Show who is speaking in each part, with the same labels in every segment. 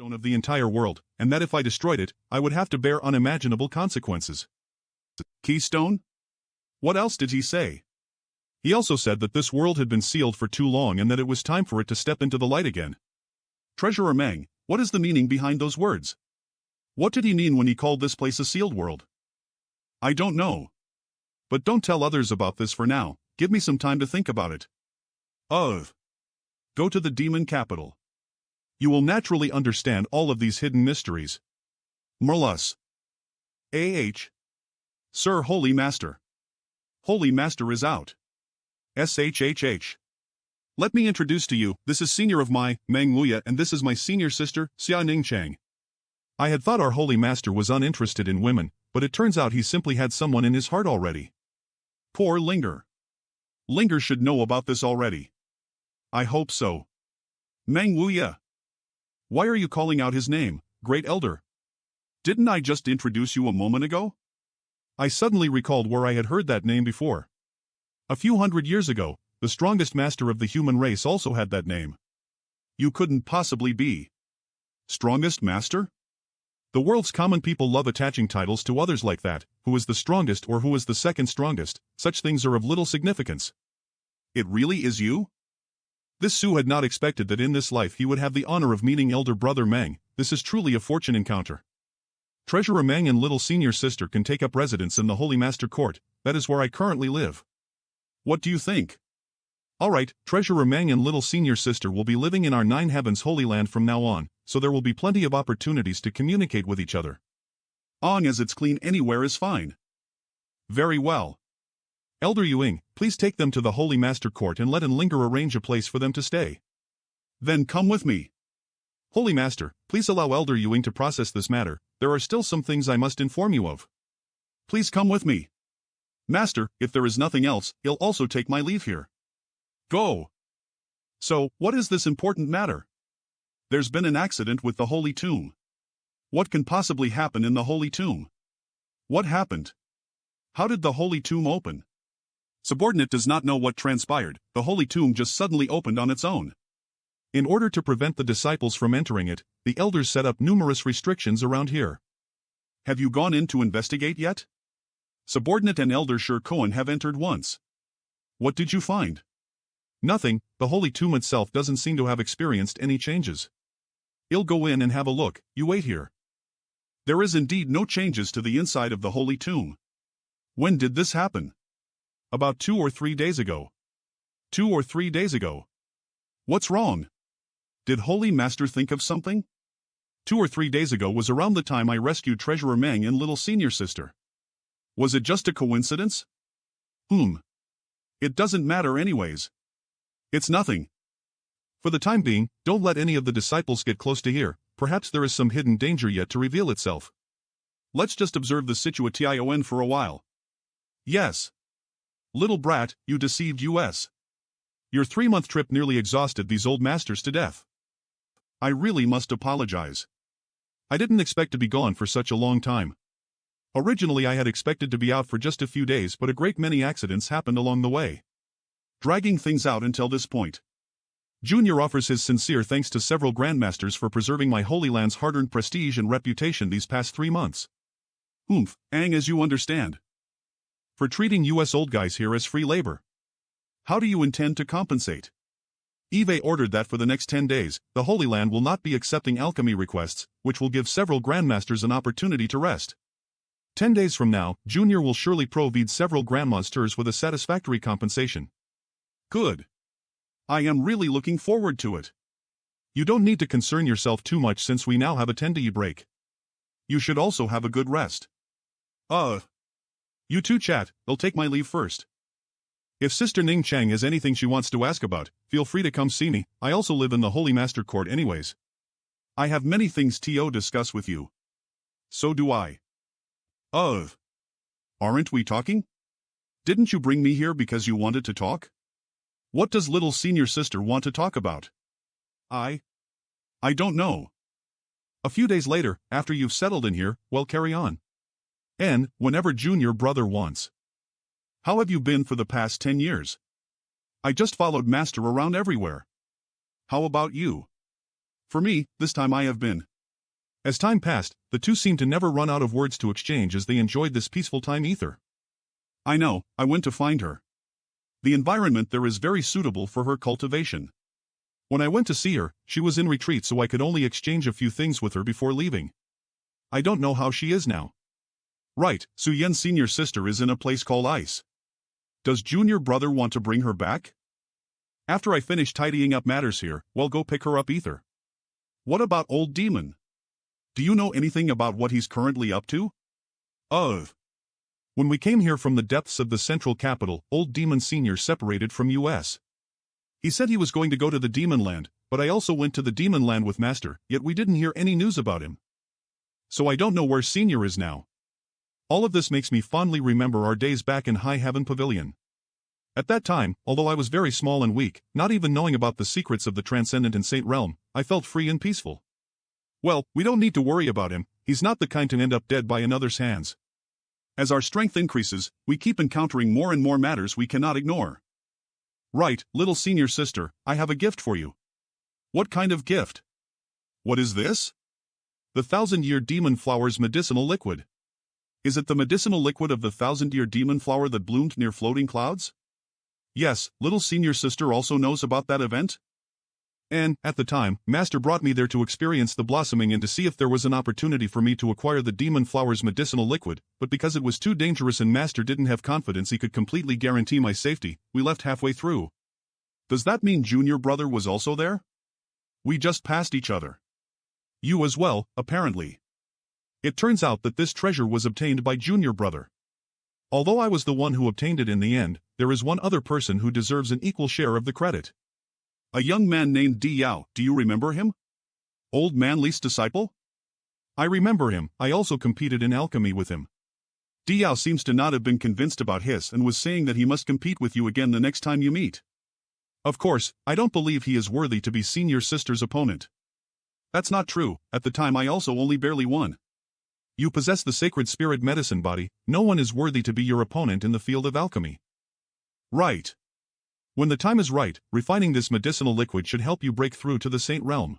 Speaker 1: keystone of the entire world, and that if I destroyed it, I would have to bear unimaginable consequences. Keystone? What else did he say? He also said that this world had been sealed for too long and that it was time for it to step into the light again. Treasurer Meng, what is the meaning behind those words? What did he mean when he called this place a sealed world? I don't know. But don't tell others about this for now, give me some time to think about it. Go to the demon capital. You will naturally understand all of these hidden mysteries. Merlus. Sir Holy Master. Holy Master is out. SHHH. Let me introduce to you, this is senior of my, Meng Wuya, and this is my senior sister, Xia Ningchang. I had thought our Holy Master was uninterested in women, but it turns out he simply had someone in his heart already. Poor Linger. Linger should know about this already. I hope so. Meng Wuya. Why are you calling out his name, Great Elder? Didn't I just introduce you a moment ago? I suddenly recalled where I had heard that name before. A few hundred years ago, the strongest master of the human race also had that name. You couldn't possibly be. Strongest master? The world's common people love attaching titles to others like that, who is the strongest or who is the second strongest, such things are of little significance. It really is you? This Su had not expected that in this life he would have the honor of meeting elder brother Meng. This is truly a fortune encounter. Treasurer Meng and little senior sister can take up residence in the Holy Master Court, that is where I currently live. What do you think? Alright, Treasurer Meng and little senior sister will be living in our Nine Heavens Holy Land from now on, so there will be plenty of opportunities to communicate with each other. Long as it's clean anywhere is fine. Very well. Elder Yuing, please take them to the Holy Master Court and let Linger arrange a place for them to stay. Then come with me. Holy Master, please allow Elder Yuing to process this matter, there are still some things I must inform you of. Please come with me. Master, if there is nothing else, he'll also take my leave here. Go. So, what is this important matter? There's been an accident with the Holy Tomb. What can possibly happen in the Holy Tomb? What happened? How did the Holy Tomb open? Subordinate does not know what transpired, the Holy Tomb just suddenly opened on its own. In order to prevent the disciples from entering it, the elders set up numerous restrictions around here. Have you gone in to investigate yet? Subordinate and Elder Sher Cohen have entered once. What did you find? Nothing, the Holy Tomb itself doesn't seem to have experienced any changes. I'll go in and have a look, you wait here. There is indeed no changes to the inside of the Holy Tomb. When did this happen? About 2 or 3 days ago. 2 or 3 days ago. What's wrong? Did Holy Master think of something? 2 or 3 days ago was around the time I rescued Treasurer Meng and little senior sister. Was it just a coincidence? It doesn't matter anyways. It's nothing. For the time being, don't let any of the disciples get close to here, perhaps there is some hidden danger yet to reveal itself. Let's just observe the situation for a while. Yes. Little brat, you deceived us. Your 3-month trip nearly exhausted these old masters to death. I really must apologize. I didn't expect to be gone for such a long time. Originally I had expected to be out for just a few days, but a great many accidents happened along the way, dragging things out until this point. Junior offers his sincere thanks to several grandmasters for preserving my Holy Land's hard-earned prestige and reputation these past 3 months. As you understand. For treating us old guys here as free labor. How do you intend to compensate? Eve ordered that for the next 10 days, the Holy Land will not be accepting alchemy requests, which will give several grandmasters an opportunity to rest. 10 days from now, Junior will surely provide several grandmasters with a satisfactory compensation. Good. I am really looking forward to it. You don't need to concern yourself too much since we now have a 10-day break. You should also have a good rest. You two chat, I'll take my leave first. If Sister Ning Chang has anything she wants to ask about, feel free to come see me, I also live in the Holy Master Court anyways. I have many things to discuss with you. So do I. Aren't we talking? Didn't you bring me here because you wanted to talk? What does little senior sister want to talk about? I don't know. A few days later, after you've settled in here, well, carry on. And, whenever junior brother wants. How have you been for the past 10 years? I just followed Master around everywhere. How about you? For me, this time I have been As time passed, the two seemed to never run out of words to exchange as they enjoyed this peaceful time ether. I know, I went to find her. The environment there is very suitable for her cultivation. When I went to see her, she was in retreat, so I could only exchange a few things with her before leaving. I don't know how she is now. Right, Su Yen's senior sister is in a place called Ice. Does junior brother want to bring her back? After I finish tidying up matters here, we'll go pick her up ether. What about old demon? Do you know anything about what he's currently up to? When we came here from the depths of the central capital, old demon senior separated from us. He said he was going to go to the demon land, but I also went to the demon land with master, yet we didn't hear any news about him. So I don't know where senior is now. All of this makes me fondly remember our days back in High Heaven Pavilion. At that time, although I was very small and weak, not even knowing about the secrets of the Transcendent and Saint Realm, I felt free and peaceful. Well, we don't need to worry about him, he's not the kind to end up dead by another's hands. As our strength increases, we keep encountering more and more matters we cannot ignore. Right, little senior sister, I have a gift for you. What kind of gift? What is this? The 1,000-year demon flower's medicinal liquid. Is it the medicinal liquid of the 1,000-year demon flower that bloomed near floating clouds? Yes, little senior sister also knows about that event. And, at the time, master brought me there to experience the blossoming and to see if there was an opportunity for me to acquire the demon flower's medicinal liquid, but because it was too dangerous and master didn't have confidence he could completely guarantee my safety, we left halfway through. Does that mean junior brother was also there? We just passed each other. You as well, apparently. It turns out that this treasure was obtained by junior brother. Although I was the one who obtained it in the end, there is one other person who deserves an equal share of the credit. A young man named Di Yao, do you remember him? Old man Li's disciple? I remember him, I also competed in alchemy with him. Di Yao seems to not have been convinced about his and was saying that he must compete with you again the next time you meet. Of course, I don't believe he is worthy to be senior sister's opponent. That's not true, at the time I also only barely won. You possess the sacred spirit medicine body, no one is worthy to be your opponent in the field of alchemy. Right. When the time is right, refining this medicinal liquid should help you break through to the Saint Realm.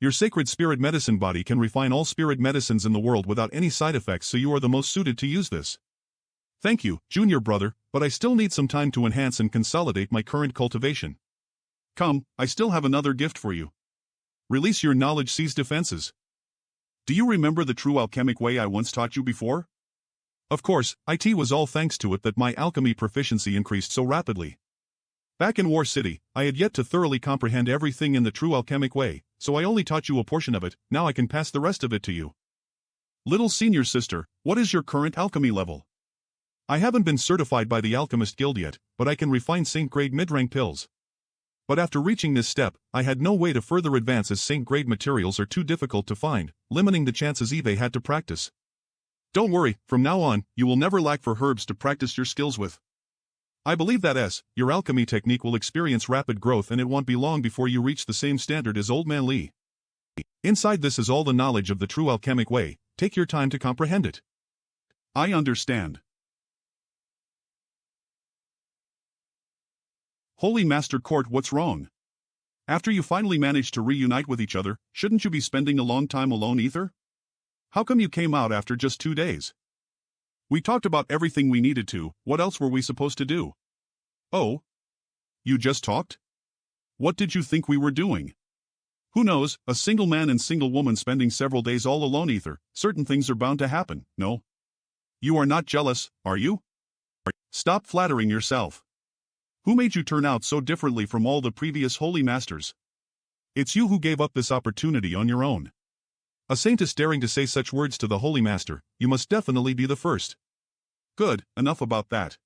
Speaker 1: Your sacred spirit medicine body can refine all spirit medicines in the world without any side effects, so you are the most suited to use this. Thank you, junior brother, but I still need some time to enhance and consolidate my current cultivation. Come, I still have another gift for you. Release your knowledge, seize defenses. Do you remember the true alchemic way I once taught you before? Of course, it was all thanks to it that my alchemy proficiency increased so rapidly. Back in War City, I had yet to thoroughly comprehend everything in the true alchemic way, so I only taught you a portion of it, now I can pass the rest of it to you. Little senior sister, what is your current alchemy level? I haven't been certified by the Alchemist Guild yet, but I can refine Saint-grade mid-rank pills. But after reaching this step, I had no way to further advance as Saint-grade materials are too difficult to find, limiting the chances Eve had to practice. Don't worry, from now on, you will never lack for herbs to practice your skills with. I believe that your alchemy technique will experience rapid growth and it won't be long before you reach the same standard as Old Man Li. Inside this is all the knowledge of the true alchemic way, take your time to comprehend it. I understand. Holy Master Court, what's wrong? After you finally managed to reunite with each other, shouldn't you be spending a long time alone, Ether? How come you came out after just 2 days? We talked about everything we needed to, what else were we supposed to do? Oh? You just talked? What did you think we were doing? Who knows, a single man and single woman spending several days all alone, Ether, certain things are bound to happen, no? You are not jealous, are you? Stop flattering yourself. Who made you turn out so differently from all the previous holy masters? It's you who gave up this opportunity on your own. A saint is daring to say such words to the Holy Master, you must definitely be the first. Good, enough about that.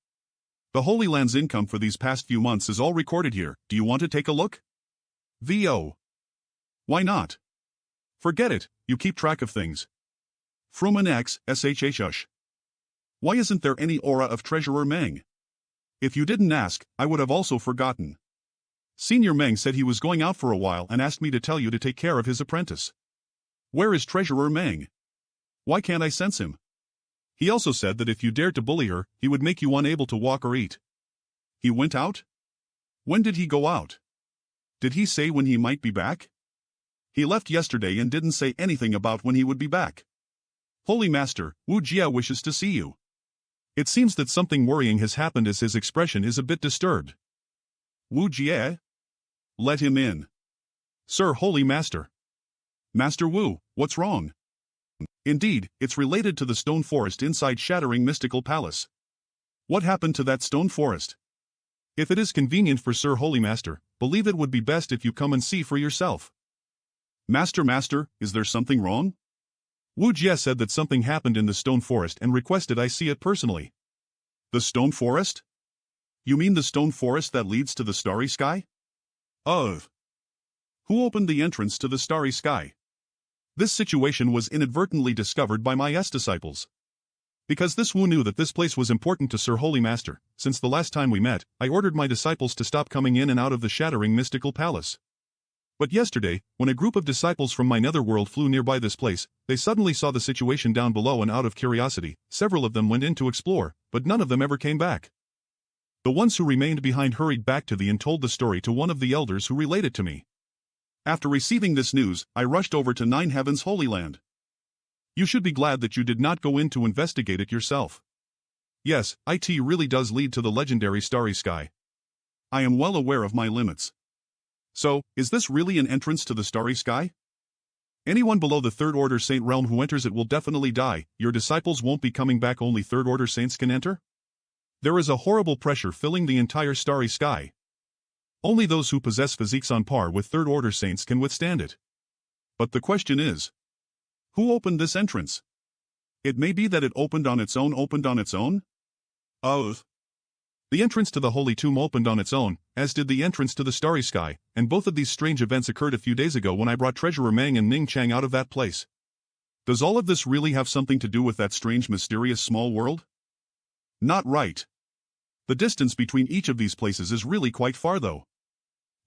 Speaker 1: The Holy Land's income for these past few months is all recorded here, do you want to take a look? VO. Why not? Forget it, you keep track of things. Fruman X, SHH. Why isn't there any aura of Treasurer Meng? If you didn't ask, I would have also forgotten. Senior Meng said he was going out for a while and asked me to tell you to take care of his apprentice. Where is Treasurer Meng? Why can't I sense him? He also said that if you dared to bully her, he would make you unable to walk or eat. He went out? When did he go out? Did he say when he might be back? He left yesterday and didn't say anything about when he would be back. Holy Master, Wu Jia wishes to see you. It seems that something worrying has happened as his expression is a bit disturbed. Wu Jia? Let him in. Sir, Holy Master. Master Wu, what's wrong? Indeed, it's related to the stone forest inside Shattering Mystical Palace. What happened to that stone forest? If it is convenient for Sir Holy Master, believe it would be best if you come and see for yourself. Master, is there something wrong? Wu Jie said that something happened in the stone forest and requested I see it personally. The stone forest? You mean the stone forest that leads to the starry sky? Who opened the entrance to the starry sky? This situation was inadvertently discovered by my disciples. Because this Wu knew that this place was important to Sir Holy Master, since the last time we met, I ordered my disciples to stop coming in and out of the Shattering Mystical Palace. But yesterday, when a group of disciples from my netherworld flew nearby this place, they suddenly saw the situation down below and out of curiosity, several of them went in to explore, but none of them ever came back. The ones who remained behind hurried back to the inn and told the story to one of the elders who related to me. After receiving this news, I rushed over to Nine Heaven's Holy Land. You should be glad that you did not go in to investigate it yourself. Yes, it really does lead to the legendary starry sky. I am well aware of my limits. So, is this really an entrance to the starry sky? Anyone below the Third Order Saint realm who enters it will definitely die. Your disciples won't be coming back, only Third Order Saints can enter? There is a horrible pressure filling the entire starry sky. Only those who possess physiques on par with Third Order Saints can withstand it. But the question is, who opened this entrance? It may be that it opened on its own. The entrance to the Holy Tomb opened on its own, as did the entrance to the Starry Sky, and both of these strange events occurred a few days ago when I brought Treasurer Meng and Ning Chang out of that place. Does all of this really have something to do with that strange mysterious small world? Not right. The distance between each of these places is really quite far though.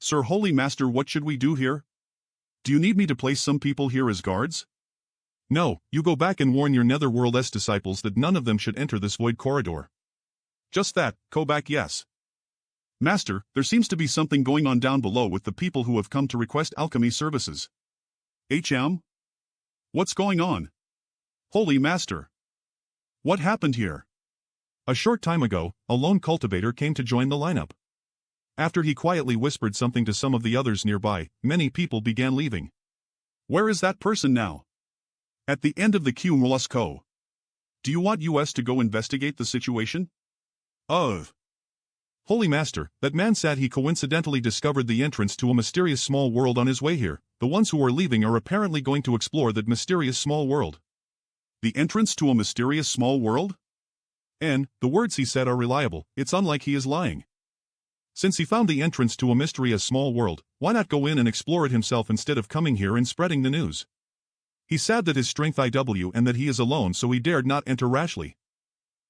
Speaker 1: Sir Holy Master, what should we do here? Do you need me to place some people here as guards? No, you go back and warn your Netherworld's disciples that none of them should enter this void corridor. Just that, go back, yes. Master, there seems to be something going on down below with the people who have come to request alchemy services. What's going on? Holy Master. What happened here? A short time ago, a lone cultivator came to join the lineup. After he quietly whispered something to some of the others nearby, many people began leaving. Where is that person now? At the end of the queue, Mollusco. Do you want us to go investigate the situation? Holy Master, that man said he coincidentally discovered the entrance to a mysterious small world on his way here. The ones who are leaving are apparently going to explore that mysterious small world. The entrance to a mysterious small world? And, the words he said are reliable, it's unlike he is lying. Since he found the entrance to a mysterious small world, why not go in and explore it himself instead of coming here and spreading the news? He said that his strength IW and that he is alone, so he dared not enter rashly.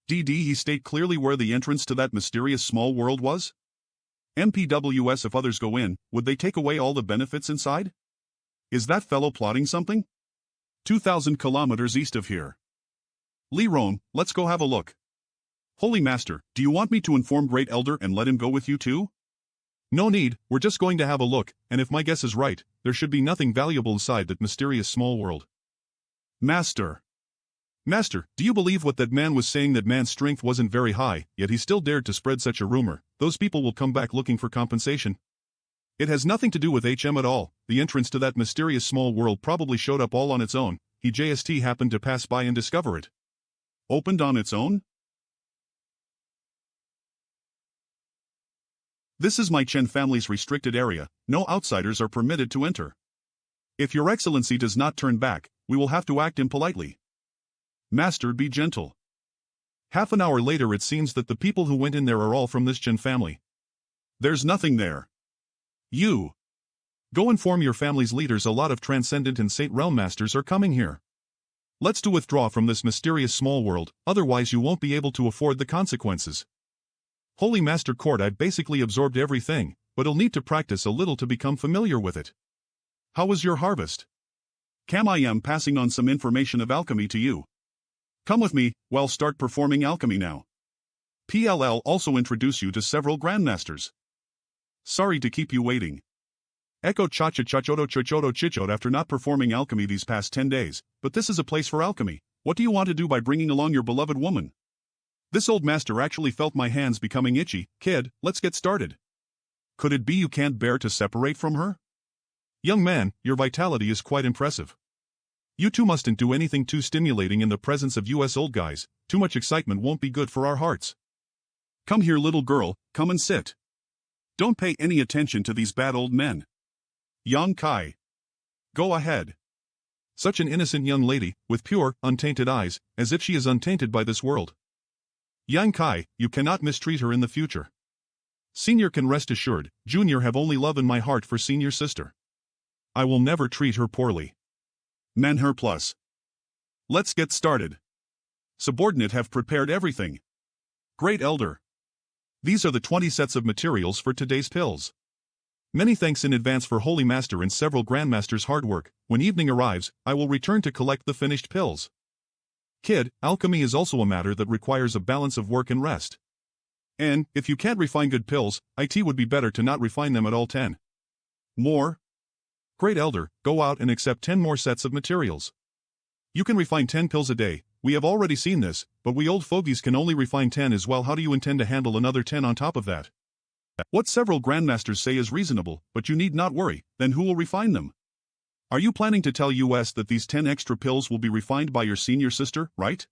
Speaker 1: He state clearly where the entrance to that mysterious small world was? MPWS, if others go in, would they take away all the benefits inside? Is that fellow plotting something? 2,000 kilometers east of here. Li Ron, let's go have a look. Holy Master, do you want me to inform Great Elder and let him go with you too? No need, we're just going to have a look, and if my guess is right, there should be nothing valuable inside that mysterious small world. Master, do you believe what that man was saying, that man's strength wasn't very high, yet he still dared to spread such a rumor? Those people will come back looking for compensation. It has nothing to do with HM at all. The entrance to that mysterious small world probably showed up all on its own. He just happened to pass by and discover it. Opened on its own? This is my Chen family's restricted area. No outsiders are permitted to enter. If Your Excellency does not turn back, we will have to act impolitely. Master, be gentle. Half an hour later, it seems that the people who went in there are all from this Chen family. There's nothing there. You. Go inform your family's leaders a lot of Transcendent and Saint Realm Masters are coming here. Let's to withdraw from this mysterious small world, otherwise you won't be able to afford the consequences. Holy Master Court, I've basically absorbed everything, but I'll need to practice a little to become familiar with it. How was your harvest? I am passing on some information of alchemy to you. Come with me, we'll start performing alchemy now. PLL also introduce you to several grandmasters. Sorry to keep you waiting. Echo cha-cha chachoto chochoto chichot after not performing alchemy these past 10 days, but this is a place for alchemy. What do you want to do by bringing along your beloved woman? This old master actually felt my hands becoming itchy. Kid, let's get started. Could it be you can't bear to separate from her? Young man, your vitality is quite impressive. You two mustn't do anything too stimulating in the presence of us old guys. Too much excitement won't be good for our hearts. Come here, little girl, come and sit. Don't pay any attention to these bad old men. Yang Kai. Go ahead. Such an innocent young lady, with pure, untainted eyes, as if she is untainted by this world. Yang Kai, you cannot mistreat her in the future. Senior can rest assured, Junior have only love in my heart for Senior's sister. I will never treat her poorly. Manhwa Plus. Let's get started. Subordinate have prepared everything. Great Elder. These are the 20 sets of materials for today's pills. Many thanks in advance for Holy Master and several Grandmasters' hard work. When evening arrives, I will return to collect the finished pills. Kid, alchemy is also a matter that requires a balance of work and rest. And, if you can't refine good pills, it would be better to not refine them at all. 10 more. Great Elder, go out and accept 10 more sets of materials. You can refine 10 pills a day. We have already seen this, but we old fogies can only refine 10 as well. How do you intend to handle another 10 on top of that? What several Grandmasters say is reasonable, but you need not worry. Then who will refine them? Are you planning to tell us that these 10 extra pills will be refined by your senior sister, right?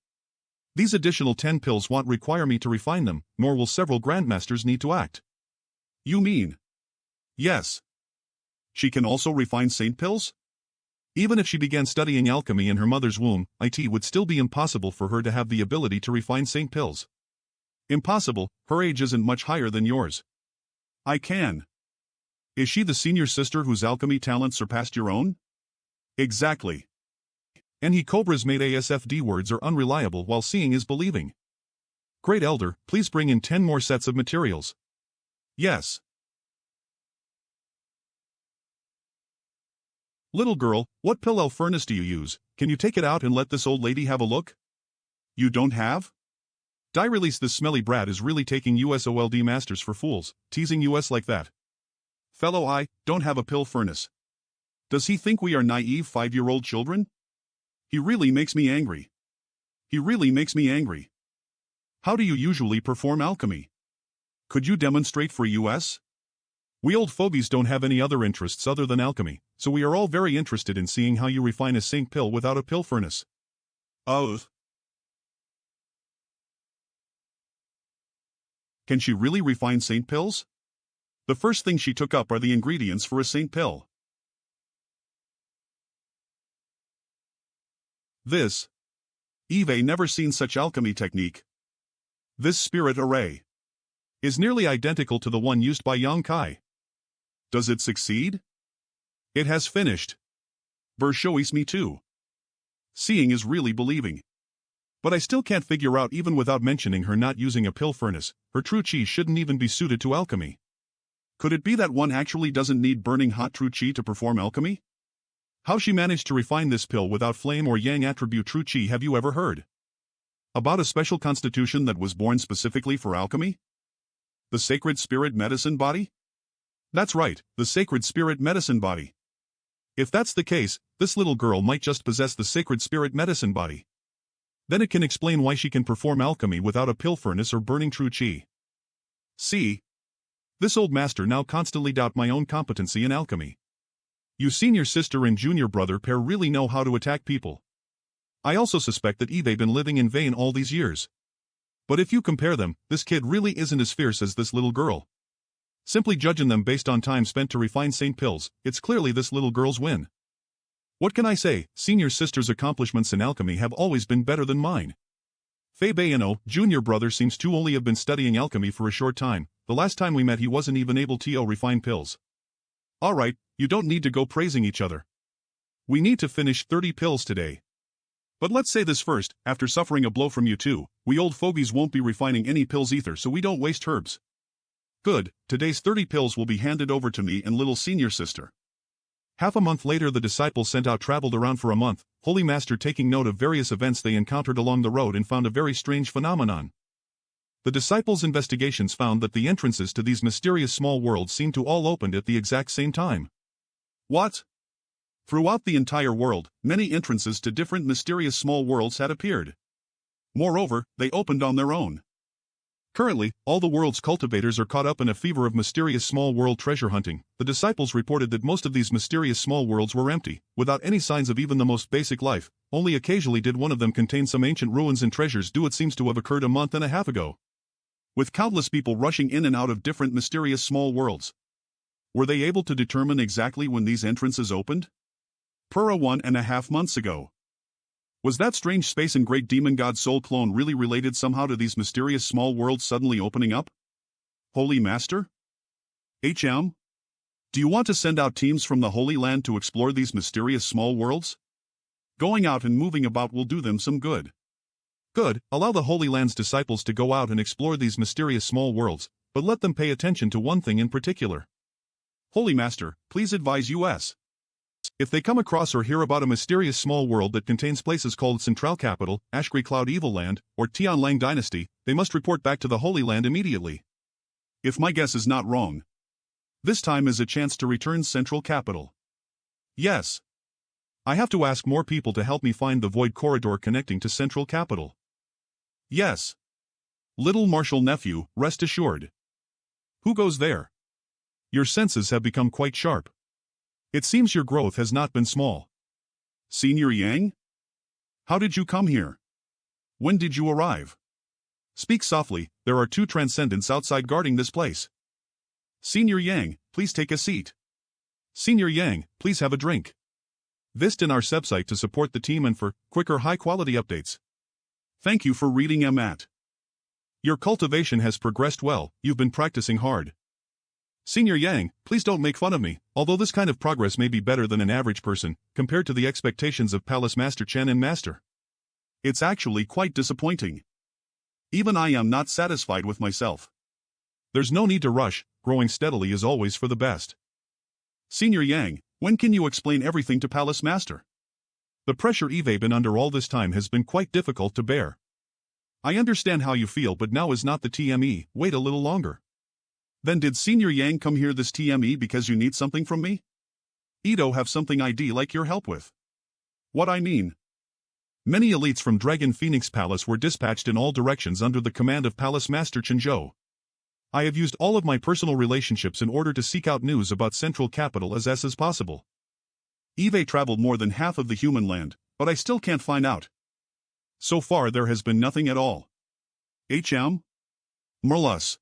Speaker 1: These additional 10 pills won't require me to refine them, nor will several Grandmasters need to act. You mean? Yes. She can also refine saint pills? Even if she began studying alchemy in her mother's womb, it would still be impossible for her to have the ability to refine saint pills. Impossible, her age isn't much higher than yours. I can. Is she the senior sister whose alchemy talent surpassed your own? Exactly. And he Cobra's made ASFD words are unreliable while seeing is believing. Great Elder, please bring in 10 more sets of materials. Yes. Little girl, what pill furnace do you use? Can you take it out and let this old lady have a look? You don't have? Die release, this smelly brat is really taking us old masters for fools, teasing us like that. Fellow, I don't have a pill furnace. Does he think we are naive 5-year-old children? He really makes me angry. He really makes me angry. How do you usually perform alchemy? Could you demonstrate for us? We old fogies don't have any other interests other than alchemy, so we are all very interested in seeing how you refine a saint pill without a pill furnace. Oh. Can she really refine saint pills? The first thing she took up are the ingredients for a saint pill. This. Eve never seen such alchemy technique. This spirit array is nearly identical to the one used by Yang Kai. Does it succeed? It has finished. Shows me too. Seeing is really believing. But I still can't figure out, even without mentioning her not using a pill furnace, her true chi shouldn't even be suited to alchemy. Could it be that one actually doesn't need burning hot true chi to perform alchemy? How she managed to refine this pill without flame or yang attribute true chi? Have you ever heard about a special constitution that was born specifically for alchemy? The sacred spirit medicine body? That's right, the sacred spirit medicine body. If that's the case, this little girl might just possess the sacred spirit medicine body. Then it can explain why she can perform alchemy without a pill furnace or burning true chi. See? This old master now constantly doubt my own competency in alchemy. You senior sister and junior brother pair really know how to attack people. I also suspect that Eve been living in vain all these years. But if you compare them, this kid really isn't as fierce as this little girl. Simply judging them based on time spent to refine saint pills, it's clearly this little girl's win. What can I say? Senior sister's accomplishments in alchemy have always been better than mine. Fei Bayano, junior brother, seems to only have been studying alchemy for a short time. The last time we met he wasn't even able to refine pills. Alright, you don't need to go praising each other. We need to finish 30 pills today. But let's say this first, after suffering a blow from you two, we old fogies won't be refining any pills either, so we don't waste herbs. Good, today's 30 pills will be handed over to me and little senior sister. Half a month later the disciples sent out traveled around for a month, Holy Master taking note of various events they encountered along the road and found a very strange phenomenon. The disciples' investigations found that the entrances to these mysterious small worlds seemed to all opened at the exact same time. What? Throughout the entire world, many entrances to different mysterious small worlds had appeared. Moreover, they opened on their own. Currently, all the world's cultivators are caught up in a fever of mysterious small world treasure hunting. The disciples reported that most of these mysterious small worlds were empty, without any signs of even the most basic life. Only occasionally did one of them contain some ancient ruins and treasures. It seems to have occurred a month and a half ago. With countless people rushing in and out of different mysterious small worlds. Were they able to determine exactly when these entrances opened? Per 1.5 months ago. Was that strange space and great demon god soul clone really related somehow to these mysterious small worlds suddenly opening up? Holy Master? HM? Do you want to send out teams from the Holy Land to explore these mysterious small worlds? Going out and moving about will do them some good. Good, allow the Holy Land's disciples to go out and explore these mysterious small worlds, but let them pay attention to one thing in particular. Holy Master, please advise us. If they come across or hear about a mysterious small world that contains places called Central Capital, Ashgri Cloud Evil Land, or Tianlang Dynasty, they must report back to the Holy Land immediately. If my guess is not wrong. This time is a chance to return Central Capital. Yes. I have to ask more people to help me find the void corridor connecting to Central Capital. Yes. Little Marshal Nephew, rest assured. Who goes there? Your senses have become quite sharp. It seems your growth has not been small. Senior Yang? How did you come here? When did you arrive? Speak softly, there are 2 transcendents outside guarding this place. Senior Yang, please take a seat. Senior Yang, please have a drink. Visit our website to support the team and for quicker high-quality updates. Thank you for reading Amat. Your cultivation has progressed well, you've been practicing hard. Senior Yang, please don't make fun of me, although this kind of progress may be better than an average person, compared to the expectations of Palace Master Chen and Master. It's actually quite disappointing. Even I am not satisfied with myself. There's no need to rush, growing steadily is always for the best. Senior Yang, when can you explain everything to Palace Master? The pressure Eve been under all this time has been quite difficult to bear. I understand how you feel, but now is not the TME, wait a little longer. Then did Senior Yang come here this TME because you need something from me? Edo have something I'd like your help with. What I mean? Many elites from Dragon Phoenix Palace were dispatched in all directions under the command of Palace Master Chenzhou. I have used all of my personal relationships in order to seek out news about Central Capital as possible. Eve traveled more than half of the human land, but I still can't find out. So far there has been nothing at all. HM? Merlus.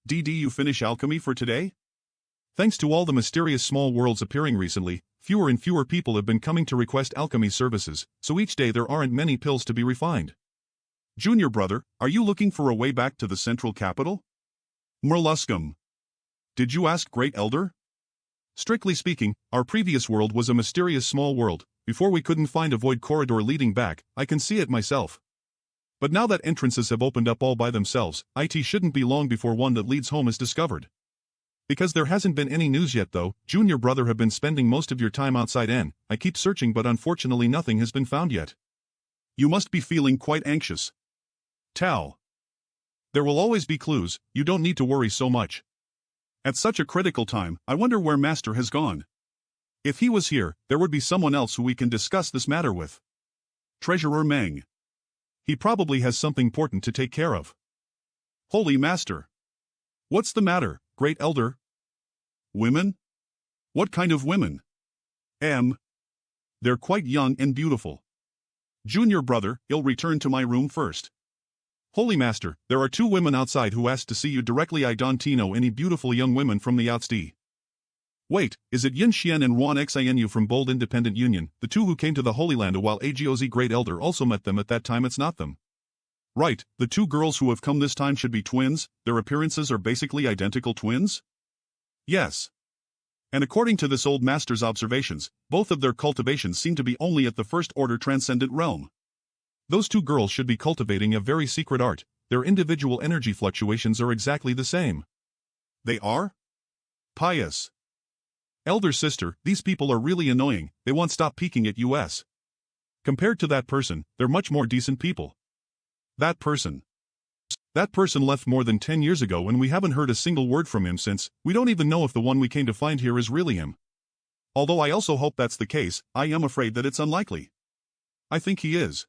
Speaker 1: Did you finish alchemy for today? Thanks to all the mysterious small worlds appearing recently, fewer and fewer people have been coming to request alchemy services, so each day there aren't many pills to be refined. Junior brother, are you looking for a way back to the Central Capital? Merluscum. Did you ask Great Elder? Strictly speaking, our previous world was a mysterious small world. Before we couldn't find a void corridor leading back, I can see it myself. But now that entrances have opened up all by themselves, it shouldn't be long before one that leads home is discovered. Because there hasn't been any news yet though, Junior brother have been spending most of your time outside and I keep searching but unfortunately nothing has been found yet. You must be feeling quite anxious. Tal. There will always be clues, you don't need to worry so much. At such a critical time, I wonder where Master has gone. If he was here, there would be someone else who we can discuss this matter with. Treasurer Meng. He probably has something important to take care of. Holy Master. What's the matter, Great Elder? Women? What kind of women? They're quite young and beautiful. Junior brother, you'll return to my room first. Holy Master, there are 2 women outside who asked to see you directly. I don't know any beautiful young women from the outside. Wait, is it Yin Xian and Wan Xinu from Bold Independent Union, the 2 who came to the Holy Land while Agoz Great Elder also met them at that time? It's not them. Right, the 2 girls who have come this time should be twins, their appearances are basically identical twins? Yes. And according to this old master's observations, both of their cultivations seem to be only at the first order transcendent realm. Those 2 girls should be cultivating a very secret art, their individual energy fluctuations are exactly the same. They are? Pious. Elder sister, these people are really annoying, they won't stop peeking at us. Compared to that person, they're much more decent people. That person left more than 10 years ago and we haven't heard a single word from him since. We don't even know if the one we came to find here is really him. Although I also hope that's the case, I am afraid that it's unlikely. I think he is.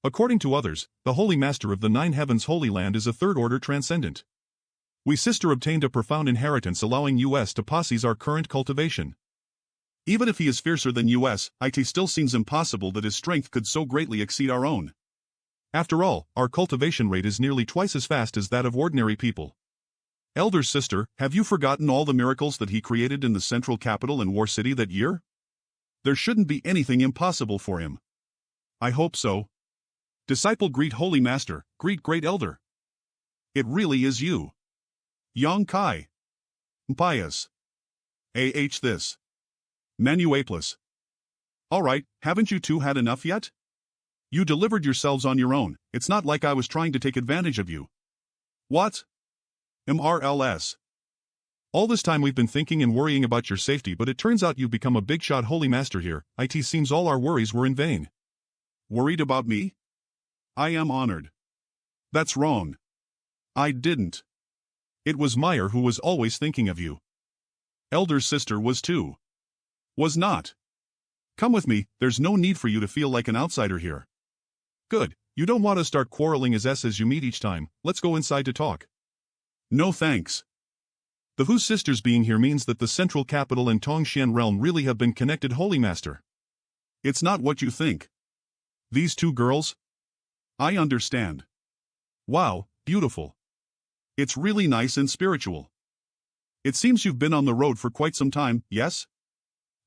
Speaker 1: According to others, the Holy Master of the Nine Heavens Holy Land is a third-order transcendent. We sister obtained a profound inheritance allowing us to possess our current cultivation. Even if he is fiercer than us, it still seems impossible that his strength could so greatly exceed our own. After all, our cultivation rate is nearly twice as fast as that of ordinary people. Elder sister, have you forgotten all the miracles that he created in the central capital and War City that year? There shouldn't be anything impossible for him. I hope so. Disciple greet Holy Master, greet Great Elder. It really is you. Yang Kai. Pious. This. Manhwa Recap. Alright, haven't you two had enough yet? You delivered yourselves on your own, it's not like I was trying to take advantage of you. What? MRLS. All this time we've been thinking and worrying about your safety, but it turns out you've become a big shot Holy Master here. It seems all our worries were in vain. Worried about me? I am honored. That's wrong. I didn't. It was Meyer who was always thinking of you. Elder sister was too. Was not. Come with me, there's no need for you to feel like an outsider here. Good, you don't want to start quarreling as you meet each time, let's go inside to talk. No thanks. The Hu sisters being here means that the central capital and Tongxian realm really have been connected, Holy Master. It's not what you think. These two girls? I understand. Wow, beautiful. It's really nice and spiritual. It seems you've been on the road for quite some time, yes?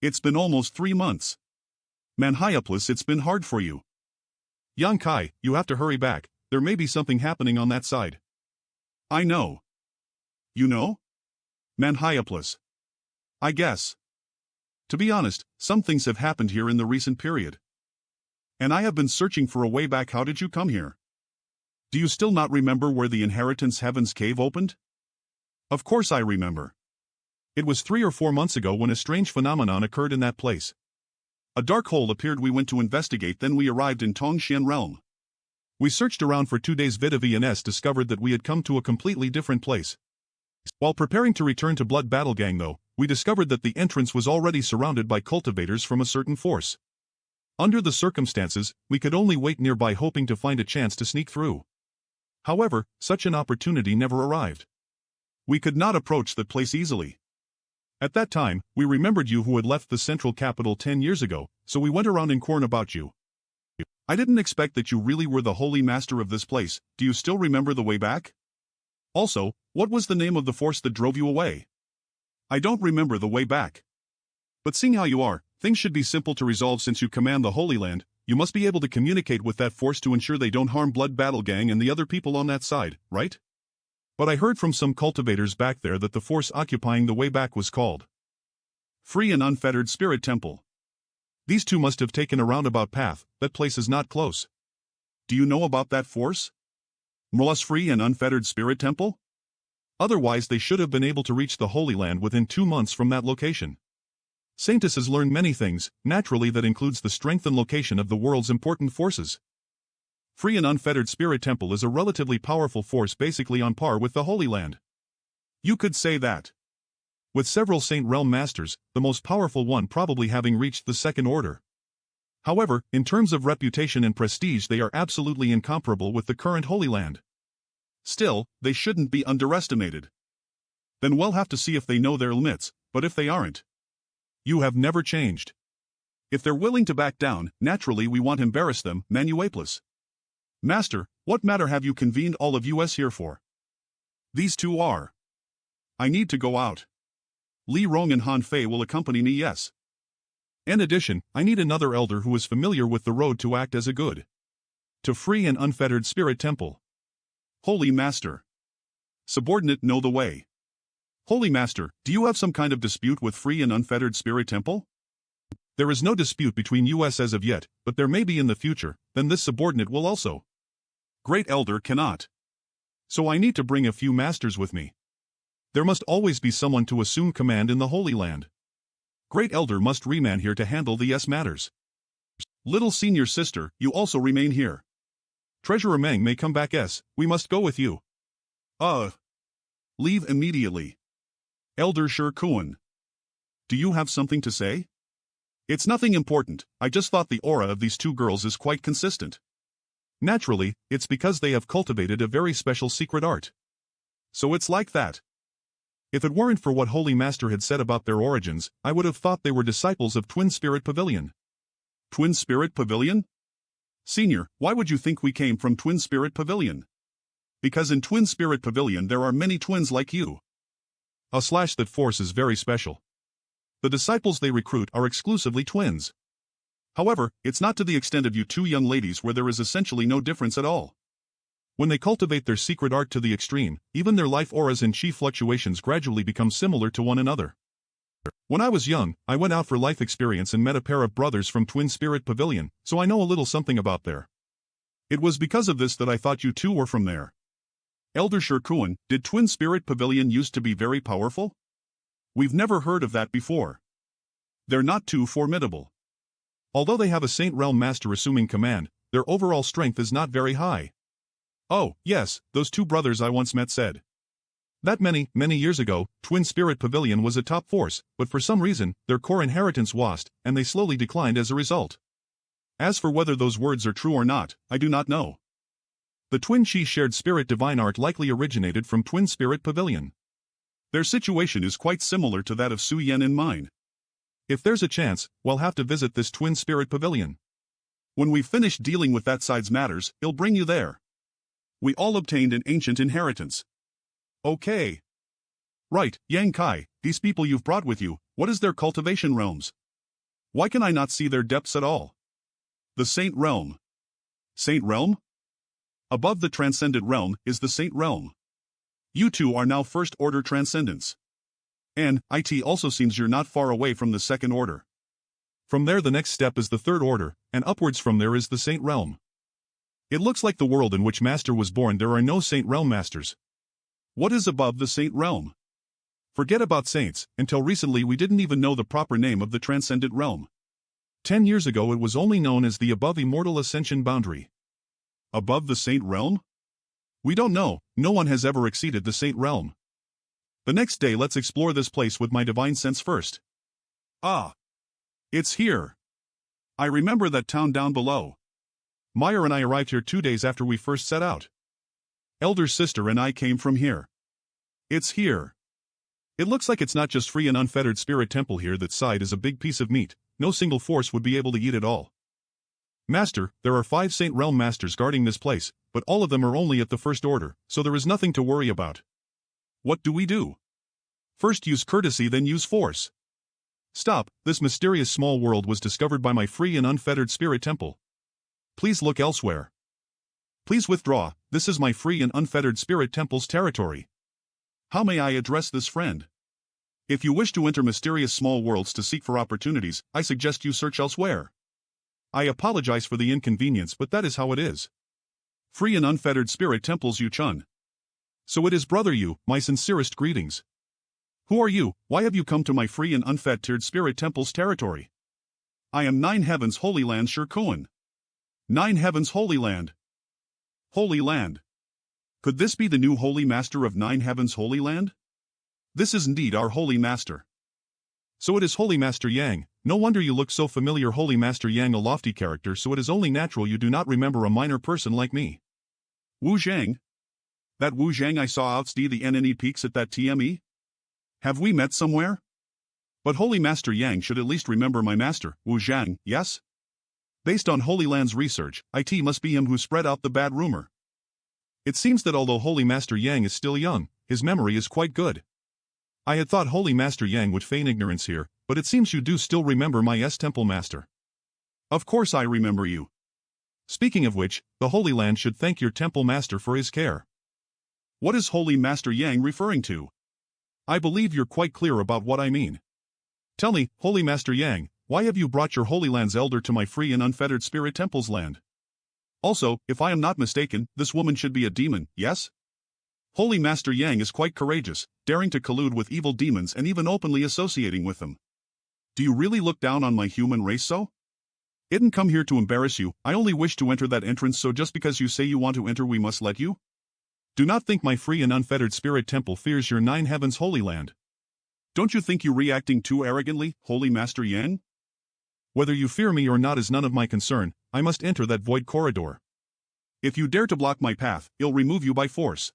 Speaker 1: It's been almost 3 months. Manhwa Recap, it's been hard for you. Yang Kai, you have to hurry back, there may be something happening on that side. I know. You know? Manhwa Recap. I guess. To be honest, some things have happened here in the recent period. And I have been searching for a way back. How did you come here? Do you still not remember where the Inheritance Heaven's cave opened? Of course I remember. It was 3 or 4 months ago when a strange phenomenon occurred in that place. A dark hole appeared, we went to investigate, then we arrived in Tongxian realm. We searched around for 2 days, VNS discovered that we had come to a completely different place. While preparing to return to Blood Battle Gang though, we discovered that the entrance was already surrounded by cultivators from a certain force. Under the circumstances, we could only wait nearby hoping to find a chance to sneak through. However, such an opportunity never arrived. We could not approach that place easily. At that time, we remembered you who had left the central capital 10 years ago, so we went around inquiring about you. I didn't expect that you really were the Holy Master of this place. Do you still remember the way back? Also, what was the name of the force that drove you away? I don't remember the way back. But seeing how you are, things should be simple to resolve. Since you command the Holy Land, you must be able to communicate with that force to ensure they don't harm Blood Battle Gang and the other people on that side, right? But I heard from some cultivators back there that the force occupying the way back was called Free and Unfettered Spirit Temple. These two must have taken a roundabout path, that place is not close. Do you know about that force? Mrlas Free and Unfettered Spirit Temple? Otherwise they should have been able to reach the Holy Land within 2 months from that location. Saintus has learned many things, naturally that includes the strength and location of the world's important forces. Free and Unfettered Spirit Temple is a relatively powerful force, basically on par with the Holy Land. You could say that. With several Saint Realm Masters, the most powerful one probably having reached the Second Order. However, in terms of reputation and prestige they are absolutely incomparable with the current Holy Land. Still, they shouldn't be underestimated. Then we'll have to see if they know their limits, but if they aren't, you have never changed. If they're willing to back down, naturally we won't embarrass them, Manhwa Recap. Master, what matter have you convened all of us here for? These two are. I need to go out. Li Rong and Han Fei will accompany me, yes. In addition, I need another elder who is familiar with the road to act as a good. To Free and Unfettered Spirit Temple. Holy Master. Subordinate know the way. Holy Master, do you have some kind of dispute with Free and Unfettered Spirit Temple? There is no dispute between us as of yet, but there may be in the future, then this subordinate will also. Great Elder cannot. So I need to bring a few masters with me. There must always be someone to assume command in the Holy Land. Great Elder must remain here to handle the matters. Little senior sister, you also remain here. Treasurer Meng may come back. We must go with you. Leave immediately. Elder Shi Kuan. Do you have something to say? It's nothing important, I just thought the aura of these two girls is quite consistent. Naturally, it's because they have cultivated a very special secret art. So it's like that. If it weren't for what Holy Master had said about their origins, I would have thought they were disciples of Twin Spirit Pavilion. Twin Spirit Pavilion? Senior, why would you think we came from Twin Spirit Pavilion? Because in Twin Spirit Pavilion there are many twins like you. That force is very special. The disciples they recruit are exclusively twins. However, it's not to the extent of you two young ladies where there is essentially no difference at all. When they cultivate their secret art to the extreme, even their life auras and chi fluctuations gradually become similar to one another. When I was young, I went out for life experience and met a pair of brothers from Twin Spirit Pavilion, so I know a little something about there. It was because of this that I thought you two were from there. Elder Shirkuan, did Twin Spirit Pavilion used to be very powerful? We've never heard of that before. They're not too formidable. Although they have a Saint Realm Master assuming command, their overall strength is not very high. Oh, yes, those two brothers I once met said. That many years ago, Twin Spirit Pavilion was a top force, but for some reason, their core inheritance washed, and they slowly declined as a result. As for whether those words are true or not, I do not know. The Twin Chi shared spirit divine art likely originated from Twin Spirit Pavilion. Their situation is quite similar to that of Su Yen and mine. If there's a chance, we'll have to visit this Twin Spirit Pavilion. When we've finished dealing with that side's matters, it'll bring you there. We all obtained an ancient inheritance. Okay. Right, Yang Kai, these people you've brought with you, what is their cultivation realms? Why can I not see their depths at all? The Saint Realm. Saint Realm? Above the Transcendent Realm is the Saint Realm. You two are now First Order Transcendents. And, it also seems you're not far away from the Second Order. From there the next step is the Third Order, and upwards from there is the Saint Realm. It looks like the world in which Master was born there are no Saint Realm Masters. What is above the Saint Realm? Forget about saints, until recently we didn't even know the proper name of the Transcendent Realm. 10 years ago it was only known as the Above Immortal Ascension Boundary. Above the Saint Realm? We don't know, no one has ever exceeded the Saint Realm. The next day let's explore this place with my divine sense first. Ah! It's here! I remember that town down below. Meyer and I arrived here 2 days after we first set out. Elder's sister and I came from here. It's here. It looks like it's not just free and unfettered spirit temple here. That side is a big piece of meat, no single force would be able to eat it all. Master, there are 5 Saint Realm Masters guarding this place, but all of them are only at the First Order, so there is nothing to worry about. What do we do? First use courtesy, then use force. Stop, this mysterious small world was discovered by my free and unfettered spirit temple. Please look elsewhere. Please withdraw, this is my free and unfettered spirit temple's territory. How may I address this friend? If you wish to enter mysterious small worlds to seek for opportunities, I suggest you search elsewhere. I apologize for the inconvenience, but that is how it is. Free and unfettered spirit temples Yu Chun. So it is brother Yu, my sincerest greetings. Who are you? Why have you come to my free and unfettered spirit temple's territory? I am Nine Heavens Holy Land Shirkuan. Nine Heavens Holy Land. Holy Land. Could this be the new Holy Master of Nine Heavens Holy Land? This is indeed our Holy Master. So it is Holy Master Yang, no wonder you look so familiar. Holy Master Yang, a lofty character, so it is only natural you do not remember a minor person like me. Wu Zhang? That Wu Zhang I saw outside the NNE peaks at that TME? Have we met somewhere? But Holy Master Yang should at least remember my master, Wu Zhang, yes? Based on Holy Land's research, it must be him who spread out the bad rumor. It seems that although Holy Master Yang is still young, his memory is quite good. I had thought Holy Master Yang would feign ignorance here, but it seems you do still remember my Temple Master. Of course I remember you. Speaking of which, the Holy Land should thank your Temple Master for his care. What is Holy Master Yang referring to? I believe you're quite clear about what I mean. Tell me, Holy Master Yang, why have you brought your Holy Land's elder to my free and unfettered spirit temple's land? Also, if I am not mistaken, this woman should be a demon, yes? Holy Master Yang is quite courageous, daring to collude with evil demons and even openly associating with them. Do you really look down on my human race so? I didn't come here to embarrass you, I only wish to enter that entrance, so just because you say you want to enter we must let you? Do not think my free and unfettered spirit temple fears your Nine Heavens Holy Land. Don't you think you're reacting too arrogantly, Holy Master Yang? Whether you fear me or not is none of my concern, I must enter that void corridor. If you dare to block my path, I'll remove you by force.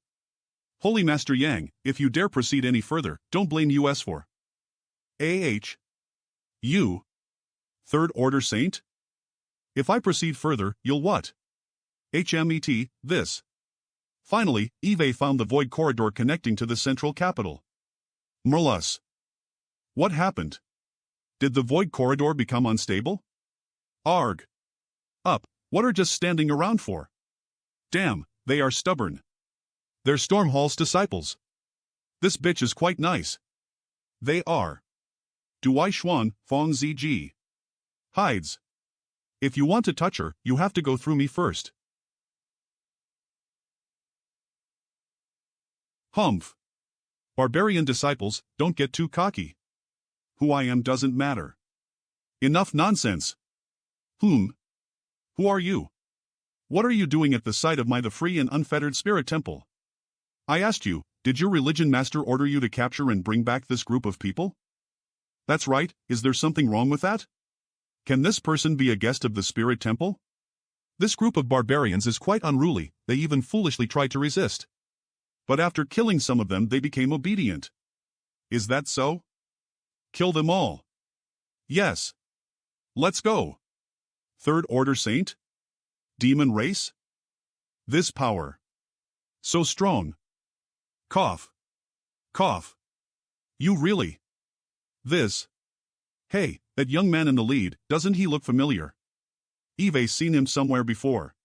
Speaker 1: Holy Master Yang, if you dare proceed any further, don't blame us for. You? Third Order Saint? If I proceed further, you'll what? HMET, this. Finally, Eve found the void corridor connecting to the central capital. Merlus. What happened? Did the void corridor become unstable? Arg. Up, what are just standing around for? Damn, they are stubborn. They're Stormhall's disciples. This bitch is quite nice. They are. Dui Xuan, Fong Zg. Hides. If you want to touch her, you have to go through me first. Humph. Barbarian disciples, don't get too cocky. Who I am doesn't matter. Enough nonsense. Who are you? What are you doing at the site of the free and unfettered spirit temple? I asked you, did your religion master order you to capture and bring back this group of people? That's right, is there something wrong with that? Can this person be a guest of the spirit temple? This group of barbarians is quite unruly, they even foolishly tried to resist. But after killing some of them they became obedient. Is that so? Kill them all. Yes. Let's go. Third Order Saint? Demon race? This power. So strong. Cough. Cough. You really? This. Hey, that young man in the lead, doesn't he look familiar? Eve's seen him somewhere before.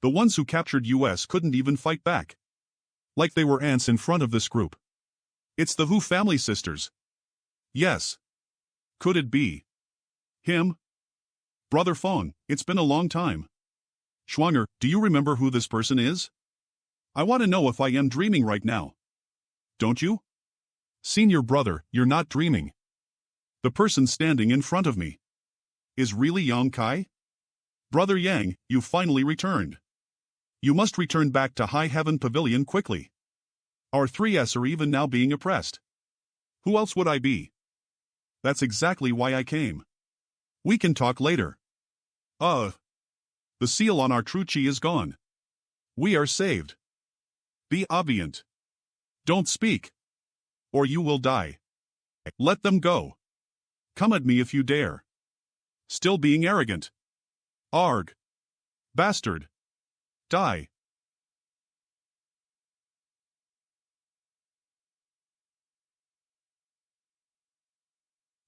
Speaker 1: The ones who captured us couldn't even fight back. Like they were ants in front of this group. It's the Hu family sisters. Yes. Could it be him? Brother Fong, it's been a long time. Schwanger, do you remember who this person is? I want to know if I am dreaming right now. Don't you? Senior brother, you're not dreaming. The person standing in front of me is really Yang Kai? Brother Yang, you finally returned. You must return back to High Heaven Pavilion quickly. Our 3S are even now being oppressed. Who else would I be? That's exactly why I came. We can talk later. The seal on our true chi is gone. We are saved. Be obedient. Don't speak. Or you will die. Let them go. Come at me if you dare. Still being arrogant. Arg. Bastard. Die.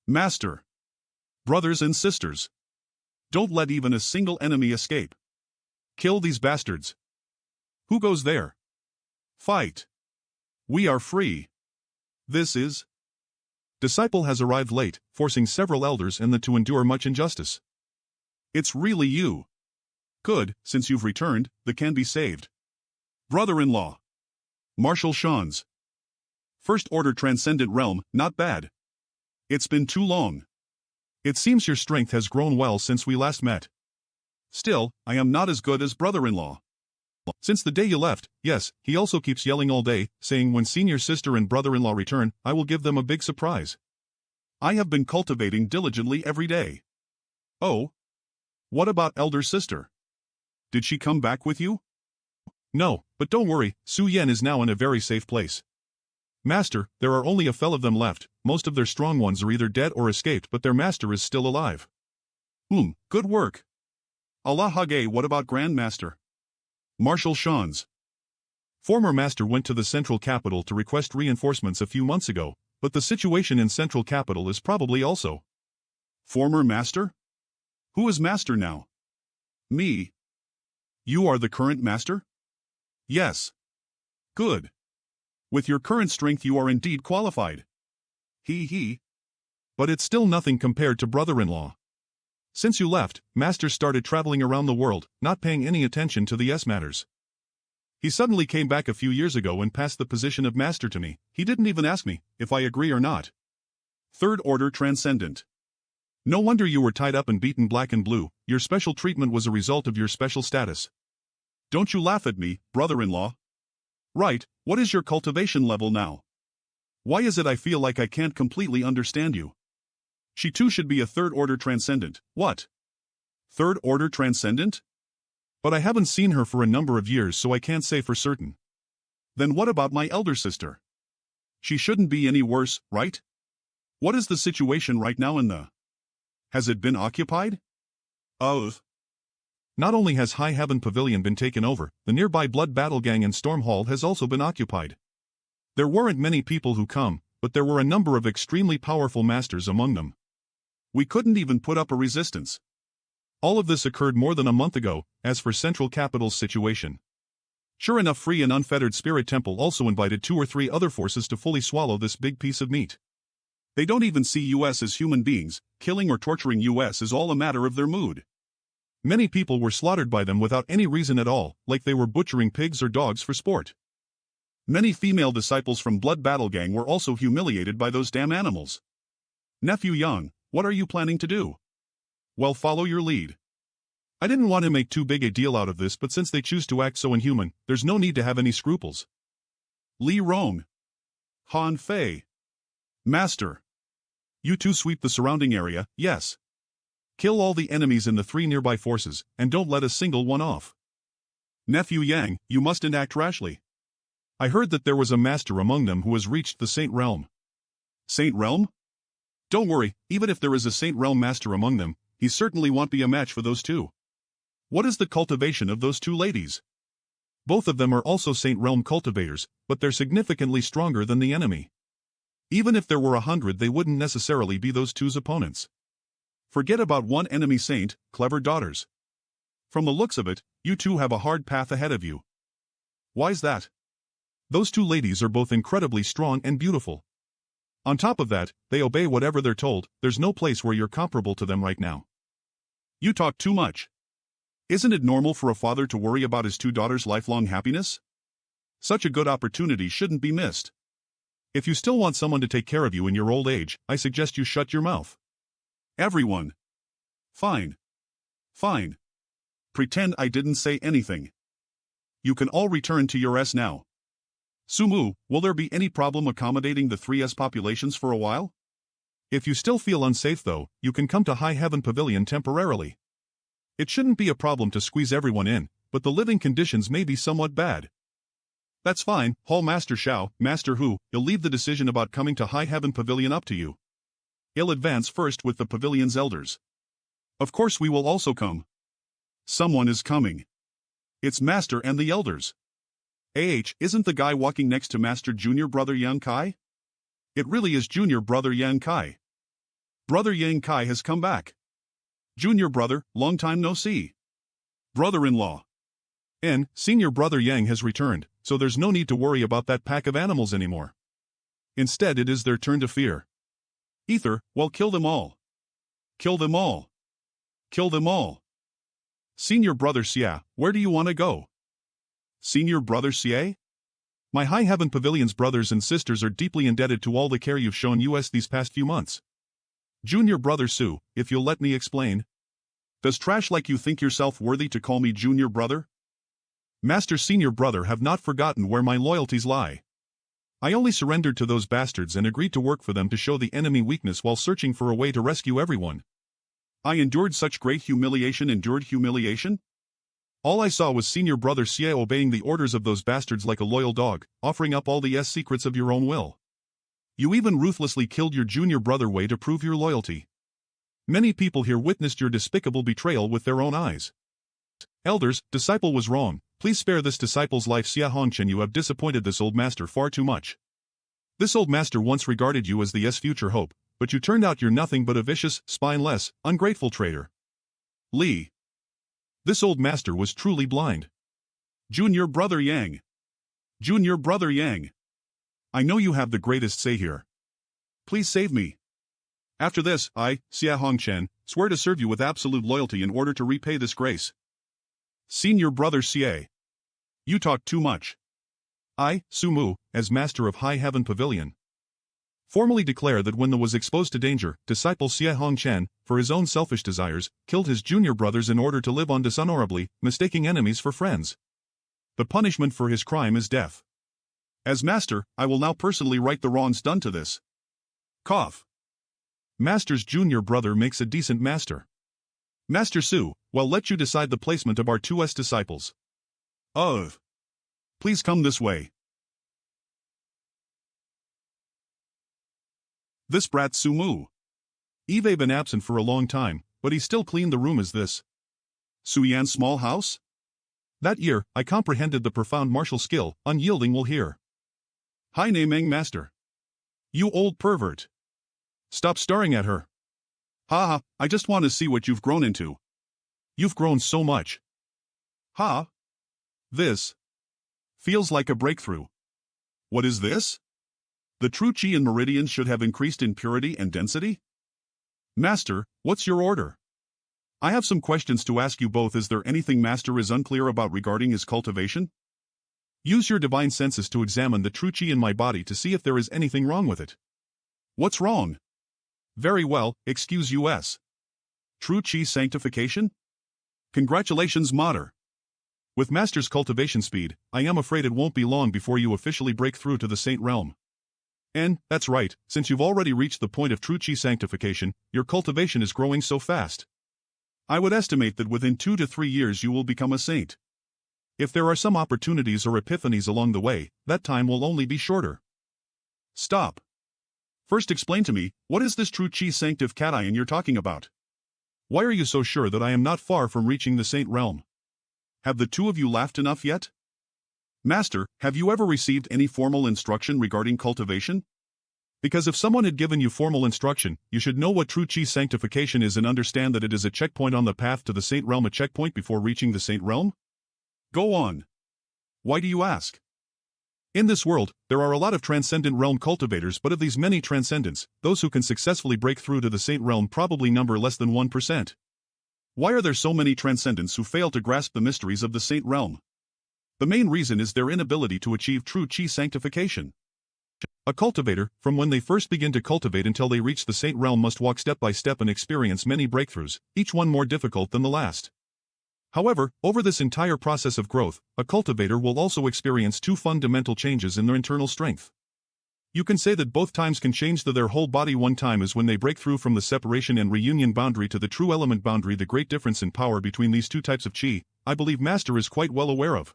Speaker 1: Master. Brothers and sisters. Don't let even a single enemy escape. Kill these bastards. Who goes there? Fight. We are free. This is. Disciple has arrived late, forcing several elders and the to endure much injustice. It's really you. Good, since you've returned, the can be saved. Brother-in-law. Marshal Shan's. First Order Transcendent Realm, not bad. It's been too long. It seems your strength has grown well since we last met. Still, I am not as good as brother-in-law. Since the day you left, yes, he also keeps yelling all day, saying when senior sister and brother-in-law return, I will give them a big surprise. I have been cultivating diligently every day. Oh? What about elder sister? Did she come back with you? No, but don't worry, Su Yan is now in a very safe place. Master, there are only a fell of them left, most of their strong ones are either dead or escaped but their master is still alive. Good work. Allah Hage, what about Grand Master? Marshal Shan's. Former master went to the central capital to request reinforcements a few months ago, but the situation in central capital is probably also. Former master? Who is master now? Me. You are the current master? Yes. Good. With your current strength you are indeed qualified. But it's still nothing compared to brother-in-law. Since you left, Master started traveling around the world, not paying any attention to the matters. He suddenly came back a few years ago and passed the position of Master to me. He didn't even ask me if I agree or not. Third Order Transcendent. No wonder you were tied up and beaten black and blue, your special treatment was a result of your special status. Don't you laugh at me, brother-in-law. Right, what is your cultivation level now? Why is it I feel like I can't completely understand you? She too should be a third-order transcendent. What? Third-order transcendent? But I haven't seen her for a number of years, so I can't say for certain. Then what about my elder sister? She shouldn't be any worse, right? What is the situation right now in the... Has it been occupied? Oh. Not only has High Heaven Pavilion been taken over, the nearby Blood Battle Gang and Storm Hall has also been occupied. There weren't many people who come, but there were a number of extremely powerful masters among them. We couldn't even put up a resistance. All of this occurred more than a month ago. As for Central Capital's situation, sure enough, Free and Unfettered Spirit Temple also invited 2 or 3 other forces to fully swallow this big piece of meat. They don't even see US as human beings. Killing or torturing US is all a matter of their mood. Many people were slaughtered by them without any reason at all, like they were butchering pigs or dogs for sport. Many female disciples from Blood Battle Gang were also humiliated by those damn animals. Nephew Young, what are you planning to do? Well, follow your lead. I didn't want to make too big a deal out of this, but since they choose to act so inhuman, there's no need to have any scruples. Li Rong. Han Fei. Master. You two sweep the surrounding area, yes. Kill all the enemies in the 3 nearby forces, and don't let a single one off. Nephew Yang, you mustn't act rashly. I heard that there was a master among them who has reached the Saint Realm. Saint Realm? Don't worry, even if there is a Saint Realm master among them, he certainly won't be a match for those two. What is the cultivation of those 2 ladies? Both of them are also Saint Realm cultivators, but they're significantly stronger than the enemy. Even if there were 100, they wouldn't necessarily be those 2's opponents. Forget about one enemy saint, clever daughters. From the looks of it, you 2 have a hard path ahead of you. Why's that? Those 2 ladies are both incredibly strong and beautiful. On top of that, they obey whatever they're told. There's no place where you're comparable to them right now. You talk too much. Isn't it normal for a father to worry about his 2 daughters' lifelong happiness? Such a good opportunity shouldn't be missed. If you still want someone to take care of you in your old age, I suggest you shut your mouth. Everyone. Fine. Fine. Pretend I didn't say anything. You can all return to your S now. Sumu, will there be any problem accommodating the 3S populations for a while? If you still feel unsafe though, you can come to High Heaven Pavilion temporarily. It shouldn't be a problem to squeeze everyone in, but the living conditions may be somewhat bad. That's fine, Hall Master Shao, Master Hu, he'll leave the decision about coming to High Heaven Pavilion up to you. He'll advance first with the pavilion's elders. Of course we will also come. Someone is coming. It's Master and the elders. Isn't the guy walking next to Master Junior Brother Yang Kai? It really is Junior Brother Yang Kai. Brother Yang Kai has come back. Junior Brother, long time no see. Brother-in-law. Senior Brother Yang has returned, so there's no need to worry about that pack of animals anymore. Instead it is their turn to fear. Ether, well, kill them all. Kill them all. Kill them all. Senior Brother Xia, where do you want to go? Senior Brother Xie? My High Heaven Pavilion's brothers and sisters are deeply indebted to all the care you've shown us these past few months. Junior Brother Su, if you'll let me explain. Does trash like you think yourself worthy to call me Junior Brother? Master Senior Brother have not forgotten where my loyalties lie. I only surrendered to those bastards and agreed to work for them to show the enemy weakness while searching for a way to rescue everyone. I endured such great humiliation. All I saw was Senior Brother Xie obeying the orders of those bastards like a loyal dog, offering up all the secrets of your own will. You even ruthlessly killed your Junior Brother Wei to prove your loyalty. Many people here witnessed your despicable betrayal with their own eyes. Elders, disciple was wrong. Please spare this disciple's life. Xia Hongchen, you have disappointed this old master far too much. This old master once regarded you as the future hope, but you turned out you're nothing but a vicious, spineless, ungrateful traitor. Li. This old master was truly blind. Junior Brother Yang. Junior Brother Yang. I know you have the greatest say here. Please save me. After this, I, Xia Hongchen, swear to serve you with absolute loyalty in order to repay this grace. Senior Brother Xie. You talk too much. I, Sumu, as Master of High Heaven Pavilion, formally declare that when the was exposed to danger, disciple Xie Hongchen, for his own selfish desires, killed his junior brothers in order to live on dishonorably, mistaking enemies for friends. The punishment for his crime is death. As master, I will now personally right the wrongs done to this. Cough. Master's junior brother makes a decent master. Master Su, well, let you decide the placement of our 2S disciples. Please come this way. This brat Su Mu. Eve been absent for a long time, but he still cleaned the room as this. Su Yan's small house? That year, I comprehended the profound martial skill, unyielding will hear. Hi Naming Master. You old pervert. Stop staring at her. Haha, I just want to see what you've grown into. You've grown so much. Ha. This feels like a breakthrough. What is this? The true chi and meridians should have increased in purity and density? Master, what's your order? I have some questions to ask you both. Is there anything Master is unclear about regarding his cultivation? Use your divine senses to examine the true chi in my body to see if there is anything wrong with it. What's wrong? Very well, excuse us. True chi sanctification? Congratulations, Mater. With Master's cultivation speed, I am afraid it won't be long before you officially break through to the Saint Realm. And, that's right, since you've already reached the point of true chi sanctification, your cultivation is growing so fast. I would estimate that within 2 to 3 years you will become a saint. If there are some opportunities or epiphanies along the way, that time will only be shorter. Stop. First explain to me, what is this true chi sanctification you're talking about? Why are you so sure that I am not far from reaching the Saint Realm? Have the two of you laughed enough yet? Master, have you ever received any formal instruction regarding cultivation? Because if someone had given you formal instruction, you should know what true chi sanctification is and understand that it is a checkpoint on the path to the Saint Realm, a checkpoint before reaching the Saint Realm? Go on. Why do you ask? In this world, there are a lot of transcendent realm cultivators, but of these many transcendents, those who can successfully break through to the Saint Realm probably number less than 1%. Why are there so many transcendents who fail to grasp the mysteries of the Saint Realm? The main reason is their inability to achieve true chi sanctification. A cultivator, from when they first begin to cultivate until they reach the Saint Realm, must walk step by step and experience many breakthroughs, each one more difficult than the last. However, over this entire process of growth, a cultivator will also experience two fundamental changes in their internal strength. You can say that both times can change their whole body. One time is when they break through from the separation and reunion boundary to the true element boundary. The great difference in power between these two types of chi, I believe Master is quite well aware of.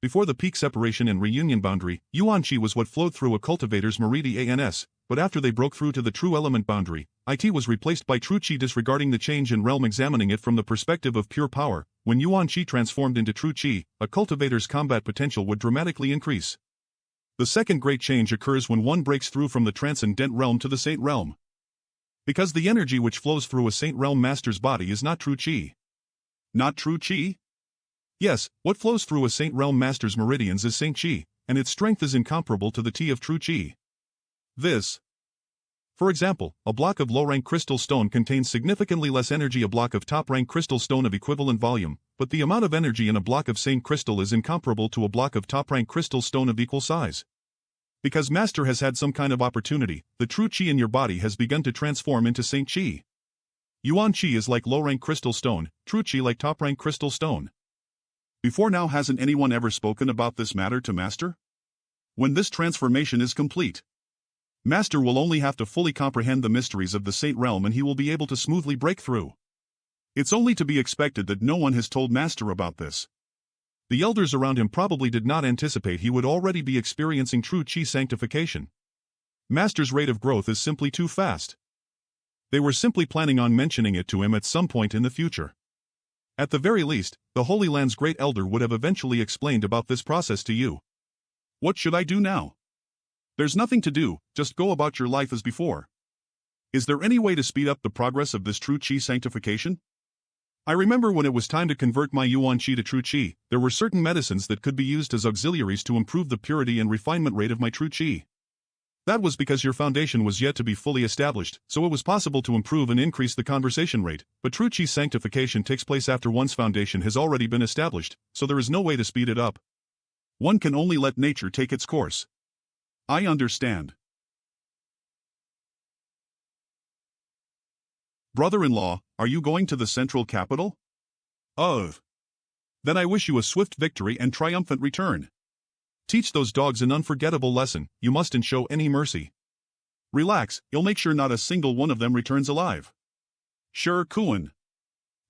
Speaker 1: Before the peak separation and reunion boundary, Yuan Chi was what flowed through a cultivator's meridians, but after they broke through to the true element boundary, IT was replaced by true chi. Disregarding the change in realm, examining it from the perspective of pure power, when Yuan Chi transformed into true chi, a cultivator's combat potential would dramatically increase. The second great change occurs when one breaks through from the transcendent realm to the Saint Realm. Because the energy which flows through a Saint Realm master's body is not true chi. Not true chi? Yes, what flows through a Saint Realm master's meridians is Saint Chi, and its strength is incomparable to the T of true Chi. This. For example, a block of low-rank crystal stone contains significantly less energy a block of top-rank crystal stone of equivalent volume, but the amount of energy in a block of Saint crystal is incomparable to a block of top-rank crystal stone of equal size. Because Master has had some kind of opportunity, the true Chi in your body has begun to transform into Saint Chi. Yuan Chi is like low-rank crystal stone, true Chi like top-rank crystal stone. Before now, hasn't anyone ever spoken about this matter to Master? When this transformation is complete, Master will only have to fully comprehend the mysteries of the Saint Realm and he will be able to smoothly break through. It's only to be expected that no one has told Master about this. The elders around him probably did not anticipate he would already be experiencing true chi sanctification. Master's rate of growth is simply too fast. They were simply planning on mentioning it to him at some point in the future. At the very least, the Holy Land's great elder would have eventually explained about this process to you. What should I do now? There's nothing to do, just go about your life as before. Is there any way to speed up the progress of this true chi sanctification? I remember when it was time to convert my Yuan Chi to true chi, there were certain medicines that could be used as auxiliaries to improve the purity and refinement rate of my true chi. That was because your foundation was yet to be fully established, so it was possible to improve and increase the conversation rate, but true chi sanctification takes place after one's foundation has already been established, so there is no way to speed it up. One can only let nature take its course. I understand. Brother-in-law, are you going to the central capital? Then I wish you a swift victory and triumphant return. Teach those dogs an unforgettable lesson, you mustn't show any mercy. Relax, you'll make sure not a single one of them returns alive. Sure, Kuan.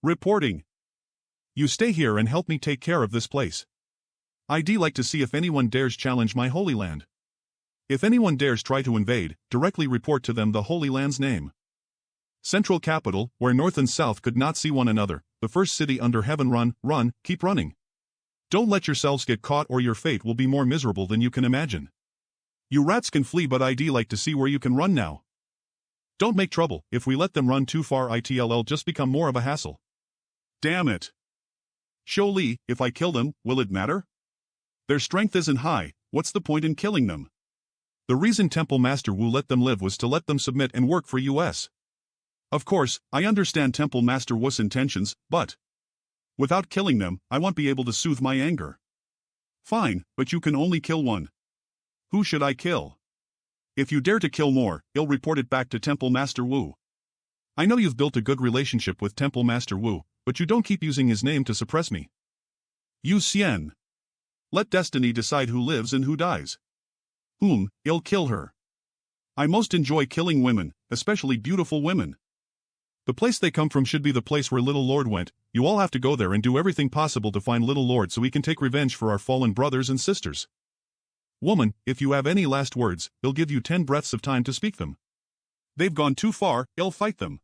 Speaker 1: Reporting. You stay here and help me take care of this place. I'd like to see if anyone dares challenge my Holy Land. If anyone dares try to invade, directly report to them the Holy Land's name. Central capital, where north and south could not see one another, the first city under heaven. Run, keep running. Don't let yourselves get caught or your fate will be more miserable than you can imagine. You rats can flee but I'd like to see where you can run now. Don't make trouble, if we let them run too far it'll just become more of a hassle. Damn it. Shou Li, if I kill them, will it matter? Their strength isn't high, what's the point in killing them? The reason Temple Master Wu let them live was to let them submit and work for us. Of course, I understand Temple Master Wu's intentions, but without killing them, I won't be able to soothe my anger. Fine, but you can only kill one. Who should I kill? If you dare to kill more, I'll report it back to Temple Master Wu. I know you've built a good relationship with Temple Master Wu, but you don't keep using his name to suppress me. Yu Xian. Let destiny decide who lives and who dies. I'll kill her. I most enjoy killing women, especially beautiful women. The place they come from should be the place where Little Lord went. You all have to go there and do everything possible to find Little Lord so we can take revenge for our fallen brothers and sisters. Woman, if you have any last words, I'll give you 10 breaths of time to speak them. They've gone too far, I'll fight them.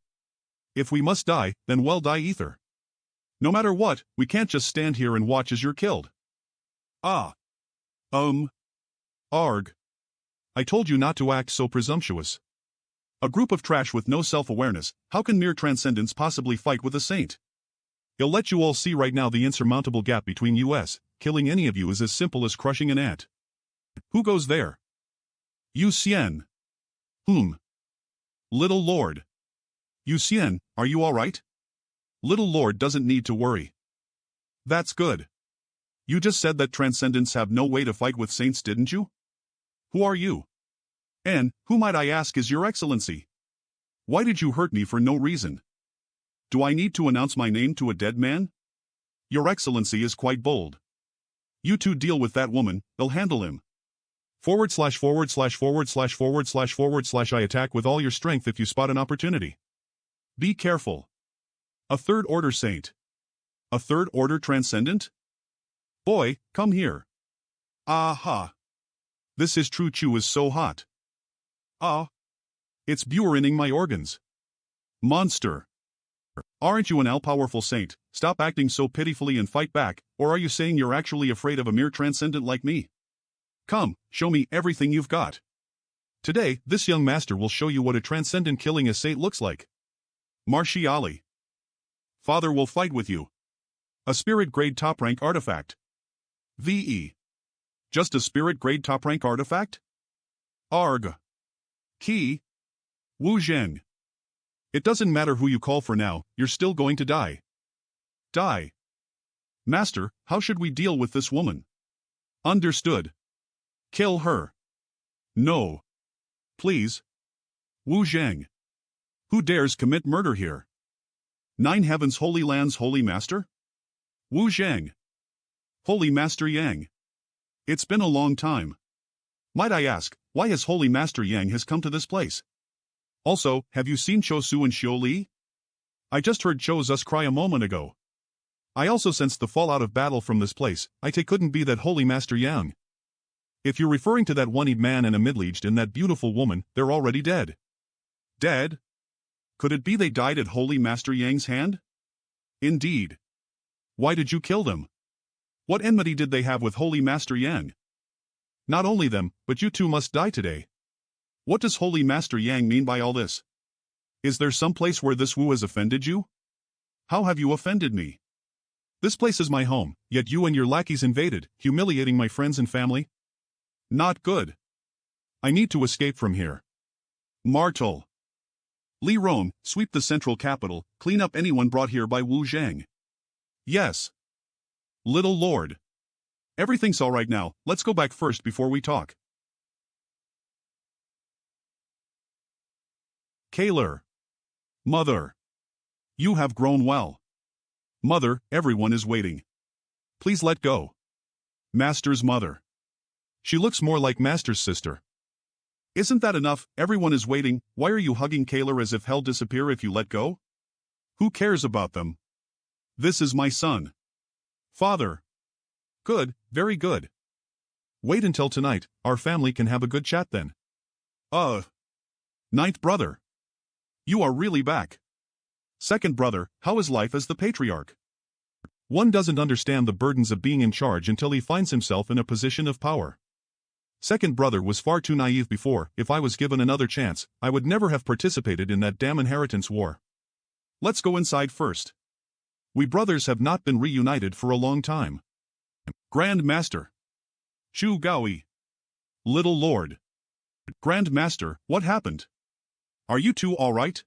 Speaker 1: If we must die, then well die ether. No matter what, we can't just stand here and watch as you're killed. Arg. I told you not to act so presumptuous. A group of trash with no self-awareness, how can mere transcendence possibly fight with a saint? I'll let you all see right now the insurmountable gap between us. Killing any of you is as simple as crushing an ant. Who goes there? Yu Xian. Little Lord. Yu Xian, are you alright? Little Lord doesn't need to worry. That's good. You just said that transcendents have no way to fight with saints, didn't you? Who are you? And, who might I ask is your excellency? Why did you hurt me for no reason? Do I need to announce my name to a dead man? Your excellency is quite bold. You two deal with that woman, they'll handle him. // I attack with all your strength if you spot an opportunity. Be careful. A third order saint. A third order transcendent? Boy, come here. Aha. This is true chew is so hot. It's burning my organs. Monster. Aren't you an all-powerful saint? Stop acting so pitifully and fight back, or are you saying you're actually afraid of a mere transcendent like me? Come, show me everything you've got. Today, this young master will show you what a transcendent killing a saint looks like. Martiali. Father will fight with you. A spirit grade top rank artifact. VE. Just a spirit grade top rank artifact? Arg. Key. Wu Zheng. It doesn't matter who you call for now, you're still going to die. Die. Master, how should we deal with this woman? Understood. Kill her. No. Please. Wu Zheng. Who dares commit murder here? 9 Heavens Holy Land's Holy Master? Wu Zheng. Holy Master Yang. It's been a long time. Might I ask, why has Holy Master Yang has come to this place? Also, have you seen Cho Su and Shou Li? I just heard Cho Zus cry a moment ago. I also sensed the fallout of battle from this place. It couldn't be that Holy Master Yang. If you're referring to that one-eyed man and a middle-aged and that beautiful woman, they're already dead. Dead? Could it be they died at Holy Master Yang's hand? Indeed. Why did you kill them? What enmity did they have with Holy Master Yang? Not only them, but you two must die today. What does Holy Master Yang mean by all this? Is there some place where this Wu has offended you? How have you offended me? This place is my home, yet you and your lackeys invaded, humiliating my friends and family? Not good. I need to escape from here. Martel. Li Rong, sweep the central capital, clean up anyone brought here by Wu Zheng. Yes. Little Lord. Everything's alright now, let's go back first before we talk. Kaler. Mother. You have grown well. Mother, everyone is waiting. Please let go. Master's mother. She looks more like Master's sister. Isn't that enough? Everyone is waiting. Why are you hugging Kaler as if hell disappear if you let go? Who cares about them? This is my son. Father. Good, very good. Wait until tonight, our family can have a good chat then. Ninth brother. You are really back. Second brother, how is life as the patriarch? One doesn't understand the burdens of being in charge until he finds himself in a position of power. Second brother was far too naive before. If I was given another chance, I would never have participated in that damn inheritance war. Let's go inside first. We brothers have not been reunited for a long time. Grand Master. Chu Gaoi. Little Lord. Grand Master, what happened? Are you two all right?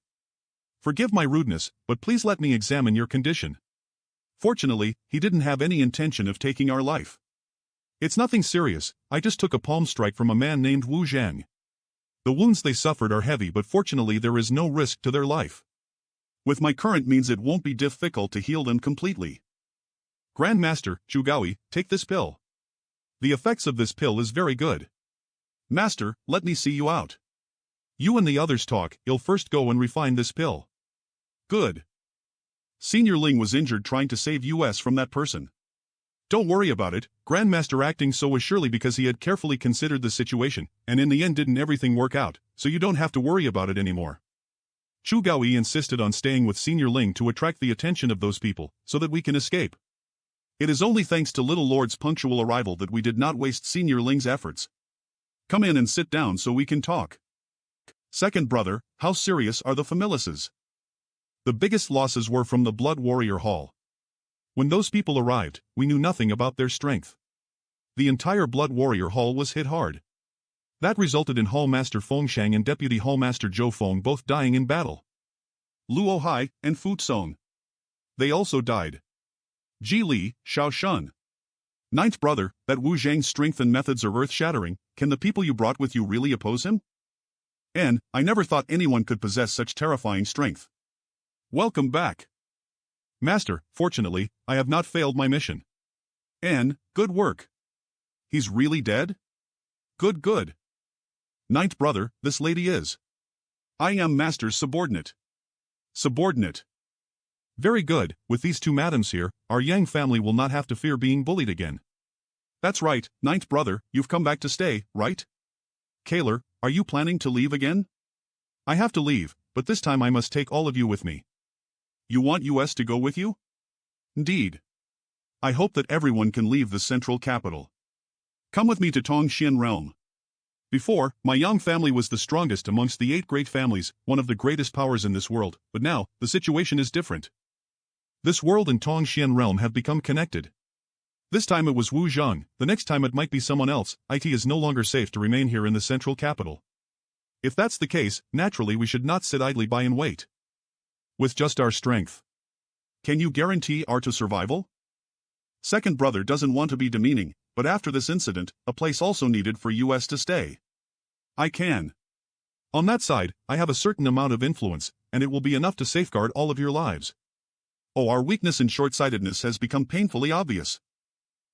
Speaker 1: Forgive my rudeness, but please let me examine your condition. Fortunately, he didn't have any intention of taking our life. It's nothing serious, I just took a palm strike from a man named Wu Zhang. The wounds they suffered are heavy, but fortunately there is no risk to their life. With my current means it won't be difficult to heal them completely. Grandmaster, Chu Gaoi, take this pill. The effects of this pill is very good. Master, let me see you out. You and the others talk, you'll first go and refine this pill. Good. Senior Ling was injured trying to save us from that person. Don't worry about it, Grandmaster acting so was surely because he had carefully considered the situation, and in the end didn't everything work out, so you don't have to worry about it anymore. Chu Gaoi insisted on staying with Senior Ling to attract the attention of those people, so that we can escape. It is only thanks to Little Lord's punctual arrival that we did not waste Senior Ling's efforts. Come in and sit down so we can talk. Second brother, how serious are the familises? The biggest losses were from the Blood Warrior Hall. When those people arrived, we knew nothing about their strength. The entire Blood Warrior Hall was hit hard. That resulted in Hall Master Feng Shang and Deputy Hall Master Zhou Feng both dying in battle. Luo Hai and Fu Song. They also died. Ji Li, Xiao Shun. Ninth brother, that Wu Zhang's strength and methods are earth-shattering. Can the people you brought with you really oppose him? And I never thought anyone could possess such terrifying strength. Welcome back. Master, fortunately, I have not failed my mission. And, good work. He's really dead? Good, good. Ninth brother, this lady is. I am Master's subordinate. Subordinate. Very good, with these two madams here, our Yang family will not have to fear being bullied again. That's right, ninth brother, you've come back to stay, right? Kaler, are you planning to leave again? I have to leave, but this time I must take all of you with me. You want us to go with you? Indeed. I hope that everyone can leave the central capital. Come with me to Tongxian realm. Before, my Yang family was the strongest amongst the 8 great families, one of the greatest powers in this world, but now, the situation is different. This world and Tongxian realm have become connected. This time it was Wu Zhang, the next time it might be someone else. It is no longer safe to remain here in the central capital. If that's the case, naturally we should not sit idly by and wait. With just our strength. Can you guarantee our survival? Second brother doesn't want to be demeaning, but after this incident, a place also needed for us to stay. I can. On that side, I have a certain amount of influence, and it will be enough to safeguard all of your lives. Oh, our weakness and short-sightedness has become painfully obvious.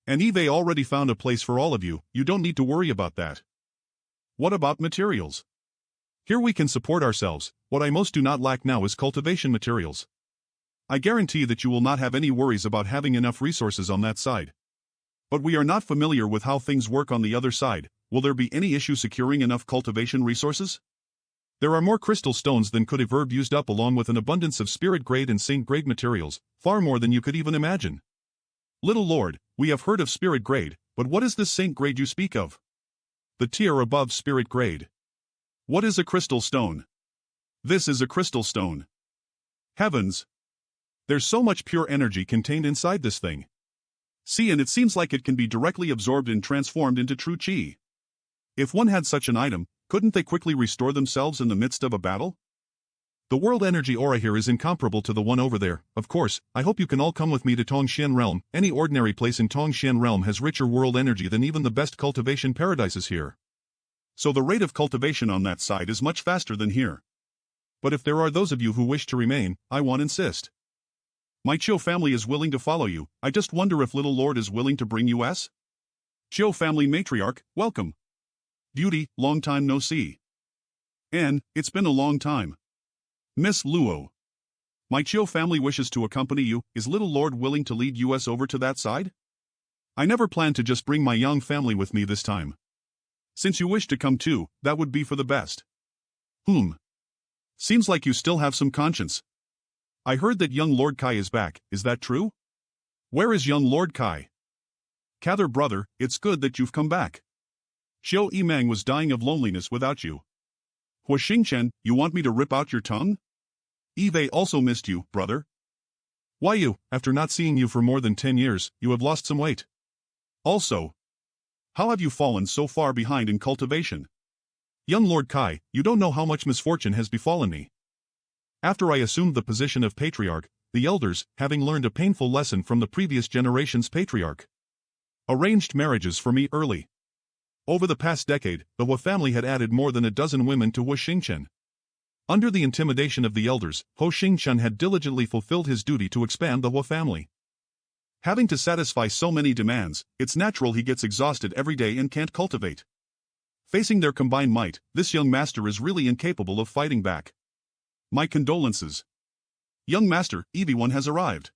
Speaker 1: And Eve already found a place for all of you, you don't need to worry about that. What about materials? Here we can support ourselves. What I most do not lack now is cultivation materials. I guarantee that you will not have any worries about having enough resources on that side. But we are not familiar with how things work on the other side. Will there be any issue securing enough cultivation resources? There are more crystal stones than could have used up, along with an abundance of spirit grade and saint grade materials, far more than you could even imagine. Little Lord, we have heard of spirit grade, but what is this saint grade you speak of? The tier above spirit grade. What is a crystal stone? This is a crystal stone. Heavens! There's so much pure energy contained inside this thing. See, and it seems like it can be directly absorbed and transformed into true chi. If one had such an item, couldn't they quickly restore themselves in the midst of a battle? The world energy aura here is incomparable to the one over there. Of course, I hope you can all come with me to Tongxian realm. Any ordinary place in Tongxian realm has richer world energy than even the best cultivation paradises here. So the rate of cultivation on that side is much faster than here. But if there are those of you who wish to remain, I won't insist. My Chiu family is willing to follow you. I just wonder if Little Lord is willing to bring us? Chiu family matriarch, welcome. Beauty, long time no see. Anne, it's been a long time. Miss Luo. My Chiu family wishes to accompany you. Is little Lord willing to lead us over to that side? I never planned to just bring my young family with me this time. Since you wish to come too, that would be for the best. Seems like you still have some conscience. I heard that young Lord Kai is back, is that true? Where is young Lord Kai? Cather brother, it's good that you've come back. Xiao Yimang was dying of loneliness without you. Hua Xingchen, you want me to rip out your tongue? Eve also missed you, brother. Why you, after not seeing you for more than 10 years, you have lost some weight. Also, how have you fallen so far behind in cultivation? Young Lord Kai, you don't know how much misfortune has befallen me. After I assumed the position of patriarch, the elders, having learned a painful lesson from the previous generation's patriarch, arranged marriages for me early. Over the past decade, the Hua family had added more than a dozen women to Hua Xingchen. Under the intimidation of the elders, Hua Xingchen had diligently fulfilled his duty to expand the Hua family. Having to satisfy so many demands, it's natural he gets exhausted every day and can't cultivate. Facing their combined might, this young master is really incapable of fighting back. My condolences. Young master, Evie-1 has arrived.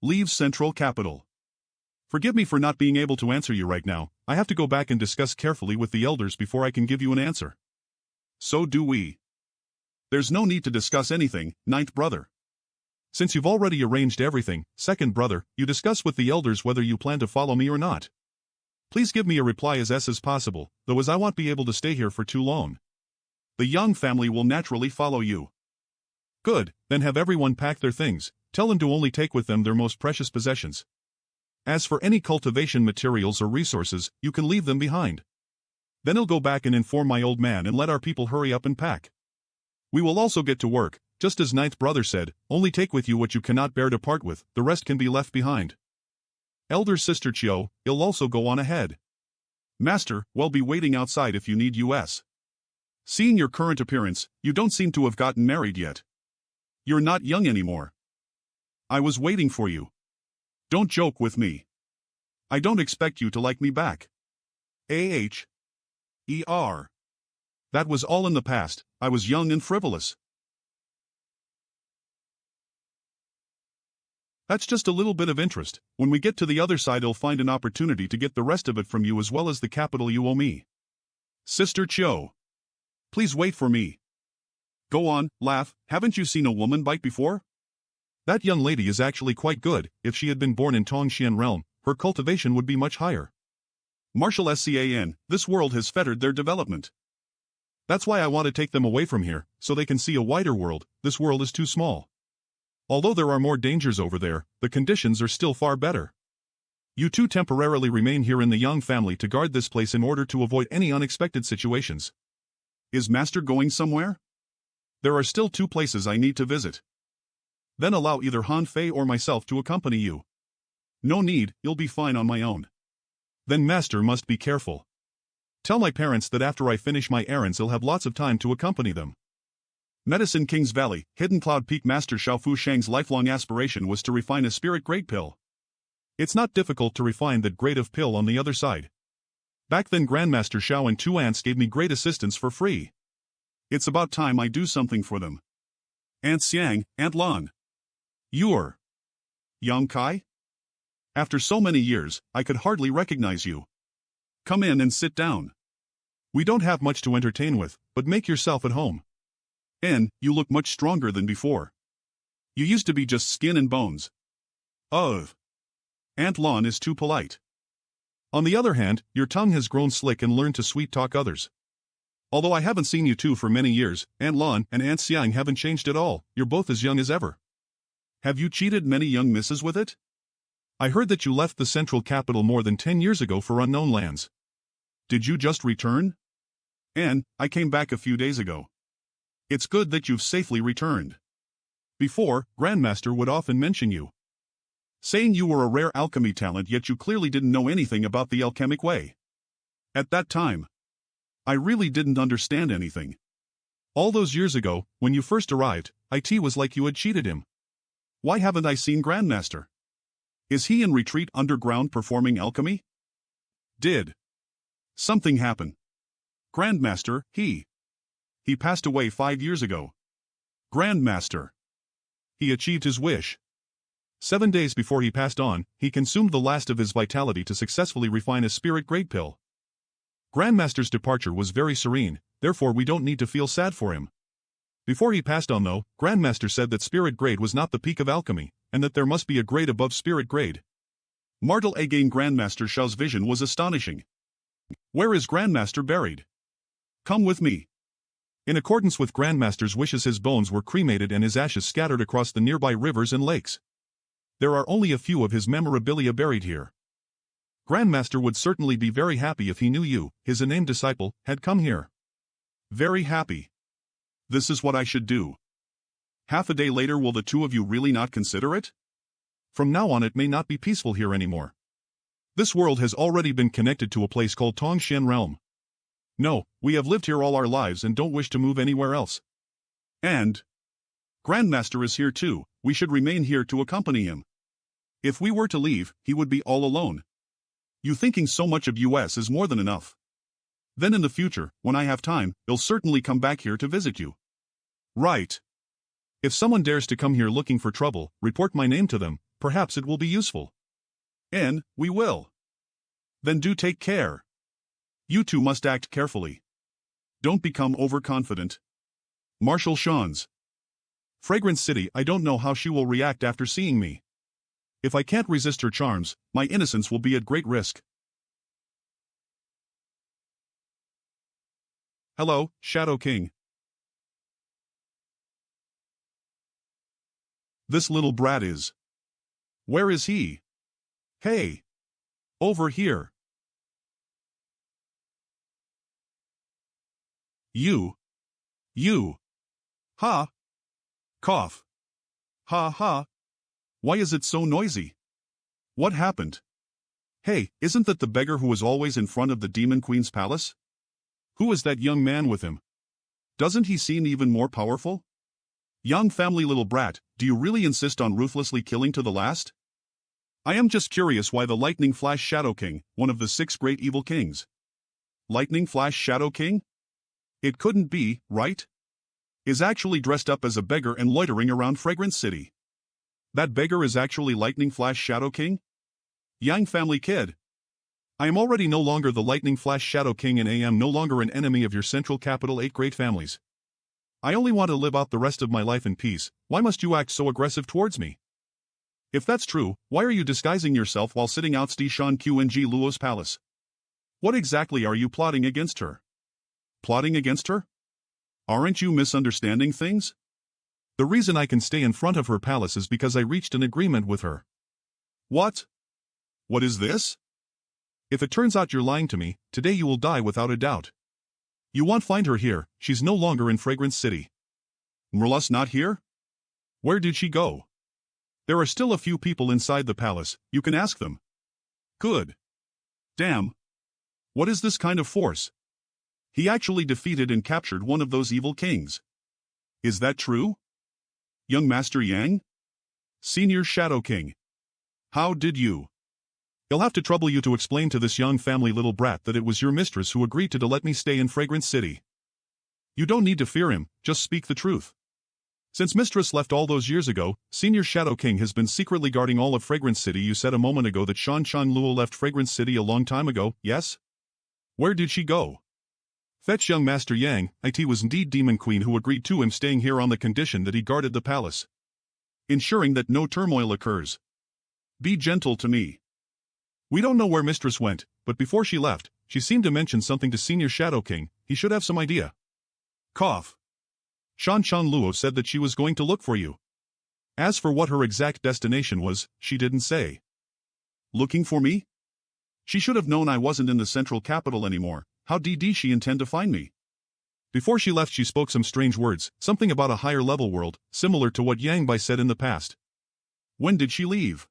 Speaker 1: Leaves Central Capital. Forgive me for not being able to answer you right now. I have to go back and discuss carefully with the elders before I can give you an answer. So do we. There's no need to discuss anything, ninth brother. Since you've already arranged everything, second brother, you discuss with the elders whether you plan to follow me or not. Please give me a reply as possible, though as I won't be able to stay here for too long. The Young family will naturally follow you. Good, then have everyone pack their things, tell them to only take with them their most precious possessions. As for any cultivation materials or resources, you can leave them behind. Then I'll go back and inform my old man and let our people hurry up and pack. We will also get to work, just as ninth brother said, only take with you what you cannot bear to part with, the rest can be left behind. Elder sister Chiu, you'll also go on ahead. Master, we'll be waiting outside if you need us. Seeing your current appearance, you don't seem to have gotten married yet. You're not young anymore. I was waiting for you. Don't joke with me. I don't expect you to like me back. A-H-E-R. That was all in the past, I was young and frivolous. That's just a little bit of interest. When we get to the other side I'll find an opportunity to get the rest of it from you as well as the capital you owe me. Sister Chiu. Please wait for me. Go on, laugh, haven't you seen a woman bite before? That young lady is actually quite good. If she had been born in Tongxian realm, her cultivation would be much higher. Martial Scan, this world has fettered their development. That's why I want to take them away from here, so they can see a wider world. This world is too small. Although there are more dangers over there, the conditions are still far better. You two temporarily remain here in the Young family to guard this place in order to avoid any unexpected situations. Is Master going somewhere? There are still 2 places I need to visit. Then allow either Han Fei or myself to accompany you. No need, you'll be fine on my own. Then Master must be careful. Tell my parents that after I finish my errands I'll have lots of time to accompany them. Medicine King's Valley, Hidden Cloud Peak. Master Xiaofu Shang's lifelong aspiration was to refine a spirit grade pill. It's not difficult to refine that grade of pill on the other side. Back then Grandmaster Xiao and 2 aunts gave me great assistance for free. It's about time I do something for them. Aunt Xiang, Aunt Lan. You're Young Kai? After so many years, I could hardly recognize you. Come in and sit down. We don't have much to entertain with, but make yourself at home. And you look much stronger than before. You used to be just skin and bones. Ugh. Aunt Lan is too polite. On the other hand, your tongue has grown slick and learned to sweet-talk others. Although I haven't seen you two for many years, Aunt Lan and Aunt Xiang haven't changed at all, you're both as young as ever. Have you cheated many young misses with it? I heard that you left the central capital more than 10 years ago for unknown lands. Did you just return? And I came back a few days ago. It's good that you've safely returned. Before, Grandmaster would often mention you, saying you were a rare alchemy talent, yet you clearly didn't know anything about the alchemic way. At that time, I really didn't understand anything. All those years ago, when you first arrived, it was like you had cheated him. Why haven't I seen Grandmaster? Is he in retreat underground performing alchemy? Did something happen? Grandmaster, he passed away 5 years ago. Grandmaster. He achieved his wish. 7 days before he passed on, he consumed the last of his vitality to successfully refine a spirit grade pill. Grandmaster's departure was very serene, therefore we don't need to feel sad for him. Before he passed on though, Grandmaster said that spirit grade was not the peak of alchemy, and that there must be a grade above spirit grade. Martel again Grandmaster Shao's vision was astonishing. Where is Grandmaster buried? Come with me. In accordance with Grandmaster's wishes, his bones were cremated and his ashes scattered across the nearby rivers and lakes. There are only a few of his memorabilia buried here. Grandmaster would certainly be very happy if he knew you, his unnamed disciple, had come here. Very happy. This is what I should do. Half a day later, will the two of you really not consider it? From now on it may not be peaceful here anymore. This world has already been connected to a place called Tongshan Realm. No, we have lived here all our lives and don't wish to move anywhere else. And Grandmaster is here too, we should remain here to accompany him. If we were to leave, he would be all alone. You thinking so much of US is more than enough. Then in the future, when I have time, I'll certainly come back here to visit you. Right. If someone dares to come here looking for trouble, report my name to them, perhaps it will be useful. And we will. Then do take care. You two must act carefully. Don't become overconfident. Marshal Sean's. Fragrance City, I don't know how she will react after seeing me. If I can't resist her charms, my innocence will be at great risk. Hello, Shadow King. This little brat is. Where is he? Hey. Over here. You. Ha. Cough. Ha ha. Why is it so noisy? What happened? Hey, isn't that the beggar who was always in front of the Demon Queen's palace? Who is that young man with him? Doesn't he seem even more powerful? Young family little brat, do you really insist on ruthlessly killing to the last? I am just curious why the Lightning Flash Shadow King, one of the 6 great evil kings. Lightning Flash Shadow King? It couldn't be, right? Is actually dressed up as a beggar and loitering around Fragrance City. That beggar is actually Lightning Flash Shadow King? Yang family kid. I am already no longer the Lightning Flash Shadow King and I am no longer an enemy of your central capital 8 great families. I only want to live out the rest of my life in peace, why must you act so aggressive towards me? If that's true, why are you disguising yourself while sitting out Shan Qng Luo's palace? What exactly are you plotting against her? Plotting against her? Aren't you misunderstanding things? The reason I can stay in front of her palace is because I reached an agreement with her. What? What is this? If it turns out you're lying to me, today you will die without a doubt. You won't find her here, she's no longer in Fragrance City. Merla's not here? Where did she go? There are still a few people inside the palace, you can ask them. Good. Damn. What is this kind of force? He actually defeated and captured one of those evil kings. Is that true? Young Master Yang? Senior Shadow King. How did you? I'll have to trouble you to explain to this young family little brat that it was your mistress who agreed to let me stay in Fragrance City. You don't need to fear him, just speak the truth. Since mistress left all those years ago, Senior Shadow King has been secretly guarding all of Fragrance City. You said a moment ago that Shan Luo left Fragrance City a long time ago, yes? Where did she go? Fetch young Master Yang. It was indeed Demon Queen who agreed to him staying here on the condition that he guarded the palace, ensuring that no turmoil occurs. Be gentle to me. We don't know where mistress went, but before she left, she seemed to mention something to Senior Shadow King. He should have some idea. Cough. Shan Luo said that she was going to look for you. As for what her exact destination was, she didn't say. Looking for me? She should have known I wasn't in the central capital anymore. How did she intend to find me? Before she left she spoke some strange words, something about a higher level world, similar to what Yang Bai said in the past. When did she leave?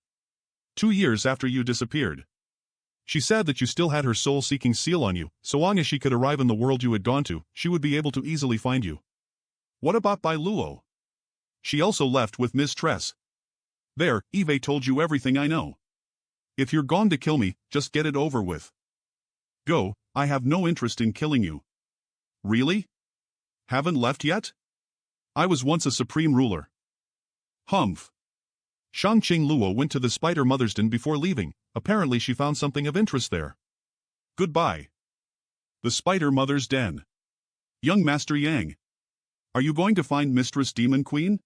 Speaker 1: 2 years after you disappeared. She said that you still had her soul-seeking seal on you, so long as she could arrive in the world you had gone to, she would be able to easily find you. What about Bai Luo? She also left with Miss Tress. There, Eve told you everything I know. If you're gone to kill me, just get it over with. Go, I have no interest in killing you. Really? Haven't left yet? I was once a supreme ruler. Humph. Shangqing Luo went to the Spider Mother's den before leaving. Apparently she found something of interest there. Goodbye. The Spider Mother's den. Young Master Yang. Are you going to find Mistress Demon Queen?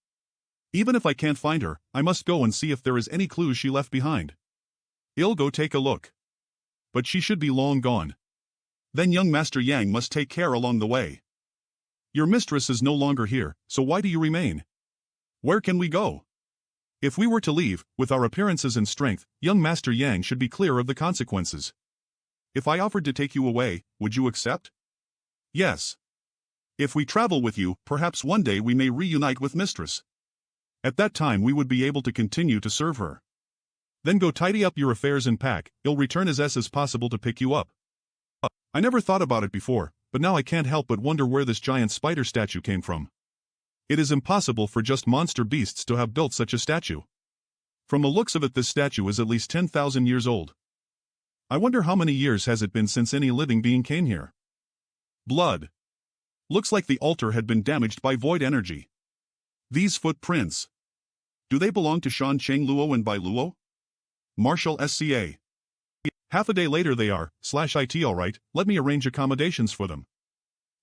Speaker 1: Even if I can't find her, I must go and see if there is any clues she left behind. I'll go take a look. But she should be long gone. Then young Master Yang must take care along the way. Your mistress is no longer here, so why do you remain? Where can we go? If we were to leave, with our appearances and strength, young Master Yang should be clear of the consequences. If I offered to take you away, would you accept? Yes. If we travel with you, perhaps one day we may reunite with mistress. At that time we would be able to continue to serve her. Then go tidy up your affairs and pack. I'll return as possible to pick you up. I never thought about it before, but now I can't help but wonder where this giant spider statue came from. It is impossible for just monster beasts to have built such a statue. From the looks of it, this statue is at least 10,000 years old. I wonder how many years has it been since any living being came here. Blood. Looks like the altar had been damaged by void energy. These footprints. Do they belong to Shangqing Luo and Bai Luo? Marshal SCA. Half a day later they are, /IT alright, let me arrange accommodations for them.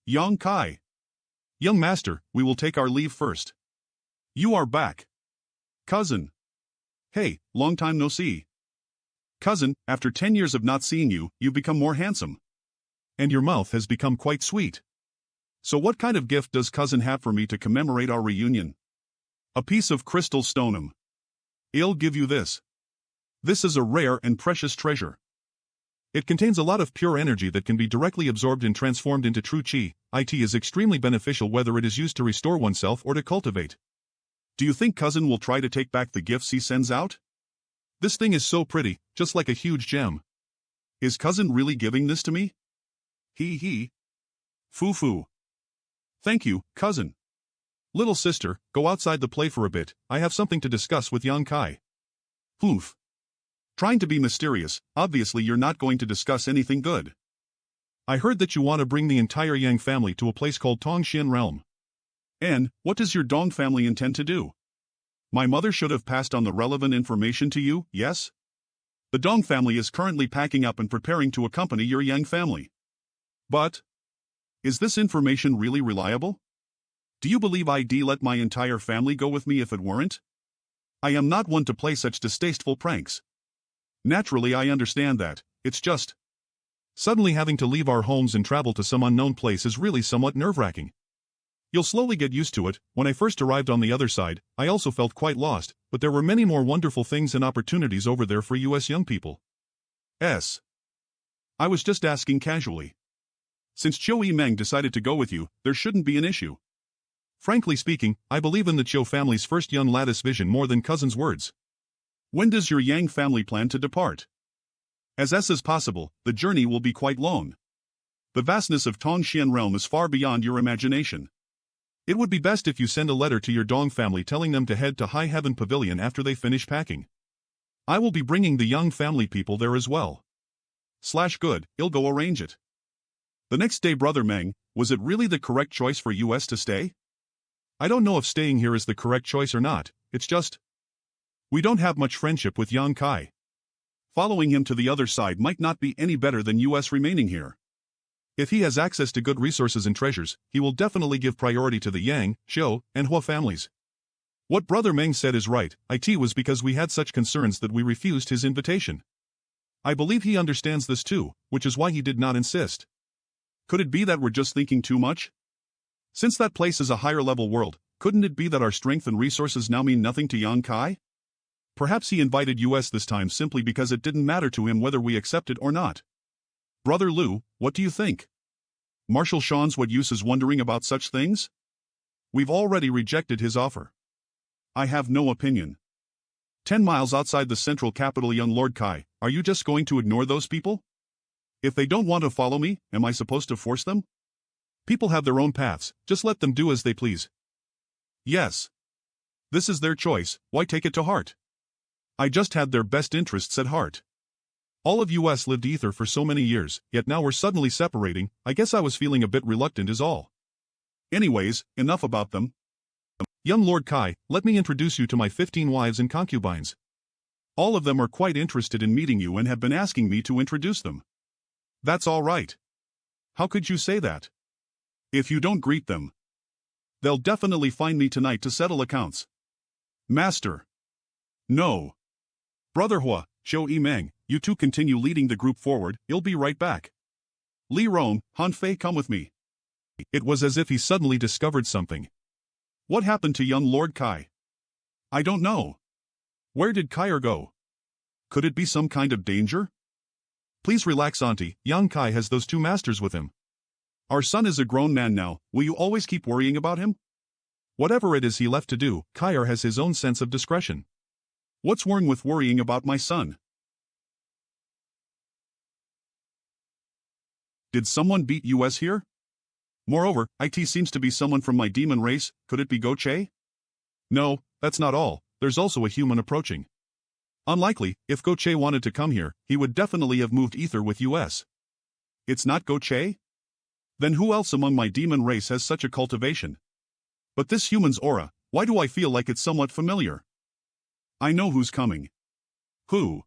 Speaker 1: Yang Kai. Young master, we will take our leave first. You are back. Cousin. Hey, long time no see. Cousin, after 10 years of not seeing you, you've become more handsome. And your mouth has become quite sweet. So what kind of gift does cousin have for me to commemorate our reunion? A piece of crystal stonum. I'll give you this. This is a rare and precious treasure. It contains a lot of pure energy that can be directly absorbed and transformed into true chi. It is extremely beneficial whether it is used to restore oneself or to cultivate. Do you think cousin will try to take back the gifts he sends out? This thing is so pretty, just like a huge gem. Is cousin really giving this to me? He. Foo. Thank you, cousin. Little sister, go outside the play for a bit, I have something to discuss with Yang Kai. Poof. Trying to be mysterious, obviously you're not going to discuss anything good. I heard that you want to bring the entire Yang family to a place called Tongxian Realm. And, what does your Dong family intend to do? My mother should have passed on the relevant information to you, yes? The Dong family is currently packing up and preparing to accompany your Yang family. But, is this information really reliable? Do you believe I'd let my entire family go with me if it weren't? I am not one to play such distasteful pranks. Naturally I understand that, it's just. Suddenly having to leave our homes and travel to some unknown place is really somewhat nerve-wracking. You'll slowly get used to it. When I first arrived on the other side, I also felt quite lost, but there were many more wonderful things and opportunities over there for US young people. I was just asking casually. Since Chiu Meng decided to go with you, there shouldn't be an issue. Frankly speaking, I believe in the Chiu family's first young lattice vision more than cousin's words. When does your Yang family plan to depart? As possible, the journey will be quite long. The vastness of Tongxian Realm is far beyond your imagination. It would be best if you send a letter to your Dong family telling them to head to High Heaven Pavilion after they finish packing. I will be bringing the young family people there as well. Good, I'll go arrange it. The next day, Brother Meng, was it really the correct choice for US to stay? I don't know if staying here is the correct choice or not, it's just. We don't have much friendship with Yang Kai. Following him to the other side might not be any better than US remaining here. If he has access to good resources and treasures, he will definitely give priority to the Yang, Xiu, and Hua families. What Brother Meng said is right, it was because we had such concerns that we refused his invitation. I believe he understands this too, which is why he did not insist. Could it be that we're just thinking too much? Since that place is a higher level world, couldn't it be that our strength and resources now mean nothing to Yang Kai? Perhaps he invited US this time simply because it didn't matter to him whether we accepted or not. Brother Lu, what do you think? Marshal Sean's what use is wondering about such things? We've already rejected his offer. I have no opinion. 10 miles outside the central capital, young Lord Kai, are you just going to ignore those people? If they don't want to follow me, am I supposed to force them? People have their own paths, just let them do as they please. Yes. This is their choice, why take it to heart? I just had their best interests at heart. All of us lived ether for so many years, yet now we're suddenly separating. I guess I was feeling a bit reluctant is all. Anyways, enough about them. Young Lord Kai, let me introduce you to my 15 wives and concubines. All of them are quite interested in meeting you and have been asking me to introduce them. That's all right. How could you say that? If you don't greet them, they'll definitely find me tonight to settle accounts. Master. No. Brother Hua, Zhou Yimeng, you two continue leading the group forward, you'll be right back. Li Rong, Han Fei, come with me. It was as if he suddenly discovered something. What happened to young Lord Kai? I don't know. Where did Kaier go? Could it be some kind of danger? Please relax, Auntie, young Kai has those two masters with him. Our son is a grown man now, will you always keep worrying about him? Whatever it is he left to do, Kaier has his own sense of discretion. What's wrong with worrying about my son? Did someone beat us here? Moreover, it seems to be someone from my demon race, could it be Goche? No, that's not all, there's also a human approaching. Unlikely, if Goche wanted to come here, he would definitely have moved ether with us. It's not Goche? Then who else among my demon race has such a cultivation? But this human's aura, why do I feel like it's somewhat familiar? I know who's coming. Who?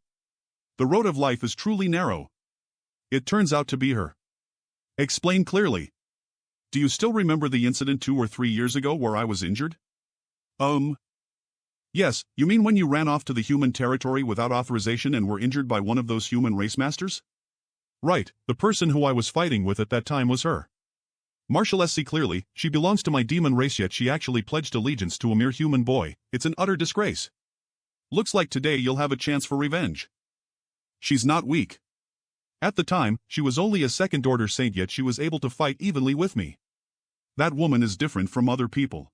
Speaker 1: The road of life is truly narrow. It turns out to be her. Explain clearly. Do you still remember the incident 2 or 3 years ago where I was injured? Yes, you mean when you ran off to the human territory without authorization and were injured by one of those human race masters? Right, the person who I was fighting with at that time was her. Marshal SC clearly, she belongs to my demon race yet she actually pledged allegiance to a mere human boy, it's an utter disgrace. Looks like today you'll have a chance for revenge. She's not weak. At the time, she was only a second-order saint yet she was able to fight evenly with me. That woman is different from other people.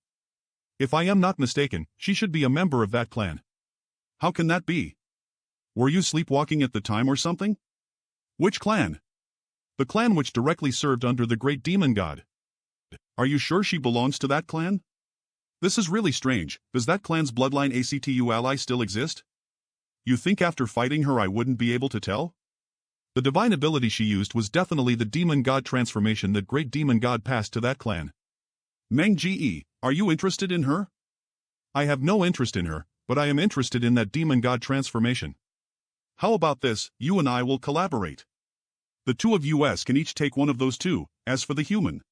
Speaker 1: If I am not mistaken, she should be a member of that clan. How can that be? Were you sleepwalking at the time or something? Which clan? The clan which directly served under the great demon god. Are you sure she belongs to that clan? This is really strange, does that clan's bloodline ACTU ally still exist? You think after fighting her I wouldn't be able to tell? The divine ability she used was definitely the demon god transformation that great demon god passed to that clan. Meng Ge, are you interested in her? I have no interest in her, but I am interested in that demon god transformation. How about this, you and I will collaborate. The two of us can each take one of those two, as for the human.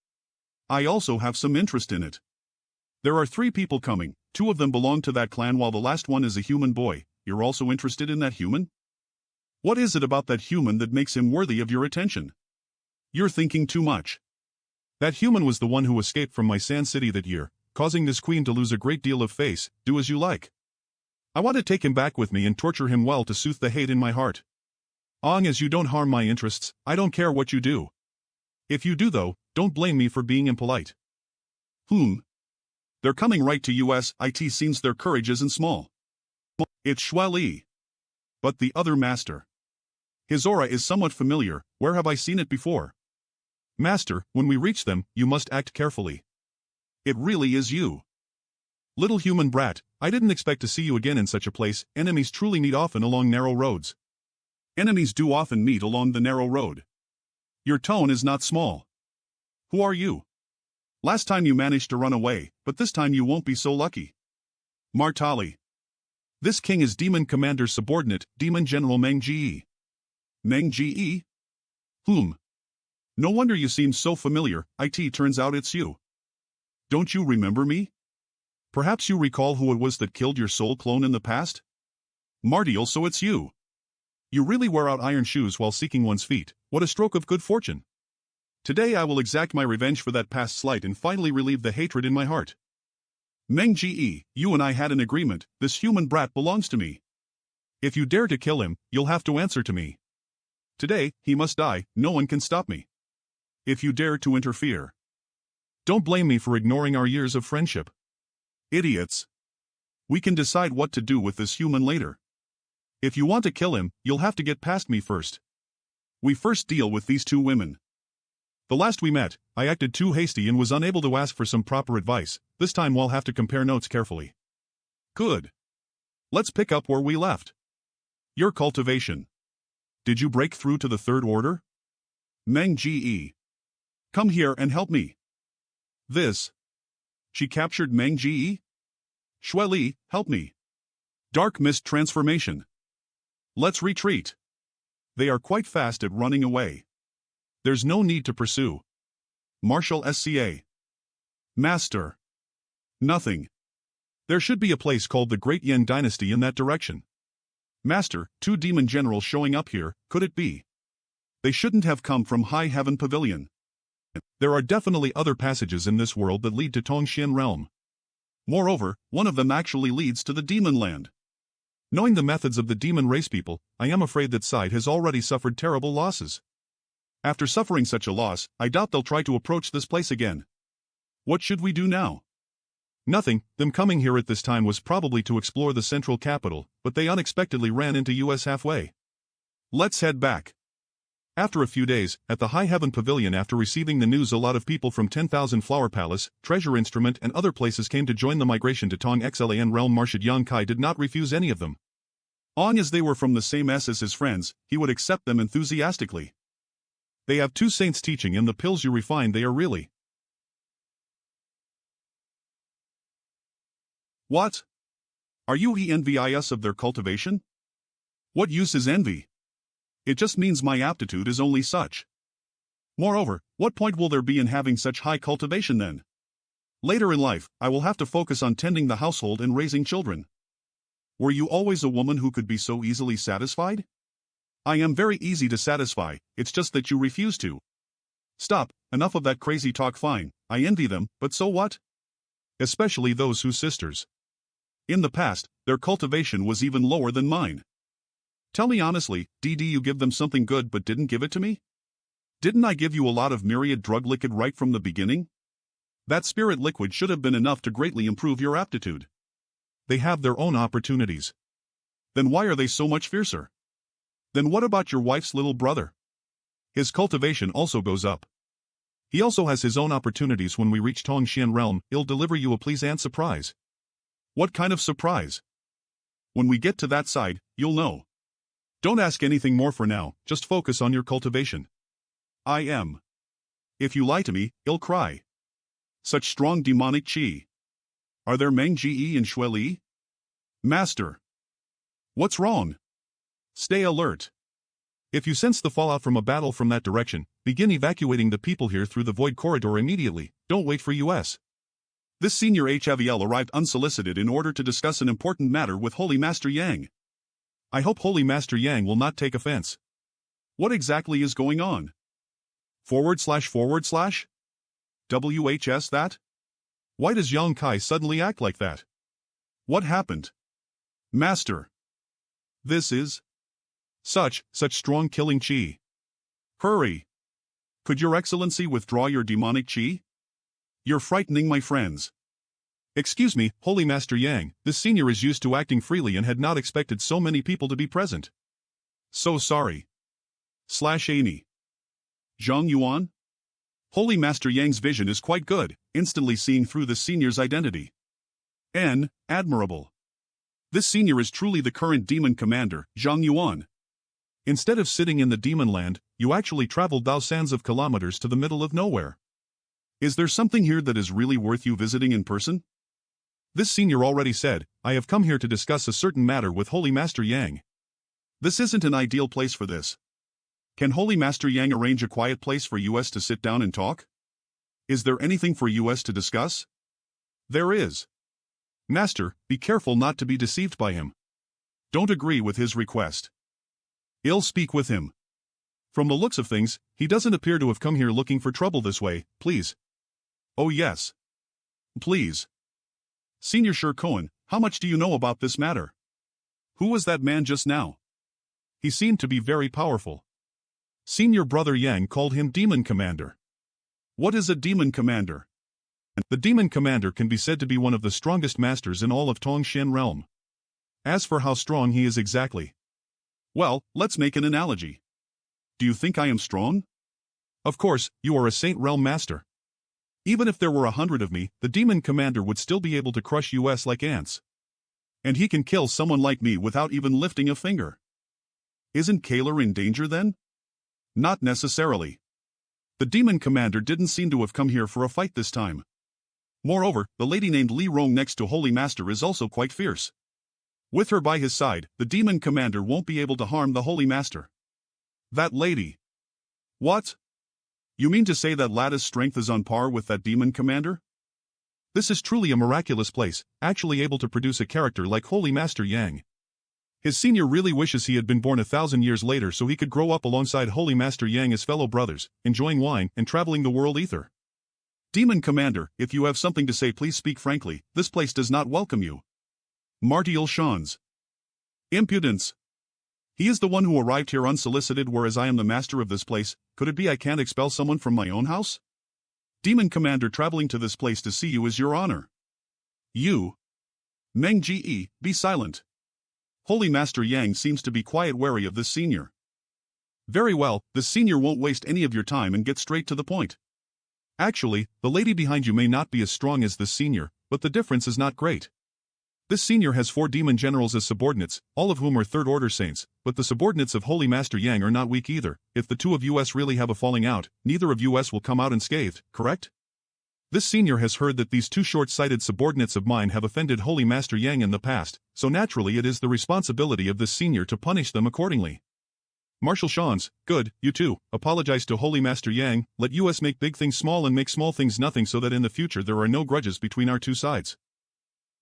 Speaker 1: I also have some interest in it. There are 3 people coming, 2 of them belong to that clan while the last one is a human boy, you're also interested in that human? What is it about that human that makes him worthy of your attention? You're thinking too much. That human was the one who escaped from my Sand City that year, causing this queen to lose a great deal of face, do as you like. I want to take him back with me and torture him well to soothe the hate in my heart. Long as you don't harm my interests, I don't care what you do. If you do though, don't blame me for being impolite. They're coming right to us, it seems their courage isn't small. It's Xue Li. But the other master. His aura is somewhat familiar, where have I seen it before? Master, when we reach them, you must act carefully. It really is you. Little human brat, I didn't expect to see you again in such a place, enemies truly meet often along narrow roads. Enemies do often meet along the narrow road. Your tone is not small. Who are you? Last time you managed to run away, but this time you won't be so lucky. Martali. This king is Demon Commander's subordinate, Demon General Meng Ge. Meng Ge? No wonder you seem so familiar, it turns out it's you. Don't you remember me? Perhaps you recall who it was that killed your soul clone in the past? Martial, so it's you. You really wear out iron shoes while seeking one's feet, what a stroke of good fortune. Today I will exact my revenge for that past slight and finally relieve the hatred in my heart. Meng Ge, you and I had an agreement, this human brat belongs to me. If you dare to kill him, you'll have to answer to me. Today, he must die, no one can stop me. If you dare to interfere. Don't blame me for ignoring our years of friendship. Idiots. We can decide what to do with this human later. If you want to kill him, you'll have to get past me first. We first deal with these 2 women. The last we met, I acted too hasty and was unable to ask for some proper advice, this time we'll have to compare notes carefully. Good. Let's pick up where we left. Your cultivation. Did you break through to the third order? Meng Ge. Come here and help me. This. She captured Meng Ge? Shui Li, help me. Dark mist transformation. Let's retreat. They are quite fast at running away. There's no need to pursue. Marshal SCA. Master. Nothing. There should be a place called the Great Yen Dynasty in that direction. Master, 2 demon generals showing up here, could it be? They shouldn't have come from High Heaven Pavilion. There are definitely other passages in this world that lead to Tongxian Realm. Moreover, one of them actually leads to the Demon Land. Knowing the methods of the demon race people, I am afraid that Side has already suffered terrible losses. After suffering such a loss, I doubt they'll try to approach this place again. What should we do now? Nothing. Them coming here at this time was probably to explore the central capital, but they unexpectedly ran into us halfway. Let's head back. After a few days, at the High Heaven Pavilion, after receiving the news, a lot of people from 10,000 Flower Palace, Treasure Instrument and other places came to join the migration to Tong Xlan Realm. Marshal Yang Kai did not refuse any of them. On as they were from the same S as his friends, he would accept them enthusiastically. They have 2 saints teaching, and the pills you refine they are really. What? Are you envious of their cultivation? What use is envy? It just means my aptitude is only such. Moreover, what point will there be in having such high cultivation then? Later in life, I will have to focus on tending the household and raising children. Were you always a woman who could be so easily satisfied? I am very easy to satisfy, it's just that you refuse to. Stop, enough of that crazy talk. Fine, I envy them, but so what? Especially those whose sisters. In the past, their cultivation was even lower than mine. Tell me honestly, did you give them something good but didn't give it to me? Didn't I give you a lot of myriad drug liquid right from the beginning? That spirit liquid should have been enough to greatly improve your aptitude. They have their own opportunities. Then why are they so much fiercer? Then what about your wife's little brother? His cultivation also goes up. He also has his own opportunities. When we reach Tongxian Realm, he'll deliver you a pleasant surprise. What kind of surprise? When we get to that side, you'll know. Don't ask anything more for now, just focus on your cultivation. I am. If you lie to me, he'll cry. Such strong demonic chi. Are there Meng Ge and Shui Li? Master. What's wrong? Stay alert. If you sense the fallout from a battle from that direction, begin evacuating the people here through the void corridor immediately. Don't wait for us. This senior HAVL arrived unsolicited in order to discuss an important matter with Holy Master Yang. I hope Holy Master Yang will not take offense. What exactly is going on? // WHS that? Why does Yang Kai suddenly act like that? What happened? Master. This is such strong killing chi. Hurry. Could Your Excellency withdraw your demonic chi? You're frightening my friends. Excuse me, Holy Master Yang, this senior is used to acting freely and had not expected so many people to be present. So sorry. /Ani. Zhang Yuan? Holy Master Yang's vision is quite good, instantly seeing through the senior's identity. Admirable. This senior is truly the current demon commander, Zhang Yuan. Instead of sitting in the demon land, you actually traveled thousands of kilometers to the middle of nowhere. Is there something here that is really worth you visiting in person? This senior already said, I have come here to discuss a certain matter with Holy Master Yang. This isn't an ideal place for this. Can Holy Master Yang arrange a quiet place for us to sit down and talk? Is there anything for us to discuss? There is. Master, be careful not to be deceived by him. Don't agree with his request. I'll speak with him. From the looks of things, he doesn't appear to have come here looking for trouble this way, please. Oh yes. Please. Senior Sher Cohen, how much do you know about this matter? Who was that man just now? He seemed to be very powerful. Senior Brother Yang called him Demon Commander. What is a Demon Commander? The Demon Commander can be said to be one of the strongest masters in all of Tongxian Realm. As for how strong he is exactly. Well, let's make an analogy. Do you think I am strong? Of course, you are a Saint Realm Master. Even if there were 100 of me, the Demon Commander would still be able to crush us like ants. And he can kill someone like me without even lifting a finger. Isn't Kaler in danger then? Not necessarily. The demon commander didn't seem to have come here for a fight this time. Moreover, the lady named Li Rong next to Holy Master is also quite fierce. With her by his side, the demon commander won't be able to harm the Holy Master. That lady. What? You mean to say that Lada's strength is on par with that demon commander? This is truly a miraculous place, actually able to produce a character like Holy Master Yang. His senior really wishes he had been born 1,000 years later so he could grow up alongside Holy Master Yang as fellow brothers, enjoying wine and traveling the world ether. Demon Commander, if you have something to say please speak frankly, this place does not welcome you. Martial Shans. Impudence. He is the one who arrived here unsolicited whereas I am the master of this place, could it be I can't expel someone from my own house? Demon Commander traveling to this place to see you is your honor. You. Meng Ge, be silent. Holy Master Yang seems to be quite wary of this senior. Very well, the senior won't waste any of your time and get straight to the point. Actually, the lady behind you may not be as strong as this senior, but the difference is not great. This senior has 4 demon generals as subordinates, all of whom are third-order saints, but the subordinates of Holy Master Yang are not weak either. If the two of us really have a falling out, neither of us will come out unscathed, correct? This senior has heard that these 2 short-sighted subordinates of mine have offended Holy Master Yang in the past, so naturally it is the responsibility of this senior to punish them accordingly. Martial Shans, good, you too, apologize to Holy Master Yang, let us make big things small and make small things nothing so that in the future there are no grudges between our two sides.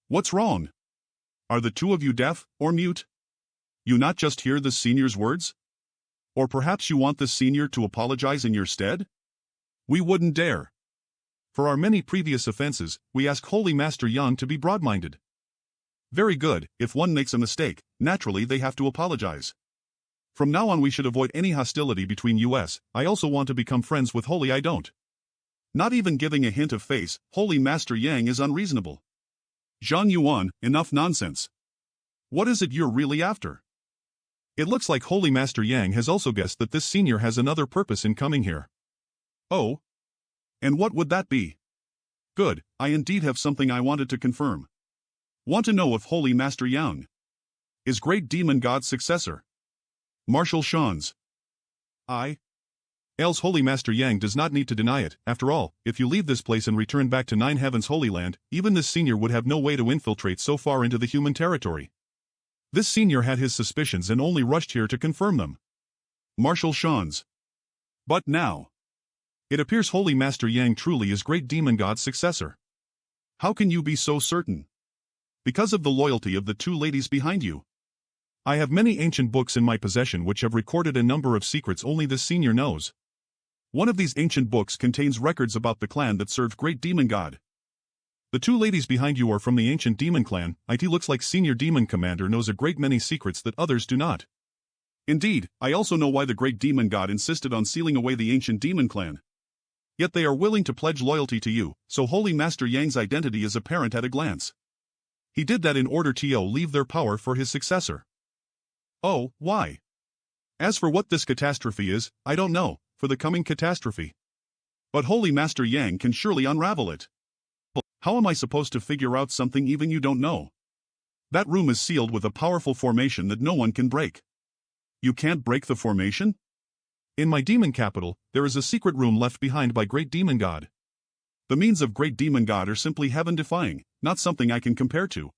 Speaker 1: What's wrong? Are the two of you deaf, or mute? You not just hear the senior's words? Or perhaps you want the senior to apologize in your stead? We wouldn't dare. For our many previous offenses, we ask Holy Master Yang to be broad-minded. Very good, if one makes a mistake, naturally they have to apologize. From now on we should avoid any hostility between us, I also want to become friends with Holy I don't. Not even giving a hint of face, Holy Master Yang is unreasonable. Zhang Yuan, enough nonsense. What is it you're really after? It looks like Holy Master Yang has also guessed that this senior has another purpose in coming here. Oh? And what would that be? Good, I indeed have something I wanted to confirm. Want to know if Holy Master Yang is Great Demon God's successor? Martial Shans. Else Holy Master Yang does not need to deny it. After all, if you leave this place and return back to Nine Heavens Holy Land, even this senior would have no way to infiltrate so far into the human territory. This senior had his suspicions and only rushed here to confirm them. Martial Shans. But now, it appears Holy Master Yang truly is Great Demon God's successor. How can you be so certain? Because of the loyalty of the 2 ladies behind you. I have many ancient books in my possession which have recorded a number of secrets only this senior knows. One of these ancient books contains records about the clan that served Great Demon God. The 2 ladies behind you are from the ancient demon clan. It looks like Senior Demon Commander knows a great many secrets that others do not. Indeed, I also know why the Great Demon God insisted on sealing away the ancient demon clan. Yet they are willing to pledge loyalty to you, so Holy Master Yang's identity is apparent at a glance. He did that in order to leave their power for his successor. Oh, why? As for what this catastrophe is, I don't know, for the coming catastrophe. But Holy Master Yang can surely unravel it. How am I supposed to figure out something even you don't know? That room is sealed with a powerful formation that no one can break. You can't break the formation? In my demon capital, there is a secret room left behind by Great Demon God. The means of Great Demon God are simply heaven-defying, not something I can compare to.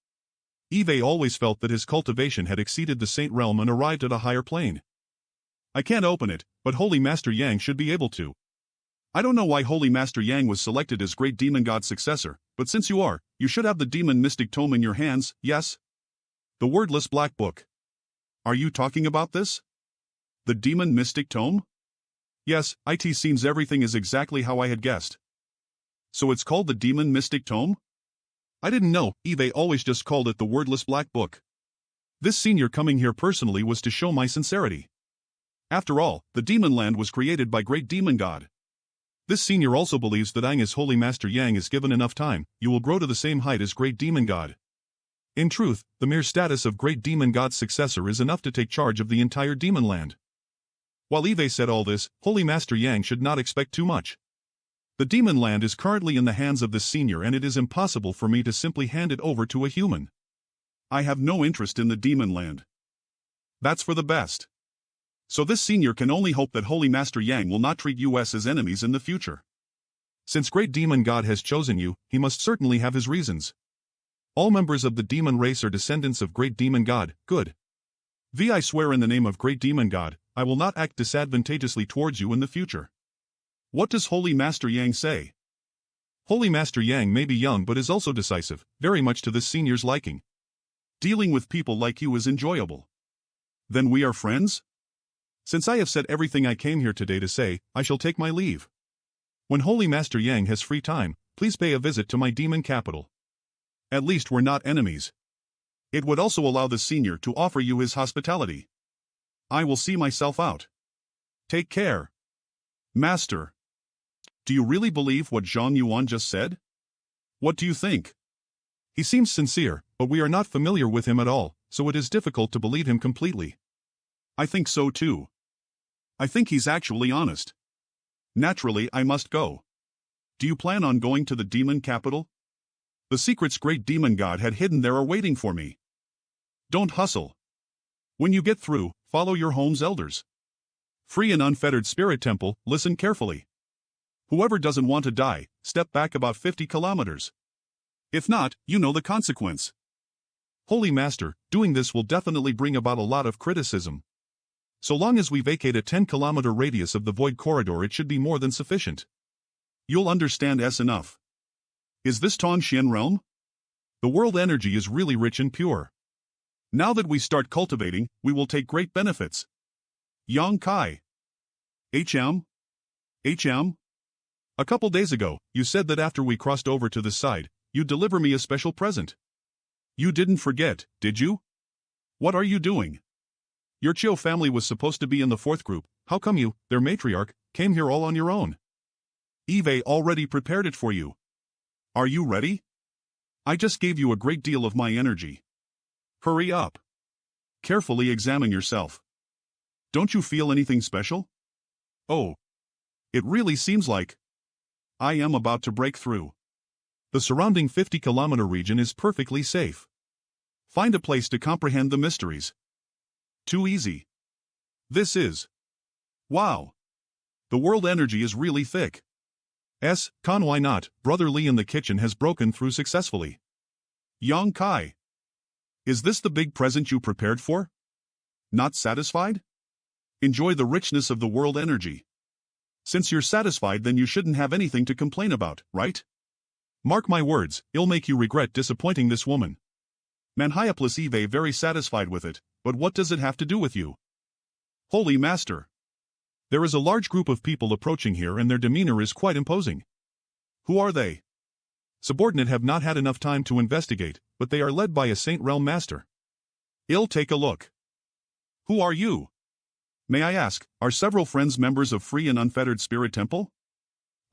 Speaker 1: Eve always felt that his cultivation had exceeded the saint realm and arrived at a higher plane. I can't open it, but Holy Master Yang should be able to. I don't know why Holy Master Yang was selected as Great Demon God's successor, but since you are, you should have the Demon Mystic Tome in your hands, yes? The wordless black book. Are you talking about this? The Demon Mystic Tome? Yes, it seems everything is exactly how I had guessed. So it's called the Demon Mystic Tome? I didn't know, Eve always just called it the wordless black book. This senior coming here personally was to show my sincerity. After all, the Demon Land was created by Great Demon God. This senior also believes that as Holy Master Yang is given enough time, you will grow to the same height as Great Demon God. In truth, the mere status of Great Demon God's successor is enough to take charge of the entire Demon Land. While Eve said all this, Holy Master Yang should not expect too much. The Demon Land is currently in the hands of this senior and it is impossible for me to simply hand it over to a human. I have no interest in the Demon Land. That's for the best. So this senior can only hope that Holy Master Yang will not treat us as enemies in the future. Since Great Demon God has chosen you, he must certainly have his reasons. All members of the demon race are descendants of Great Demon God. Good. I swear in the name of Great Demon God, I will not act disadvantageously towards you in the future. What does Holy Master Yang say? Holy Master Yang may be young but is also decisive, very much to this senior's liking. Dealing with people like you is enjoyable. Then we are friends? Since I have said everything I came here today to say, I shall take my leave. When Holy Master Yang has free time, please pay a visit to my demon capital. At least we're not enemies. It would also allow the senior to offer you his hospitality. I will see myself out. Take care. Master. Do you really believe what Zhang Yuan just said? What do you think? He seems sincere, but we are not familiar with him at all, so it is difficult to believe him completely. I think so too. I think he's actually honest. Naturally, I must go. Do you plan on going to the demon capital? The secrets Great Demon God had hidden there are waiting for me. Don't hustle. When you get through, follow your home's elders. Free and unfettered spirit temple, listen carefully. Whoever doesn't want to die, step back about 50 kilometers. If not, you know the consequence. Holy Master, doing this will definitely bring about a lot of criticism. So long as we vacate a 10-kilometer radius of the void corridor, it should be more than sufficient. You'll understand enough. Is this Tongxian realm? The world energy is really rich and pure. Now that we start cultivating, we will take great benefits. Yang Kai. HM? A couple days ago, you said that after we crossed over to the side, you'd deliver me a special present. You didn't forget, did you? What are you doing? Your Chiu family was supposed to be in the fourth group. How come you, their matriarch, came here all on your own? Eve already prepared it for you. Are you ready? I just gave you a great deal of my energy. Hurry up. Carefully examine yourself. Don't you feel anything special? Oh. It really seems like I am about to break through. The surrounding 50-kilometer region is perfectly safe. Find a place to comprehend the mysteries. Too easy. This is. Wow. The world energy is really thick. Why not? Brother Li in the kitchen has broken through successfully. Yang Kai. Is this the big present you prepared for? Not satisfied? Enjoy the richness of the world energy. Since you're satisfied, then you shouldn't have anything to complain about, right? Mark my words, it'll make you regret disappointing this woman. Manhwa plus Eve very satisfied with it, but what does it have to do with you? Holy Master. There is a large group of people approaching here and their demeanor is quite imposing. Who are they? Subordinate have not had enough time to investigate, but they are led by a Saint Realm Master. I'll take a look. Who are you? May I ask, are several friends members of Free and Unfettered Spirit Temple?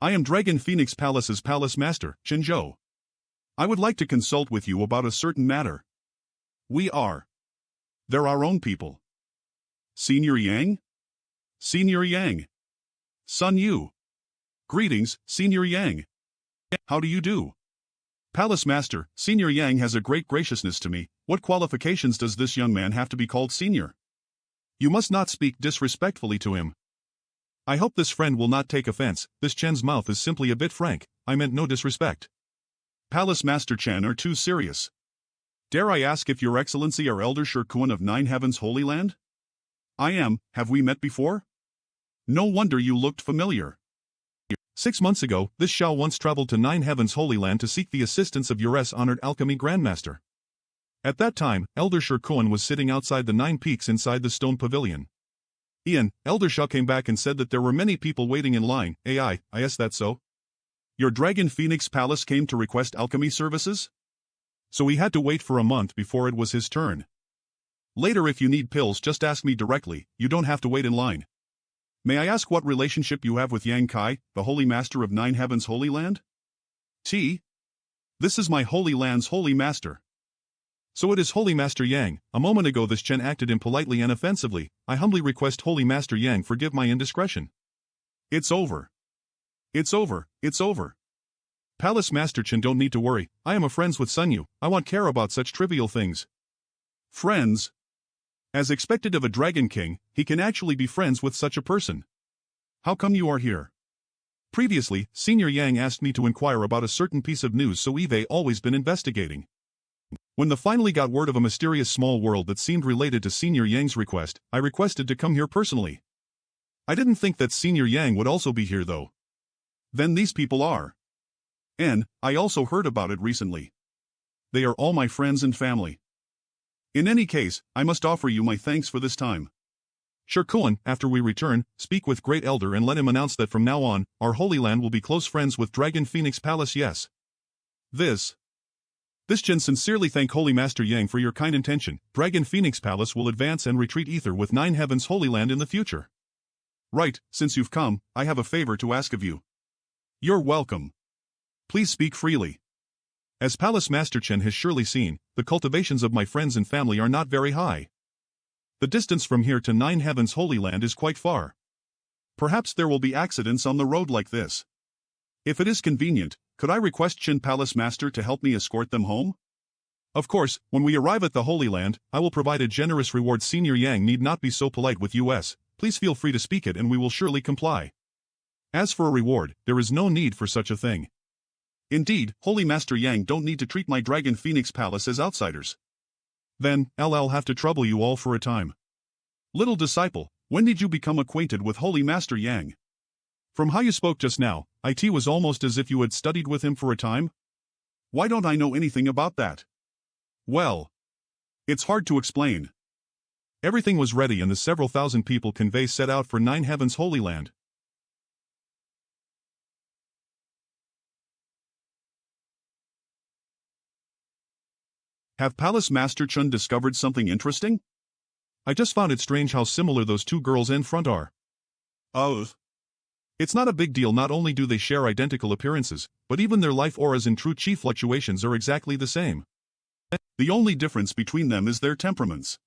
Speaker 1: I am Dragon Phoenix Palace's Palace Master, Chinzhou. I would like to consult with you about a certain matter. We are. They're our own people. Senior Yang? Senior Yang. Sun Yu. Greetings, Senior Yang. How do you do? Palace Master, Senior Yang has a great graciousness to me. What qualifications does this young man have to be called senior? You must not speak disrespectfully to him. I hope this friend will not take offense. This Chen's mouth is simply a bit frank. I meant no disrespect. Palace Master Chen are too serious. Dare I ask if Your Excellency are Elder Shirkuan of Nine Heavens Holy Land? I am. Have we met before? No wonder you looked familiar. 6 months ago, this Shao once traveled to Nine Heavens Holy Land to seek the assistance of Your honored alchemy grandmaster. At that time, Elder Shirkuan was sitting outside the 9 peaks inside the stone pavilion. Elder Shao came back and said that there were many people waiting in line. Is that so? Your Dragon Phoenix Palace came to request alchemy services? So he had to wait for a month before it was his turn. Later, if you need pills, just ask me directly, you don't have to wait in line. May I ask what relationship you have with Yang Kai, the Holy Master of Nine Heavens Holy Land? This is my Holy Land's Holy Master. So it is Holy Master Yang. A moment ago this Chen acted impolitely and offensively. I humbly request Holy Master Yang forgive my indiscretion. It's over. It's over. It's over. Palace Master Chen, don't need to worry. I am a friends with Sun Yu. I won't care about such trivial things. Friends? As expected of a Dragon King, he can actually be friends with such a person. How come you are here? Previously, Senior Yang asked me to inquire about a certain piece of news, so Eve always been investigating. When the finally got word of a mysterious small world that seemed related to Senior Yang's request, I requested to come here personally. I didn't think that Senior Yang would also be here though. Then these people are. And, I also heard about it recently. They are all my friends and family. In any case, I must offer you my thanks for this time. Shirkuan, after we return, speak with Great Elder and let him announce that from now on, our Holy Land will be close friends with Dragon Phoenix Palace. Yes. This Chen sincerely thank Holy Master Yang for your kind intention. Dragon Phoenix Palace will advance and retreat Ether with 9 Heavens Holy Land in the future. Right, since you've come, I have a favor to ask of you. You're welcome. Please speak freely. As Palace Master Chen has surely seen, the cultivations of my friends and family are not very high. The distance from here to 9 Heavens Holy Land is quite far. Perhaps there will be accidents on the road like this. If it is convenient, could I request Chen Palace Master to help me escort them home? Of course, when we arrive at the Holy Land, I will provide a generous reward. Senior Yang need not be so polite with us, please feel free to speak it and we will surely comply. As for a reward, there is no need for such a thing. Indeed, Holy Master Yang don't need to treat my Dragon Phoenix Palace as outsiders. Then, I'll have to trouble you all for a time. Little disciple, when did you become acquainted with Holy Master Yang? From how you spoke just now, it was almost as if you had studied with him for a time? Why don't I know anything about that? Well, it's hard to explain. Everything was ready and the several thousand people convey set out for 9 Heavens Holy Land. Have Palace Master Chun discovered something interesting? I just found it strange how similar those two girls in front are. Oh. It's not a big deal. Not only do they share identical appearances, but even their life auras and true chi fluctuations are exactly the same. The only difference between them is their temperaments.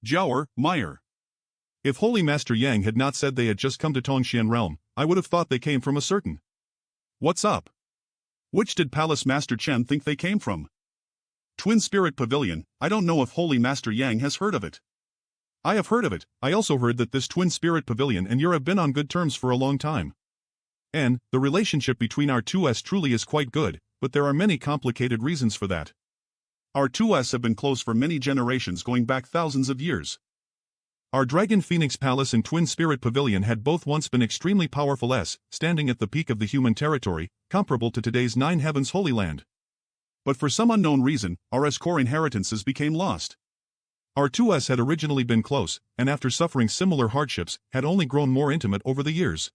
Speaker 1: Jiaoer, Meyer. If Holy Master Yang had not said they had just come to Tongxian Realm, I would have thought they came from a certain. What's up? Which did Palace Master Chen think they came from? Twin Spirit Pavilion. I don't know if Holy Master Yang has heard of it. I have heard of it. I also heard that this Twin Spirit Pavilion and you have been on good terms for a long time. And, the relationship between our 2s truly is quite good, but there are many complicated reasons for that. Our 2s have been close for many generations going back thousands of years. Our Dragon Phoenix Palace and Twin Spirit Pavilion had both once been extremely powerful standing at the peak of the human territory, comparable to today's 9 Heavens Holy Land. But for some unknown reason, our core inheritances became lost. Our 2s had originally been close, and after suffering similar hardships, had only grown more intimate over the years.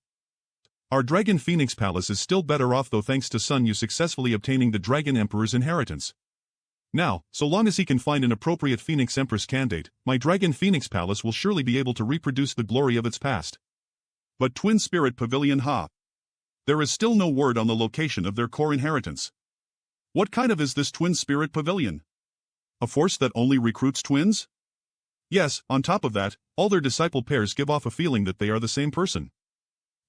Speaker 1: Our Dragon Phoenix Palace is still better off though thanks to Sun Yu successfully obtaining the Dragon Emperor's inheritance. Now, so long as he can find an appropriate Phoenix Empress candidate, my Dragon Phoenix Palace will surely be able to reproduce the glory of its past. But Twin Spirit Pavilion there is still no word on the location of their core inheritance. What kind of is this Twin Spirit Pavilion? A force that only recruits twins? Yes, on top of that, all their disciple pairs give off a feeling that they are the same person.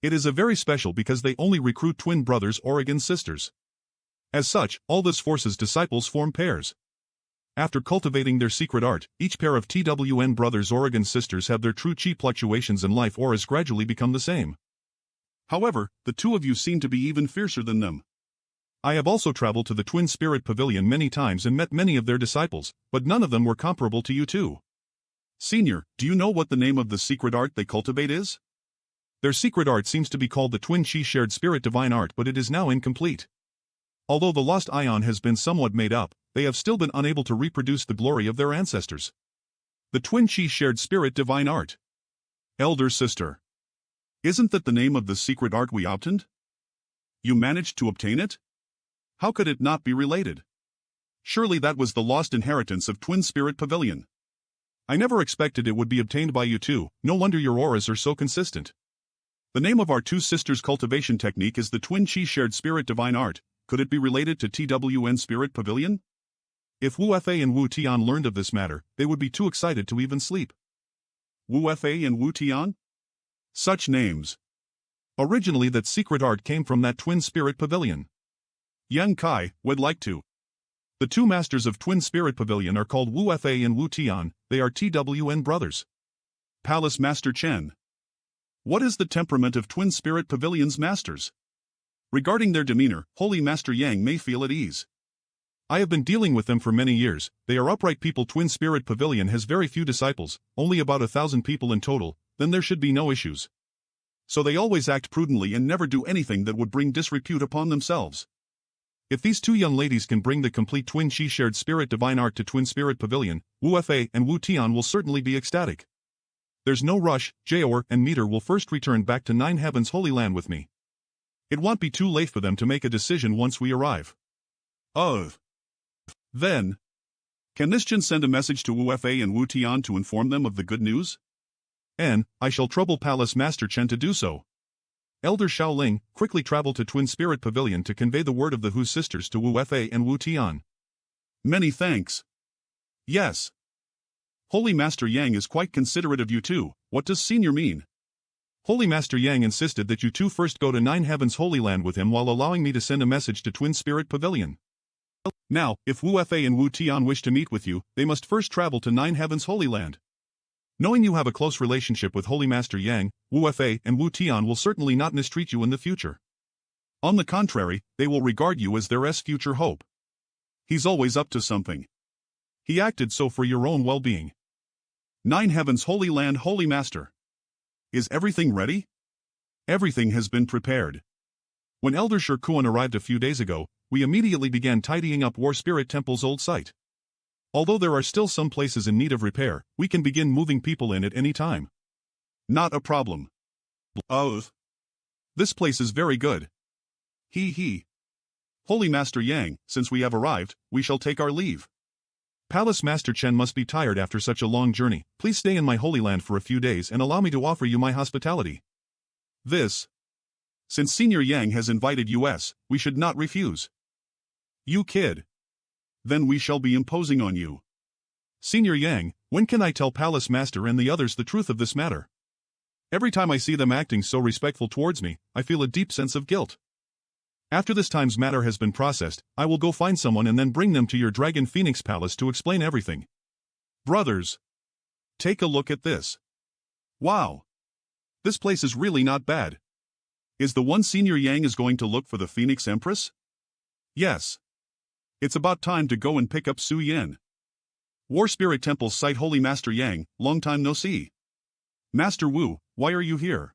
Speaker 1: It is a very special because they only recruit twin brothers or again sisters. As such, all this force's disciples form pairs. After cultivating their secret art, each pair of TWN brothers or again sisters have their true chi fluctuations and life auras gradually become the same. However, the two of you seem to be even fiercer than them. I have also traveled to the Twin Spirit Pavilion many times and met many of their disciples, but none of them were comparable to you two. Senior, do you know what the name of the secret art they cultivate is? Their secret art seems to be called the Twin Chi Shared Spirit Divine Art, but it is now incomplete. Although the lost ion has been somewhat made up, they have still been unable to reproduce the glory of their ancestors. The Twin Chi Shared Spirit Divine Art. Elder sister. Isn't that the name of the secret art we obtained? You managed to obtain it? How could it not be related? Surely that was the lost inheritance of Twin Spirit Pavilion. I never expected it would be obtained by you two, no wonder your auras are so consistent. The name of our two sisters' cultivation technique is the Twin Chi Shared Spirit Divine Art. Could it be related to TWN Spirit Pavilion? If Wu Fa and Wu Tian learned of this matter, they would be too excited to even sleep. Wu Fa and Wu Tian? Such names. Originally that secret art came from that Twin Spirit Pavilion. Yang Kai would like to. The two masters of Twin Spirit Pavilion are called Wu Fa and Wu Tian, they are TWN brothers. Palace Master Chen. What is the temperament of Twin Spirit Pavilion's masters? Regarding their demeanor, Holy Master Yang may feel at ease. I have been dealing with them for many years, they are upright people. Twin Spirit Pavilion has very few disciples, only about 1,000 people in total, then there should be no issues. So they always act prudently and never do anything that would bring disrepute upon themselves. If these two young ladies can bring the complete Twin Chi shared spirit divine art to Twin Spirit Pavilion, Wu Fa and Wu Tian will certainly be ecstatic. There's no rush, Jaor and Meter will first return back to Nine Heavens Holy Land with me. It won't be too late for them to make a decision once we arrive. Oh. Then. Can this Jin send a message to Wu Fa and Wu Tian to inform them of the good news? And, I shall trouble Palace Master Chen to do so. Elder Shaoling, quickly travel to Twin Spirit Pavilion to convey the word of the Hu sisters to Wu Fa and Wu Tian. Many thanks. Yes. Holy Master Yang is quite considerate of you too. What does senior mean? Holy Master Yang insisted that you two first go to Nine Heavens Holy Land with him while allowing me to send a message to Twin Spirit Pavilion. Now, if Wu Fa and Wu Tian wish to meet with you, they must first travel to Nine Heavens Holy Land. Knowing you have a close relationship with Holy Master Yang, Wu Fa and Wu Tian will certainly not mistreat you in the future. On the contrary, they will regard you as their future hope. He's always up to something. He acted so for your own well-being. Nine Heavens Holy Land Holy Master. Is everything ready? Everything has been prepared. When Elder Shirkuan arrived a few days ago, we immediately began tidying up War Spirit Temple's old site. Although there are still some places in need of repair, we can begin moving people in at any time. Not a problem. Oh. This place is very good. He. Holy Master Yang, since we have arrived, we shall take our leave. Palace Master Chen must be tired after such a long journey. Please stay in my Holy Land for a few days and allow me to offer you my hospitality. Since Senior Yang has invited us, we should not refuse. You kid. Then we shall be imposing on you. Senior Yang, when can I tell Palace Master and the others the truth of this matter? Every time I see them acting so respectful towards me, I feel a deep sense of guilt. After this time's matter has been processed, I will go find someone and then bring them to your Dragon Phoenix Palace to explain everything. Brothers. Take a look at this. Wow. This place is really not bad. Is the one Senior Yang is going to look for the Phoenix Empress? Yes. It's about time to go and pick up Su Yin. War Spirit Temple site. Holy Master Yang, long time no see. Master Wu, why are you here?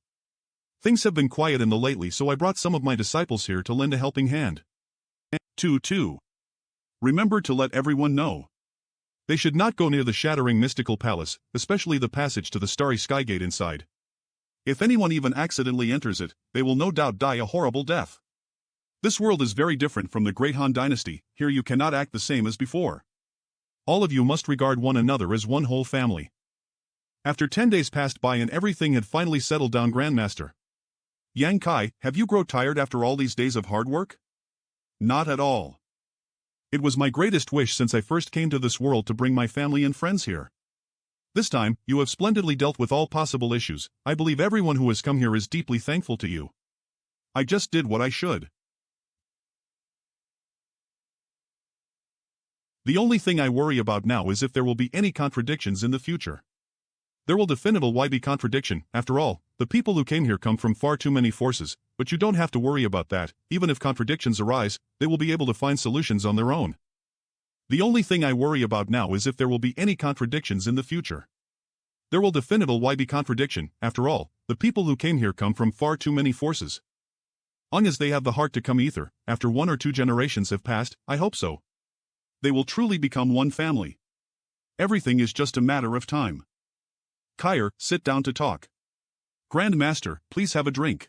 Speaker 1: Things have been quiet in the lately, so I brought some of my disciples here to lend a helping hand. 2. Remember to let everyone know. They should not go near the shattering mystical palace, especially the passage to the starry skygate inside. If anyone even accidentally enters it, they will no doubt die a horrible death. This world is very different from the Great Han Dynasty. Here you cannot act the same as before. All of you must regard one another as one whole family. After 10 days passed by and everything had finally settled down. Grandmaster Yang Kai, have you grown tired after all these days of hard work? Not at all. It was my greatest wish since I first came to this world to bring my family and friends here. This time, you have splendidly dealt with all possible issues. I believe everyone who has come here is deeply thankful to you. I just did what I should. The only thing I worry about now is if there will be any contradictions in the future. There will definitely be contradiction. After all, the people who came here come from far too many forces, but you don't have to worry about that. Even if contradictions arise, they will be able to find solutions on their own. The only thing I worry about now is if there will be any contradictions in the future. There will definitely be contradiction. After all, the people who came here come from far too many forces. Long as they have the heart to come either, after 1 or 2 generations have passed, I hope so. They will truly become one family. Everything is just a matter of time. Kair, sit down to talk. Grand Master, please have a drink.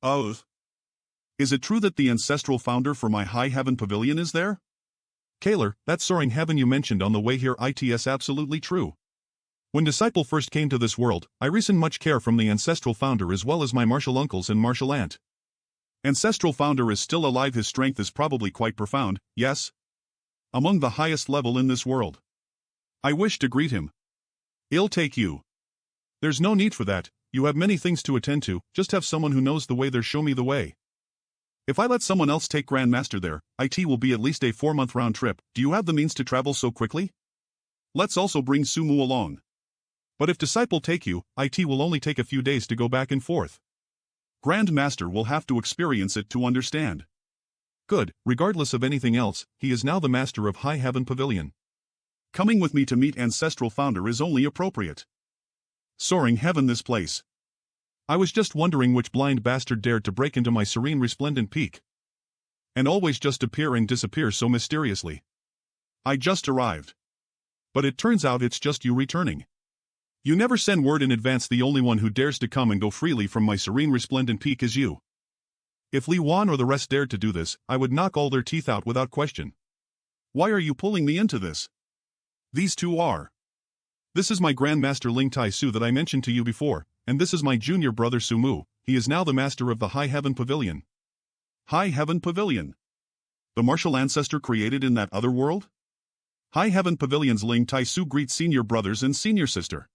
Speaker 1: Oh. Is it true that the ancestral founder for my High Heaven Pavilion is there? Kaler, that soaring heaven you mentioned on the way here, it's absolutely true. When Disciple first came to this world, I received much care from the ancestral founder as well as my martial uncles and martial aunt. Ancestral founder is still alive. His strength is probably quite profound, yes? Among the highest level in this world. I wish to greet him. I'll take you. There's no need for that, you have many things to attend to, just have someone who knows the way there show me the way. If I let someone else take Grandmaster there, it will be at least a 4-month round trip. Do you have the means to travel so quickly? Let's also bring Sumu along. But if Disciple take you, it will only take a few days to go back and forth. Grandmaster will have to experience it to understand. Good, regardless of anything else, he is now the master of High Heaven Pavilion. Coming with me to meet Ancestral Founder is only appropriate. Soaring heaven, this place. I was just wondering which blind bastard dared to break into my serene resplendent peak. And always just appear and disappear so mysteriously. I just arrived. But it turns out it's just you returning. You never send word in advance. The only one who dares to come and go freely from my serene resplendent peak is you. If Li Wan or the rest dared to do this, I would knock all their teeth out without question. Why are you pulling me into this? These two are. This is my Grandmaster Ling Tai Su that I mentioned to you before, and this is my junior brother Sumu. He is now the master of the High Heaven Pavilion. High Heaven Pavilion? The martial ancestor created in that other world? High Heaven Pavilion's Ling Tai Su greets senior brothers and senior sister.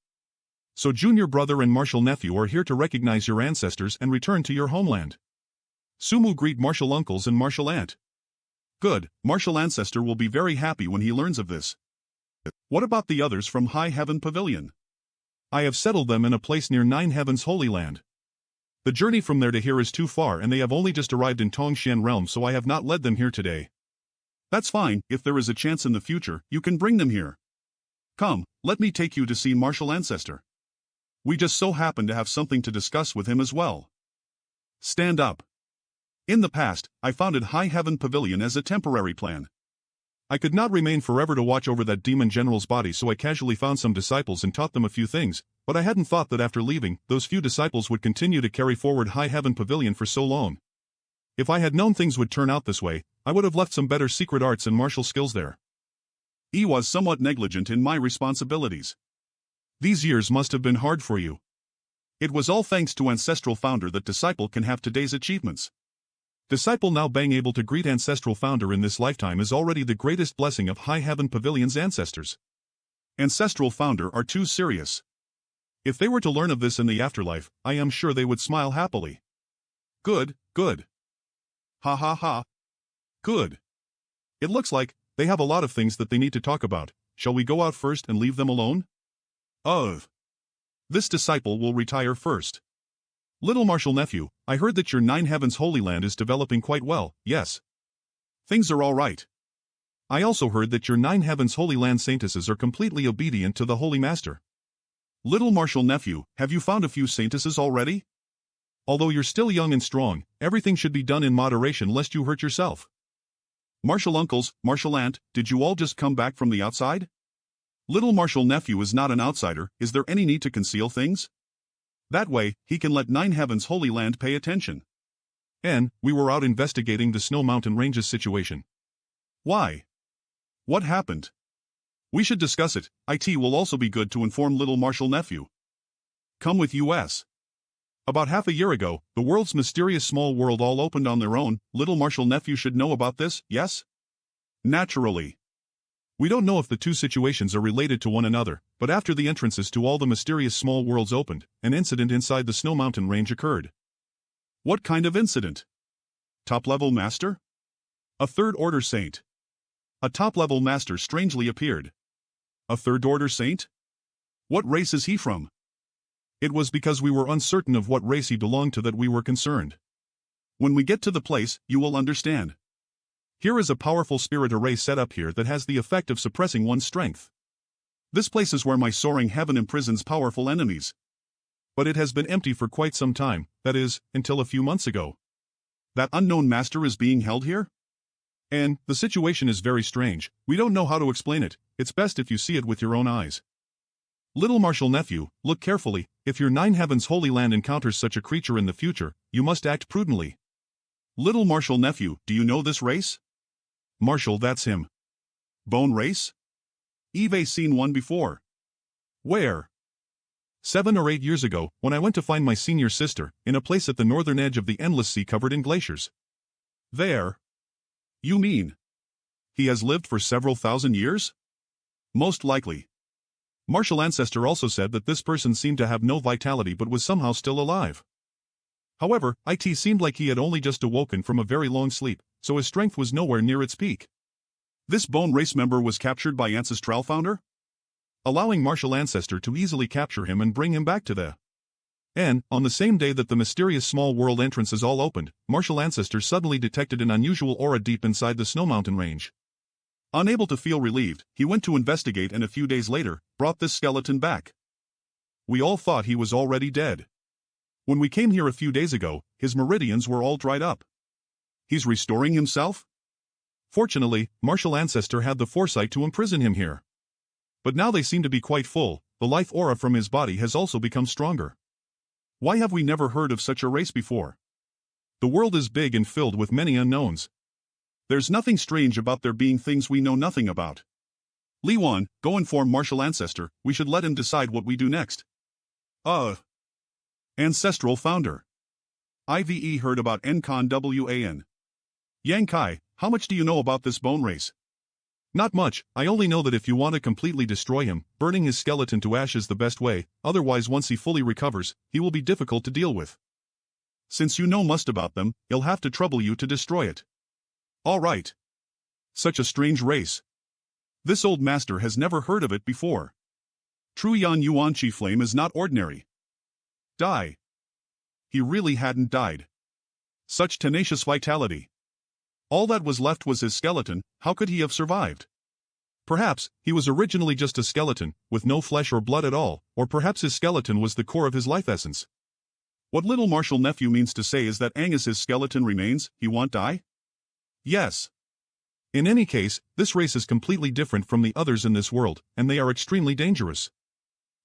Speaker 1: So junior brother and martial nephew are here to recognize your ancestors and return to your homeland. Sumu greet martial uncles and martial aunt. Good, martial ancestor will be very happy when he learns of this. What about the others from High Heaven Pavilion? I have settled them in a place near Nine Heaven's Holy Land. The journey from there to here is too far and they have only just arrived in Tongxian Realm, so I have not led them here today. That's fine. If there is a chance in the future, you can bring them here. Come, let me take you to see martial ancestor. We just so happen to have something to discuss with him as well. Stand up. In the past, I founded High Heaven Pavilion as a temporary plan. I could not remain forever to watch over that demon general's body, so I casually found some disciples and taught them a few things, but I hadn't thought that after leaving, those few disciples would continue to carry forward High Heaven Pavilion for so long. If I had known things would turn out this way, I would have left some better secret arts and martial skills there. I was somewhat negligent in my responsibilities. These years must have been hard for you. It was all thanks to Ancestral Founder that Disciple can have today's achievements. Disciple now being able to greet Ancestral Founder in this lifetime is already the greatest blessing of High Heaven Pavilion's ancestors. Ancestral Founder are too serious. If they were to learn of this in the afterlife, I am sure they would smile happily. Good, good. Ha ha ha. Good. It looks like they have a lot of things that they need to talk about. Shall we go out first and leave them alone? This disciple will retire first. Little martial nephew, I heard that your Nine Heavens Holy Land is developing quite well, yes? Things are all right. I also heard that your Nine Heavens Holy Land saintesses are completely obedient to the Holy Master. Little martial nephew, have you found a few saintesses already? Although you're still young and strong, everything should be done in moderation lest you hurt yourself. Martial uncles, martial aunt, did you all just come back from the outside? Little martial nephew is not an outsider. Is there any need to conceal things? That way, he can let Nine Heavens Holy Land pay attention. We were out investigating the Snow Mountain Ranges situation. Why? What happened? We should discuss it. It will also be good to inform little martial nephew. Come with us. About half a year ago, the world's mysterious small world all opened on their own. Little martial nephew should know about this, yes? Naturally. We don't know if the two situations are related to one another, but after the entrances to all the mysterious small worlds opened, an incident inside the Snow Mountain Range occurred. What kind of incident? Top-level master? A third-order saint. A top-level master strangely appeared. A third-order saint? What race is he from? It was because we were uncertain of what race he belonged to that we were concerned. When we get to the place, you will understand. Here is a powerful spirit array set up here that has the effect of suppressing one's strength. This place is where my soaring heaven imprisons powerful enemies. But it has been empty for quite some time, that is, until a few months ago. That unknown master is being held here? And the situation is very strange. We don't know how to explain it. It's best if you see it with your own eyes. Little martial nephew, look carefully. If your Nine Heavens Holy Land encounters such a creature in the future, you must act prudently. Little martial nephew, do you know this race? Marshall, that's him. Bone race? Eve seen one before. Where? 7 or 8 years ago, when I went to find my senior sister, in a place at the northern edge of the endless sea covered in glaciers. There? You mean? He has lived for several thousand years? Most likely. Martial Ancestor also said that this person seemed to have no vitality but was somehow still alive. However, it seemed like he had only just awoken from a very long sleep, so his strength was nowhere near its peak. This bone race member was captured by Ancestral Founder, allowing Martial Ancestor to easily capture him and bring him back to the And, on the same day that the mysterious small world entrances all opened, Martial Ancestor suddenly detected an unusual aura deep inside the snow mountain range. Unable to feel relieved, he went to investigate and a few days later, brought this skeleton back. We all thought he was already dead. When we came here a few days ago, his meridians were all dried up. He's restoring himself? Fortunately, Martial Ancestor had the foresight to imprison him here. But now they seem to be quite full, the life aura from his body has also become stronger. Why have we never heard of such a race before? The world is big and filled with many unknowns. There's nothing strange about there being things we know nothing about. Li Wan, go inform Martial Ancestor, we should let him decide what we do next. Ancestral Founder. IVE heard about Nkon Wan. Yang Kai, how much do you know about this bone race? Not much, I only know that if you want to completely destroy him, burning his skeleton to ash is the best way, otherwise once he fully recovers, he will be difficult to deal with. Since you know most about them, he'll have to trouble you to destroy it. Alright. Such a strange race. This old master has never heard of it before. True Yan Yuan Chi Flame is not ordinary. Die. He really hadn't died. Such tenacious vitality. All that was left was his skeleton, how could he have survived? Perhaps, he was originally just a skeleton, with no flesh or blood at all, or perhaps his skeleton was the core of his life essence. What little Martial Nephew means to say is that as his skeleton remains, he won't die? Yes. In any case, this race is completely different from the others in this world, and they are extremely dangerous.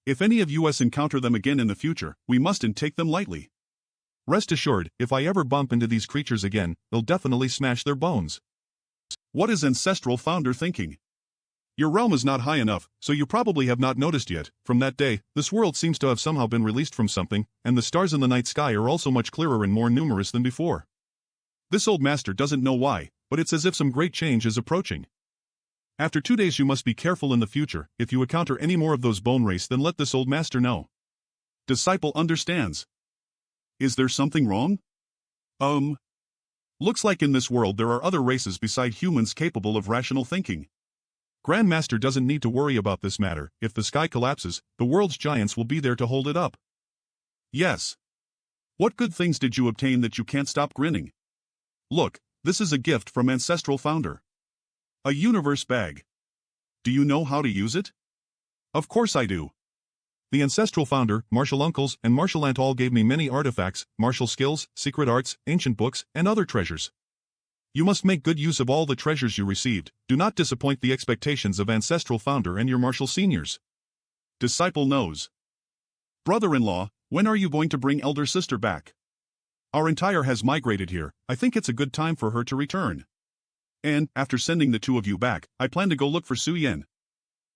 Speaker 1: If any of us encounter them again in the future, we mustn't take them lightly. Rest assured, if I ever bump into these creatures again, they'll definitely smash their bones. What is Ancestral Founder thinking? Your realm is not high enough, so you probably have not noticed yet. From that day, this world seems to have somehow been released from something, and the stars in the night sky are also much clearer and more numerous than before. This old master doesn't know why, but it's as if some great change is approaching. After 2 days you must be careful in the future. If you encounter any more of those bone race, then let this old master know. Disciple understands. Is there something wrong? Looks like in this world there are other races beside humans capable of rational thinking. Grandmaster doesn't need to worry about this matter. If the sky collapses, the world's giants will be there to hold it up. Yes. What good things did you obtain that you can't stop grinning? Look, this is a gift from Ancestral Founder. A universe bag. Do you know how to use it? Of course I do. The Ancestral Founder, Martial Uncles, and Martial Aunt all gave me many artifacts, martial skills, secret arts, ancient books, and other treasures. You must make good use of all the treasures you received. Do not disappoint the expectations of Ancestral Founder and your martial seniors. Disciple knows. Brother-in-law, when are you going to bring elder sister back? Our entire has migrated here. I think it's a good time for her to return. And, after sending the two of you back, I plan to go look for Su Yen.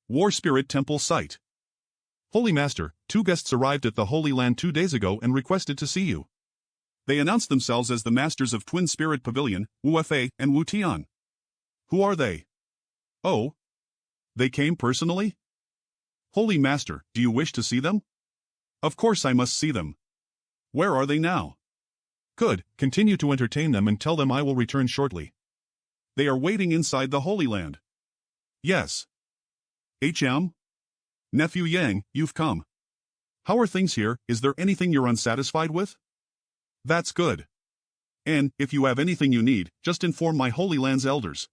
Speaker 1: War Spirit Temple Site. Holy Master, 2 guests arrived at the Holy Land 2 days ago and requested to see you. They announced themselves as the Masters of Twin Spirit Pavilion, Wu Fei and Wu Tian. Who are they? Oh. They came personally? Holy Master, do you wish to see them? Of course I must see them. Where are they now? Good, continue to entertain them and tell them I will return shortly. They are waiting inside the Holy Land. Yes. HM? Nephew Yang, you've come. How are things here? Is there anything you're unsatisfied with? That's good. And, if you have anything you need, just inform my Holy Land's elders.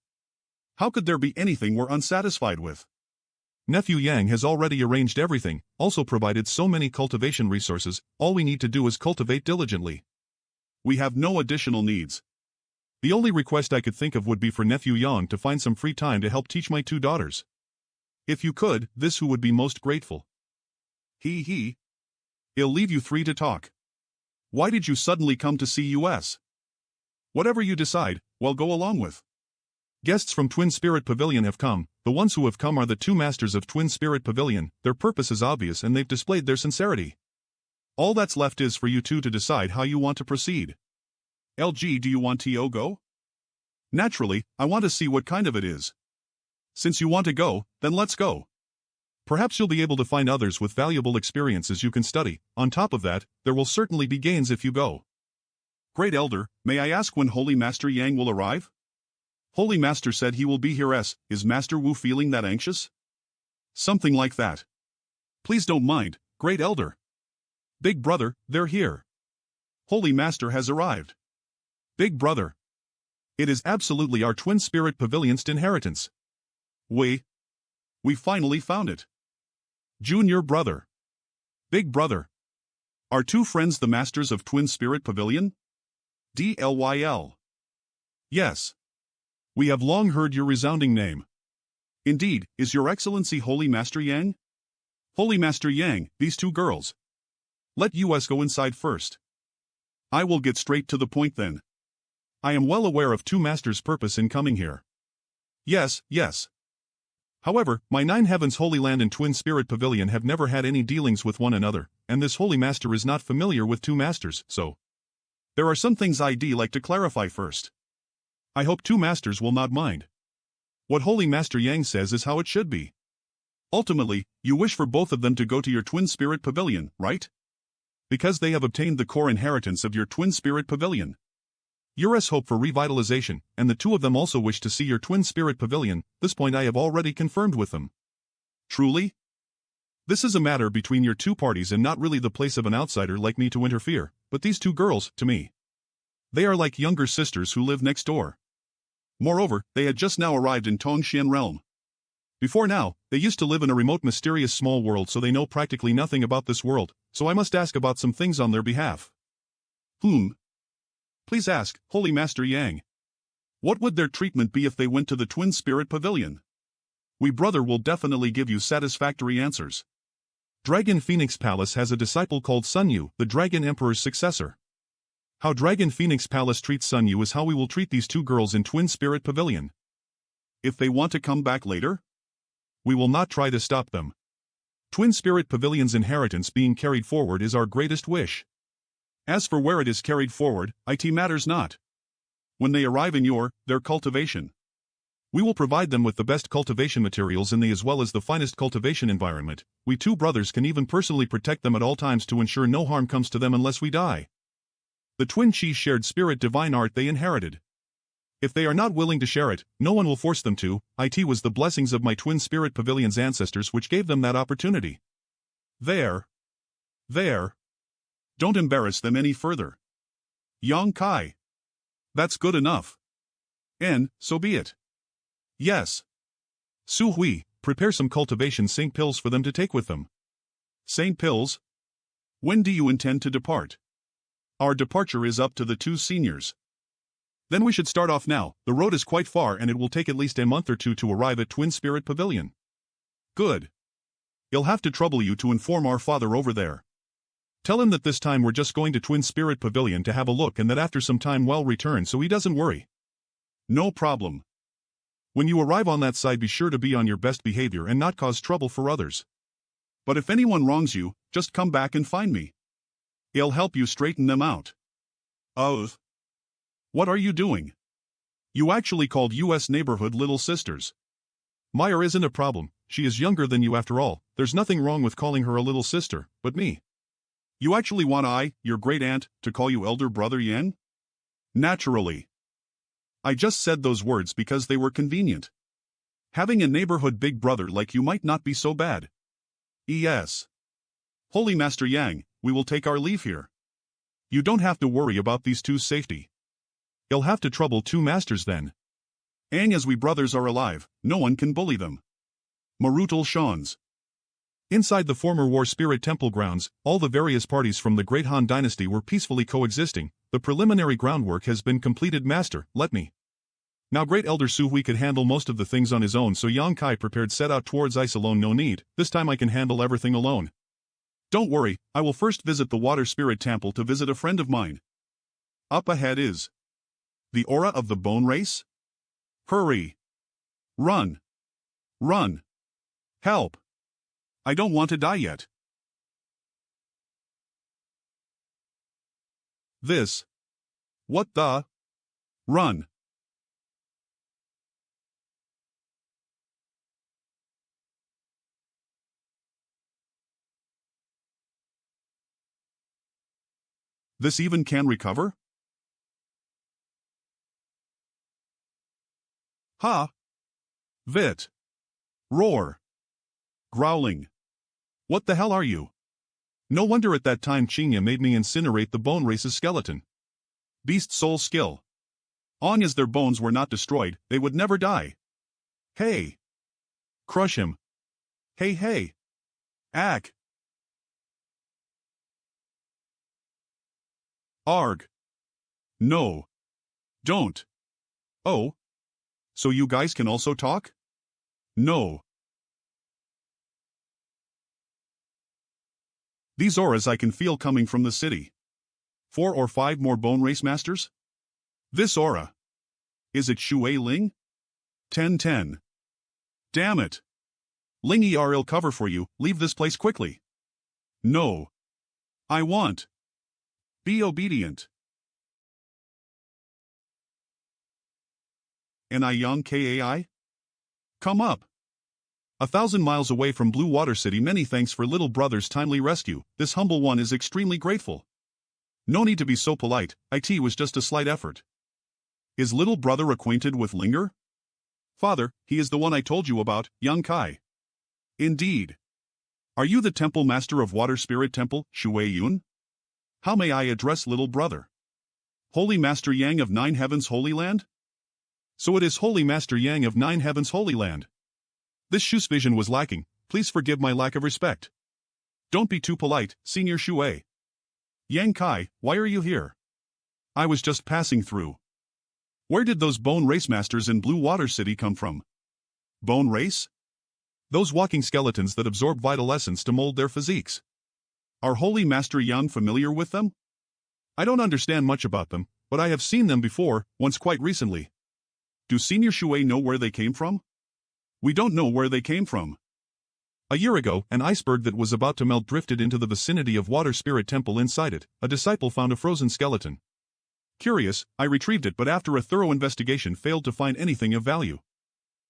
Speaker 1: How could there be anything we're unsatisfied with? Nephew Yang has already arranged everything, also provided so many cultivation resources, all we need to do is cultivate diligently. We have no additional needs. The only request I could think of would be for Nephew Yang to find some free time to help teach my 2 daughters. If you could, this who would be most grateful. He'll leave you 3 to talk. Why did you suddenly come to see us? Whatever you decide, well, go along with. Guests from Twin Spirit Pavilion have come. The ones who have come are the 2 masters of Twin Spirit Pavilion. Their purpose is obvious and they've displayed their sincerity. All that's left is for you 2 to decide how you want to proceed. LG, do you want to go? Naturally, I want to see what kind of it is. Since you want to go, then let's go. Perhaps you'll be able to find others with valuable experiences you can study. On top of that, there will certainly be gains if you go. Great Elder, may I ask when Holy Master Yang will arrive? Holy Master said he will be here. Is Master Wu feeling that anxious? Something like that. Please don't mind, Great Elder. Big brother, they're here. Holy Master has arrived. Big brother. It is absolutely our twin spirit pavilion's inheritance. We finally found it. Junior brother. Big brother. Are two friends the masters of Twin Spirit Pavilion? DLYL. Yes. We have long heard your resounding name. Indeed, is Your Excellency Holy Master Yang? Holy Master Yang, these two girls. Let us go inside first. I will get straight to the point then. I am well aware of two masters' purpose in coming here. Yes. However, my Nine Heavens Holy Land and Twin Spirit Pavilion have never had any dealings with one another, and this Holy Master is not familiar with two masters, so there are some things I'd like to clarify first. I hope two masters will not mind. What Holy Master Yang says is how it should be. Ultimately, you wish for both of them to go to your Twin Spirit Pavilion, right? Because they have obtained the core inheritance of your Twin Spirit Pavilion. Yours hope for revitalization, and the two of them also wish to see your Twin Spirit Pavilion. This point I have already confirmed with them. Truly? This is a matter between your two parties and not really the place of an outsider like me to interfere, but these two girls, to me, they are like younger sisters who live next door. Moreover, they had just now arrived in Tongxian realm. Before now, they used to live in a remote mysterious small world, so they know practically nothing about this world, so I must ask about some things on their behalf. Please ask, Holy Master Yang. What would their treatment be if they went to the Twin Spirit Pavilion? We brother will definitely give you satisfactory answers. Dragon Phoenix Palace has a disciple called Sun Yu, the Dragon Emperor's successor. How Dragon Phoenix Palace treats Sun Yu is how we will treat these two girls in Twin Spirit Pavilion. If they want to come back later, we will not try to stop them. Twin Spirit Pavilion's inheritance being carried forward is our greatest wish. As for where it is carried forward, it matters not. When they arrive in their cultivation, we will provide them with the best cultivation materials in the as well as the finest cultivation environment. We two brothers can even personally protect them at all times to ensure no harm comes to them unless we die. The twin Chi shared spirit divine art they inherited. If they are not willing to share it, no one will force them to. It was the blessings of my Twin Spirit Pavilion's ancestors which gave them that opportunity. There. Don't embarrass them any further. Yang Kai. That's good enough. And, so be it. Yes. Su Hui, prepare some cultivation Saint pills for them to take with them. Saint pills? When do you intend to depart? Our departure is up to the two seniors. Then we should start off now. The road is quite far and it will take at least a month or two to arrive at Twin Spirit Pavilion. Good. He'll have to trouble you to inform our father over there. Tell him that this time we're just going to Twin Spirit Pavilion to have a look and that after some time we'll return so he doesn't worry. No problem. When you arrive on that side be sure to be on your best behavior and not cause trouble for others. But if anyone wrongs you, just come back and find me. I'll help you straighten them out. Oh. What are you doing? You actually called US neighborhood little sisters. Meyer isn't a problem, she is younger than you after all, there's nothing wrong with calling her a little sister, but me. You actually want your great aunt, to call you elder brother Yan? Naturally. I just said those words because they were convenient. Having a neighborhood big brother like you might not be so bad. Yes. Holy Master Yang, we will take our leave here. You don't have to worry about these two's safety. You'll have to trouble two masters then. As we brothers are alive, no one can bully them. Marutal Shans. Inside the former War Spirit Temple grounds, all the various parties from the Great Han Dynasty were peacefully coexisting. The preliminary groundwork has been completed. Master, let me. Now Great Elder Su Hui could handle most of the things on his own, so Yang Kai prepared set out towards ice alone. No need, this time I can handle everything alone. Don't worry, I will first visit the Water Spirit Temple to visit a friend of mine. Up ahead is the aura of the bone race? Hurry! Run! Help! I don't want to die yet. This. What the? Run! This even can recover? Ha! Vit! Roar! Growling! What the hell are you? No wonder at that time Chinya made me incinerate the bone race's skeleton. Beast soul skill. Long as their bones were not destroyed, they would never die. Hey! Crush him. Hey hey! Ack! Arg! No! Don't! Oh! So you guys can also talk? No. These auras I can feel coming from the city. 4 or 5 more bone race masters? This aura. Is it Shui Ling? 10-10. Damn it. Ling I'll cover for you, leave this place quickly. No. I want. Be obedient. Young Kai? Come up. 1,000 miles away from Blue Water City, many thanks for little brother's timely rescue, this humble one is extremely grateful. No need to be so polite, it was just a slight effort. Is little brother acquainted with Linger? Father, he is the one I told you about, young Kai. Indeed. Are you the temple master of Water Spirit Temple, Shui Yun? How may I address little brother? Holy Master Yang of Nine Heavens Holy Land? So it is Holy Master Yang of Nine Heavens Holy Land. This Shu's vision was lacking, please forgive my lack of respect. Don't be too polite, Senior Shui. Yang Kai, why are you here? I was just passing through. Where did those bone race masters in Blue Water City come from? Bone race? Those walking skeletons that absorb vital essence to mold their physiques. Are Holy Master Yang familiar with them? I don't understand much about them, but I have seen them before, once quite recently. Do Senior Shui know where they came from? We don't know where they came from. A year ago, an iceberg that was about to melt drifted into the vicinity of Water Spirit Temple. Inside it, a disciple found a frozen skeleton. Curious, I retrieved it, but after a thorough investigation failed to find anything of value.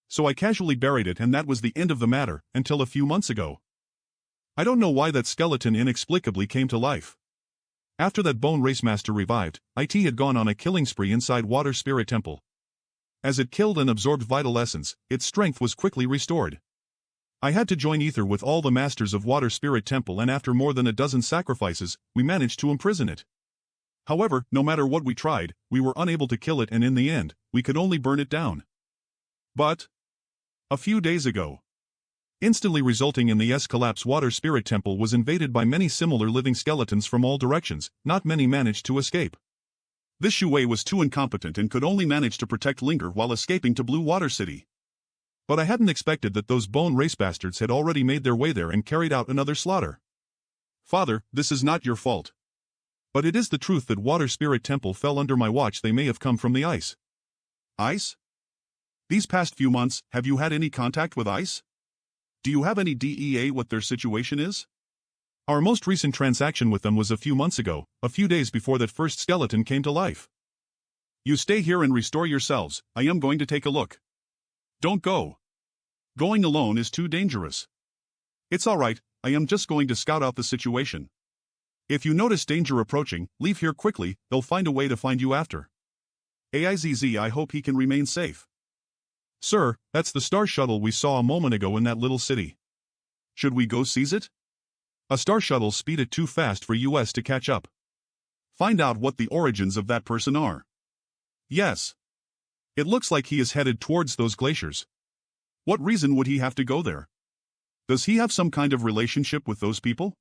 Speaker 1: So I casually buried it, and that was the end of the matter, until a few months ago. I don't know why that skeleton inexplicably came to life. After that bone race master revived, IT had gone on a killing spree inside Water Spirit Temple. As it killed and absorbed vital essence, its strength was quickly restored. I had to join Ether with all the masters of Water Spirit Temple, and after more than a dozen sacrifices, we managed to imprison it. However, no matter what we tried, we were unable to kill it, and in the end, we could only burn it down. But a few days ago, instantly resulting in the collapse, Water Spirit Temple was invaded by many similar living skeletons from all directions. Not many managed to escape. This Shui was too incompetent and could only manage to protect Linger while escaping to Blue Water City. But I hadn't expected that those bone race bastards had already made their way there and carried out another slaughter. Father, this is not your fault. But it is the truth that Water Spirit Temple fell under my watch. They may have come from the ice. Ice? These past few months, have you had any contact with ice? Do you have any DEA what their situation is? Our most recent transaction with them was a few months ago, a few days before that first skeleton came to life. You stay here and restore yourselves, I am going to take a look. Don't go. Going alone is too dangerous. It's alright, I am just going to scout out the situation. If you notice danger approaching, leave here quickly, they'll find a way to find you after. AIZZ, I hope he can remain safe. Sir, that's the star shuttle we saw a moment ago in that little city. Should we go seize it? A star shuttle speeded too fast for us to catch up. Find out what the origins of that person are. Yes. It looks like he is headed towards those glaciers. What reason would he have to go there? Does he have some kind of relationship with those people?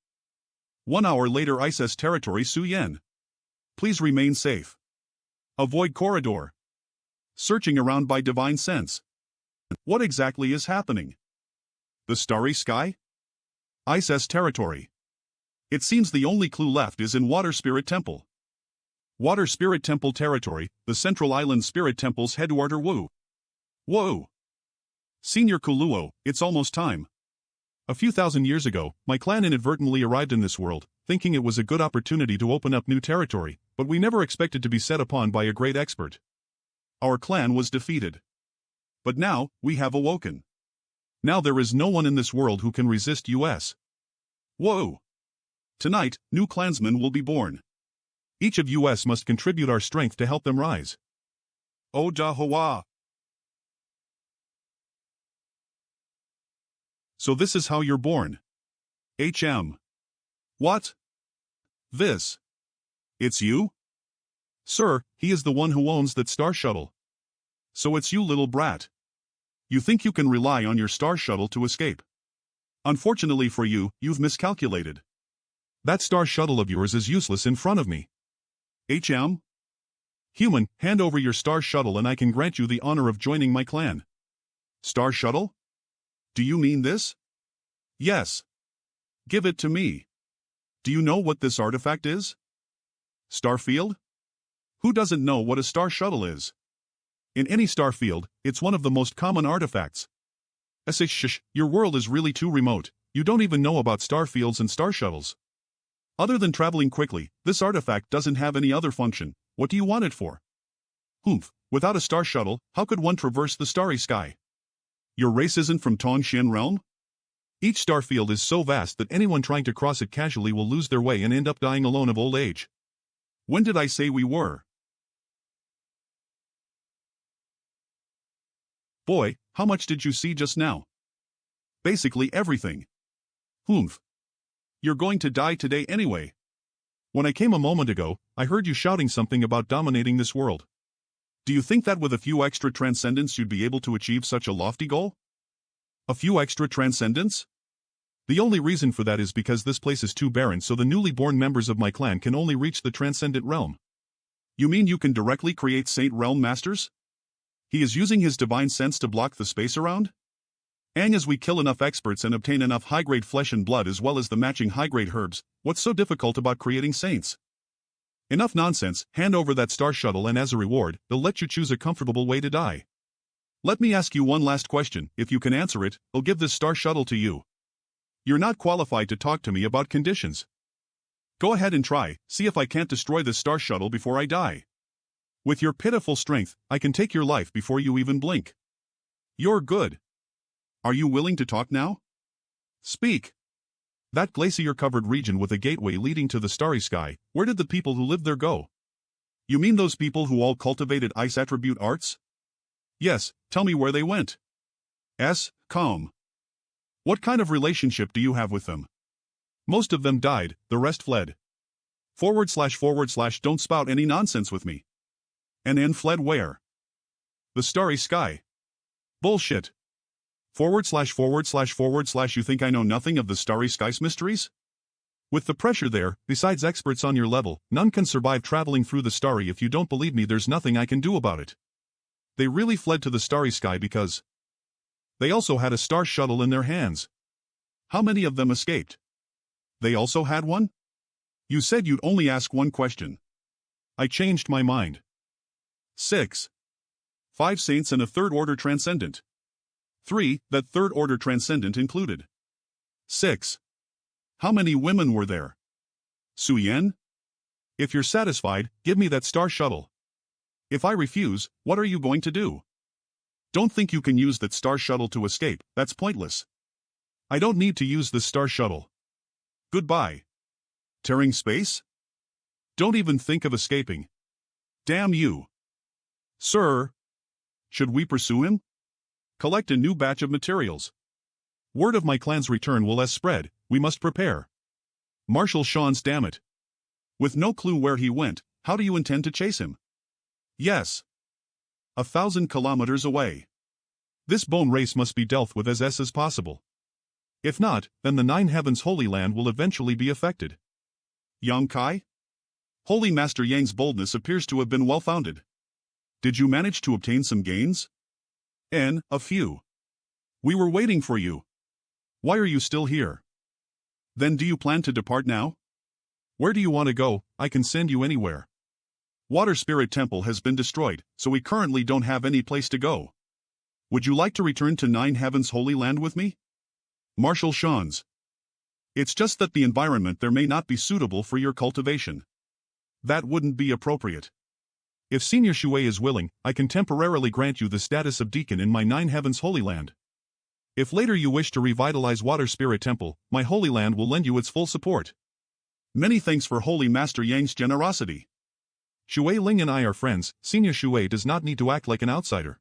Speaker 1: 1 hour later, ISS territory, Su Yen. Please remain safe. Avoid corridor. Searching around by divine sense. What exactly is happening? The starry sky? ISS territory. It seems the only clue left is in Water Spirit Temple. Water Spirit Temple territory, the Central Island Spirit Temple's headquarters. Whoa. Senior Kuluo, it's almost time. A few thousand years ago, my clan inadvertently arrived in this world, thinking it was a good opportunity to open up new territory, but we never expected to be set upon by a great expert. Our clan was defeated. But now, we have awoken. Now there is no one in this world who can resist us. Whoa! Tonight, new clansmen will be born. Each of us must contribute our strength to help them rise. Oh da hoa! So this is how you're born. What? This? It's you? Sir, he is the one who owns that star shuttle. So it's you, little brat. You think you can rely on your star shuttle to escape. Unfortunately for you, you've miscalculated. That star shuttle of yours is useless in front of me. Human, hand over your star shuttle and I can grant you the honor of joining my clan. Star shuttle? Do you mean this? Yes. Give it to me. Do you know what this artifact is? Starfield? Who doesn't know what a star shuttle is? In any star field, it's one of the most common artifacts. Shh, your world is really too remote, you don't even know about star fields and star shuttles. Other than traveling quickly, this artifact doesn't have any other function. What do you want it for? Without a star shuttle, how could one traverse the starry sky? Your race isn't from Tongxian realm? Each star field is so vast that anyone trying to cross it casually will lose their way and end up dying alone of old age. When did I say we were? Boy, how much did you see just now? Basically everything. You're going to die today anyway. When I came a moment ago, I heard you shouting something about dominating this world. Do you think that with a few extra transcendents you'd be able to achieve such a lofty goal? A few extra transcendents? The only reason for that is because this place is too barren, so the newly born members of my clan can only reach the transcendent realm. You mean you can directly create Saint Realm Masters? He is using his divine sense to block the space around? And as we kill enough experts and obtain enough high-grade flesh and blood as well as the matching high-grade herbs, what's so difficult about creating saints? Enough nonsense, hand over that star shuttle and as a reward, they'll let you choose a comfortable way to die. Let me ask you one last question, if you can answer it, I'll give this star shuttle to you. You're not qualified to talk to me about conditions. Go ahead and try, see if I can't destroy this star shuttle before I die. With your pitiful strength, I can take your life before you even blink. You're good. Are you willing to talk now? Speak. That glacier-covered region with a gateway leading to the starry sky, where did the people who lived there go? You mean those people who all cultivated ice attribute arts? Yes, tell me where they went. Calm. What kind of relationship do you have with them? Most of them died, the rest fled. // don't spout any nonsense with me. And fled where? The starry sky. Bullshit. / you think I know nothing of the starry sky's mysteries? With the pressure there, besides experts on your level, none can survive traveling through the starry. If you don't believe me, there's nothing I can do about it. They really fled to the starry sky because they also had a star shuttle in their hands. How many of them escaped? They also had one? You said you'd only ask one question. I changed my mind. 6. 5 saints and a third-order transcendent. 3. That third-order transcendent included. 6. How many women were there? Suyen? If you're satisfied, give me that star shuttle. If I refuse, what are you going to do? Don't think you can use that star shuttle to escape, that's pointless. I don't need to use this star shuttle. Goodbye. Tearing space? Don't even think of escaping. Damn you. Sir. Should we pursue him? Collect a new batch of materials. Word of my clan's return will spread, we must prepare. Marshal Sean's damn it. With no clue where he went, how do you intend to chase him? Yes. 1,000 kilometers away. This bone race must be dealt with as possible. If not, then the Nine Heavens Holy Land will eventually be affected. Yang Kai? Holy Master Yang's boldness appears to have been well-founded. Did you manage to obtain some gains? A few. We were waiting for you. Why are you still here? Then do you plan to depart now? Where do you want to go? I can send you anywhere. Water Spirit Temple has been destroyed, so we currently don't have any place to go. Would you like to return to Nine Heavens Holy Land with me? Marshal Sean's. It's just that the environment there may not be suitable for your cultivation. That wouldn't be appropriate. If Senior Shui is willing, I can temporarily grant you the status of deacon in my Nine Heavens Holy Land. If later you wish to revitalize Water Spirit Temple, my Holy Land will lend you its full support. Many thanks for Holy Master Yang's generosity. Shui Ling and I are friends, Senior Shui does not need to act like an outsider.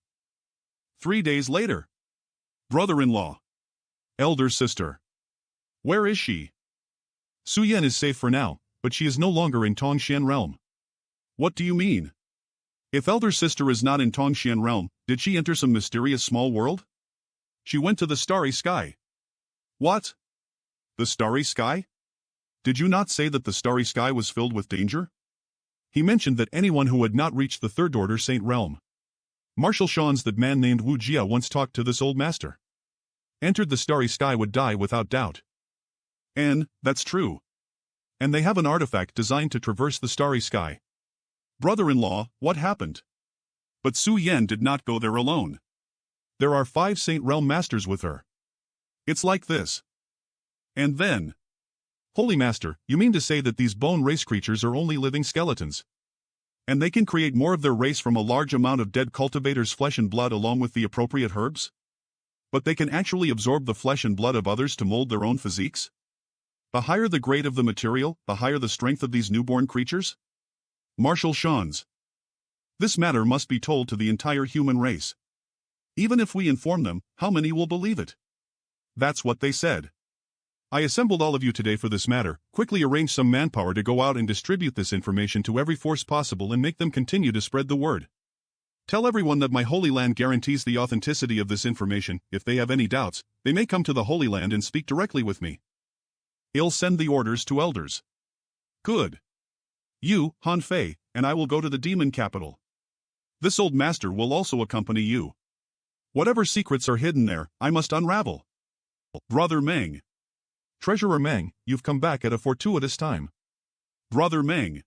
Speaker 1: 3 days later. Brother-in-law. Elder sister. Where is she? Su Yan is safe for now, but she is no longer in Tongxian realm. What do you mean? If elder sister is not in Tongxian realm, did she enter some mysterious small world? She went to the starry sky. What? The starry sky? Did you not say that the starry sky was filled with danger? He mentioned that anyone who had not reached the third order saint realm. Marshal Shan's that man named Wu Jia once talked to this old master. Entered the starry sky would die without doubt. And, that's true. And they have an artifact designed to traverse the starry sky. Brother-in-law, what happened? But Su Yan did not go there alone. There are 5 Saint Realm Masters with her. It's like this. And then... Holy Master, you mean to say that these bone race creatures are only living skeletons? And they can create more of their race from a large amount of dead cultivators' flesh and blood along with the appropriate herbs? But they can actually absorb the flesh and blood of others to mold their own physiques? The higher the grade of the material, the higher the strength of these newborn creatures? Marshal Shan's. This matter must be told to the entire human race. Even if we inform them, how many will believe it? That's what they said. I assembled all of you today for this matter, quickly arrange some manpower to go out and distribute this information to every force possible and make them continue to spread the word. Tell everyone that my Holy Land guarantees the authenticity of this information. If they have any doubts, they may come to the Holy Land and speak directly with me. I'll send the orders to elders. Good. You, Han Fei, and I will go to the demon capital. This old master will also accompany you. Whatever secrets are hidden there, I must unravel. Brother Meng. Treasurer Meng, you've come back at a fortuitous time. Brother Meng.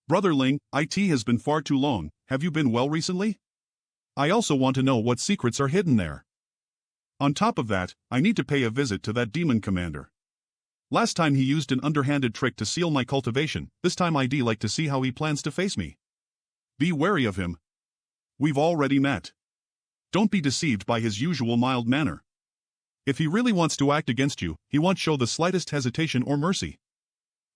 Speaker 1: Brother Ling, it has been far too long, have you been well recently? I also want to know what secrets are hidden there. On top of that, I need to pay a visit to that demon commander. Last time he used an underhanded trick to seal my cultivation, this time I'd like to see how he plans to face me. Be wary of him. We've already met. Don't be deceived by his usual mild manner. If he really wants to act against you, he won't show the slightest hesitation or mercy.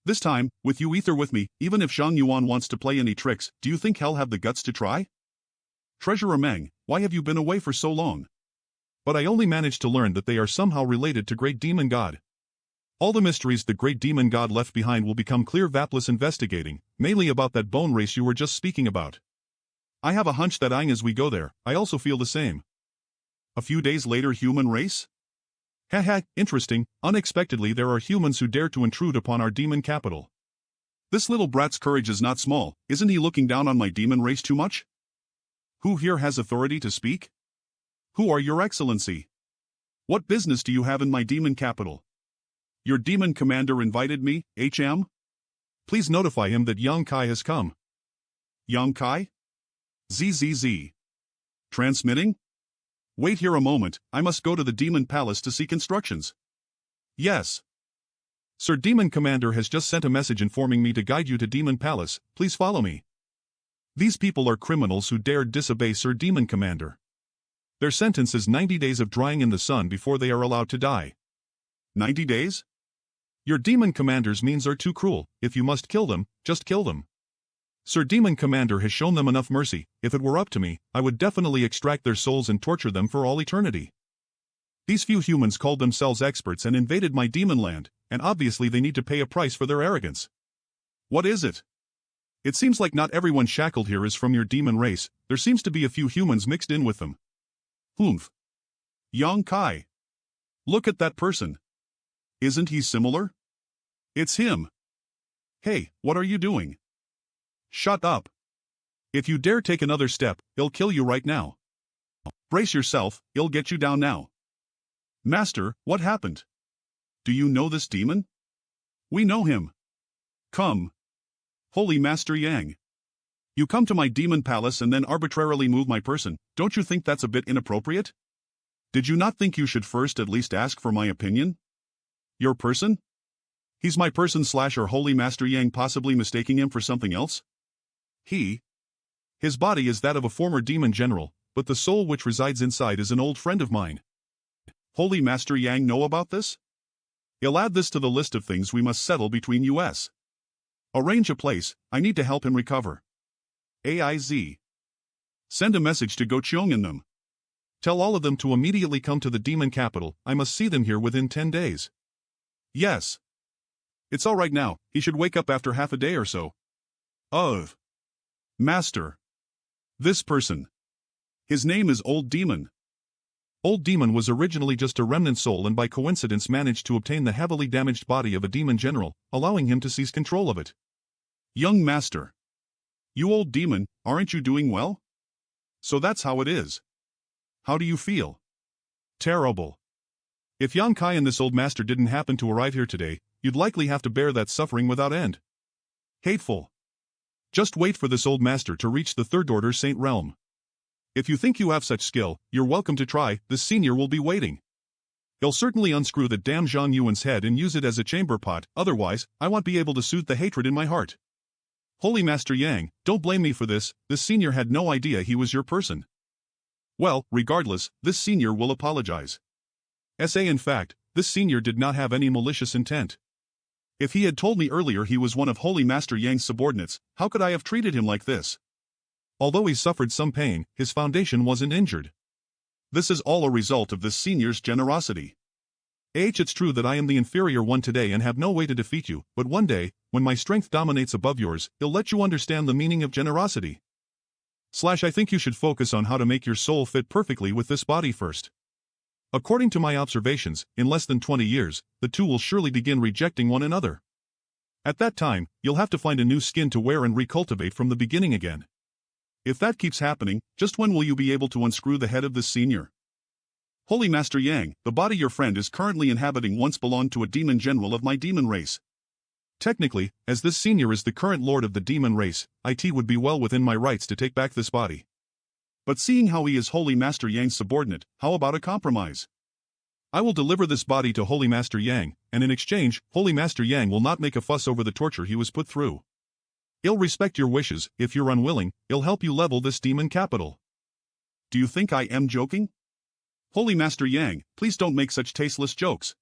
Speaker 1: This time, with you ether with me, even if Zhang Yuan wants to play any tricks, do you think he'll have the guts to try? Treasurer Meng, why have you been away for so long? But I only managed to learn that they are somehow related to Great Demon God. All the mysteries the Great Demon God left behind will become clear Vapless investigating, mainly about that bone race you were just speaking about. I have a hunch that as we go there, I also feel the same. A few days later human race? Haha, interesting, unexpectedly there are humans who dare to intrude upon our demon capital. This little brat's courage is not small, isn't he looking down on my demon race too much? Who here has authority to speak? Who are your excellency? What business do you have in my demon capital? Your demon commander invited me, HM? Please notify him that Yang Kai has come. Yang Kai? ZZZ. Transmitting? Wait here a moment, I must go to the Demon Palace to seek instructions. Yes. Sir Demon Commander has just sent a message informing me to guide you to Demon Palace, please follow me. These people are criminals who dared disobey Sir Demon Commander. Their sentence is 90 days of drying in the sun before they are allowed to die. 90 days? Your Demon Commander's means are too cruel, if you must kill them, just kill them. Sir Demon Commander has shown them enough mercy, if it were up to me, I would definitely extract their souls and torture them for all eternity. These few humans called themselves experts and invaded my demon land, and obviously they need to pay a price for their arrogance. What is it? It seems like not everyone shackled here is from your demon race, there seems to be a few humans mixed in with them. Humph. Yang Kai. Look at that person. Isn't he similar? It's him. Hey, what are you doing? Shut up. If you dare take another step, he'll kill you right now. Brace yourself, he'll get you down now. Master, what happened? Do you know this demon? We know him. Come. Holy Master Yang. You come to my demon palace and then arbitrarily move my person, don't you think that's a bit inappropriate? Did you not think you should first at least ask for my opinion? Your person? He's my person / or Holy Master Yang possibly mistaking him for something else? His body is that of a former demon general, but the soul which resides inside is an old friend of mine. Holy Master Yang know about this? He'll add this to the list of things we must settle between us. Arrange a place, I need to help him recover. AIZ. Send a message to Go Cheong and them. Tell all of them to immediately come to the demon capital, I must see them here within 10 days. Yes. It's alright now, he should wake up after half a day or so. Of. Master. This person. His name is Old Demon. Old Demon was originally just a remnant soul and by coincidence managed to obtain the heavily damaged body of a demon general, allowing him to seize control of it. Young Master. You Old Demon, aren't you doing well? So that's how it is. How do you feel? Terrible. If Yang Kai and this old master didn't happen to arrive here today, you'd likely have to bear that suffering without end. Hateful. Just wait for this old master to reach the third order saint realm. If you think you have such skill, you're welcome to try, this senior will be waiting. He'll certainly unscrew the damn Zhang Yuan's head and use it as a chamber pot, otherwise, I won't be able to soothe the hatred in my heart. Holy Master Yang, don't blame me for this senior had no idea he was your person. Well, regardless, this senior will apologize. In fact, this senior did not have any malicious intent. If he had told me earlier he was one of Holy Master Yang's subordinates, how could I have treated him like this? Although he suffered some pain, his foundation wasn't injured. This is all a result of this senior's generosity. It's true that I am the inferior one today and have no way to defeat you, but one day, when my strength dominates above yours, he'll let you understand the meaning of generosity. I think you should focus on how to make your soul fit perfectly with this body first. According to my observations, in less than 20 years, the two will surely begin rejecting one another. At that time, you'll have to find a new skin to wear and recultivate from the beginning again. If that keeps happening, just when will you be able to unscrew the head of this senior? Holy Master Yang, the body your friend is currently inhabiting once belonged to a demon general of my demon race. Technically, as this senior is the current lord of the demon race, it would be well within my rights to take back this body. But seeing how he is Holy Master Yang's subordinate, how about a compromise? I will deliver this body to Holy Master Yang, and in exchange, Holy Master Yang will not make a fuss over the torture he was put through. He'll respect your wishes, if you're unwilling, he'll help you level this demon capital. Do you think I am joking? Holy Master Yang, please don't make such tasteless jokes.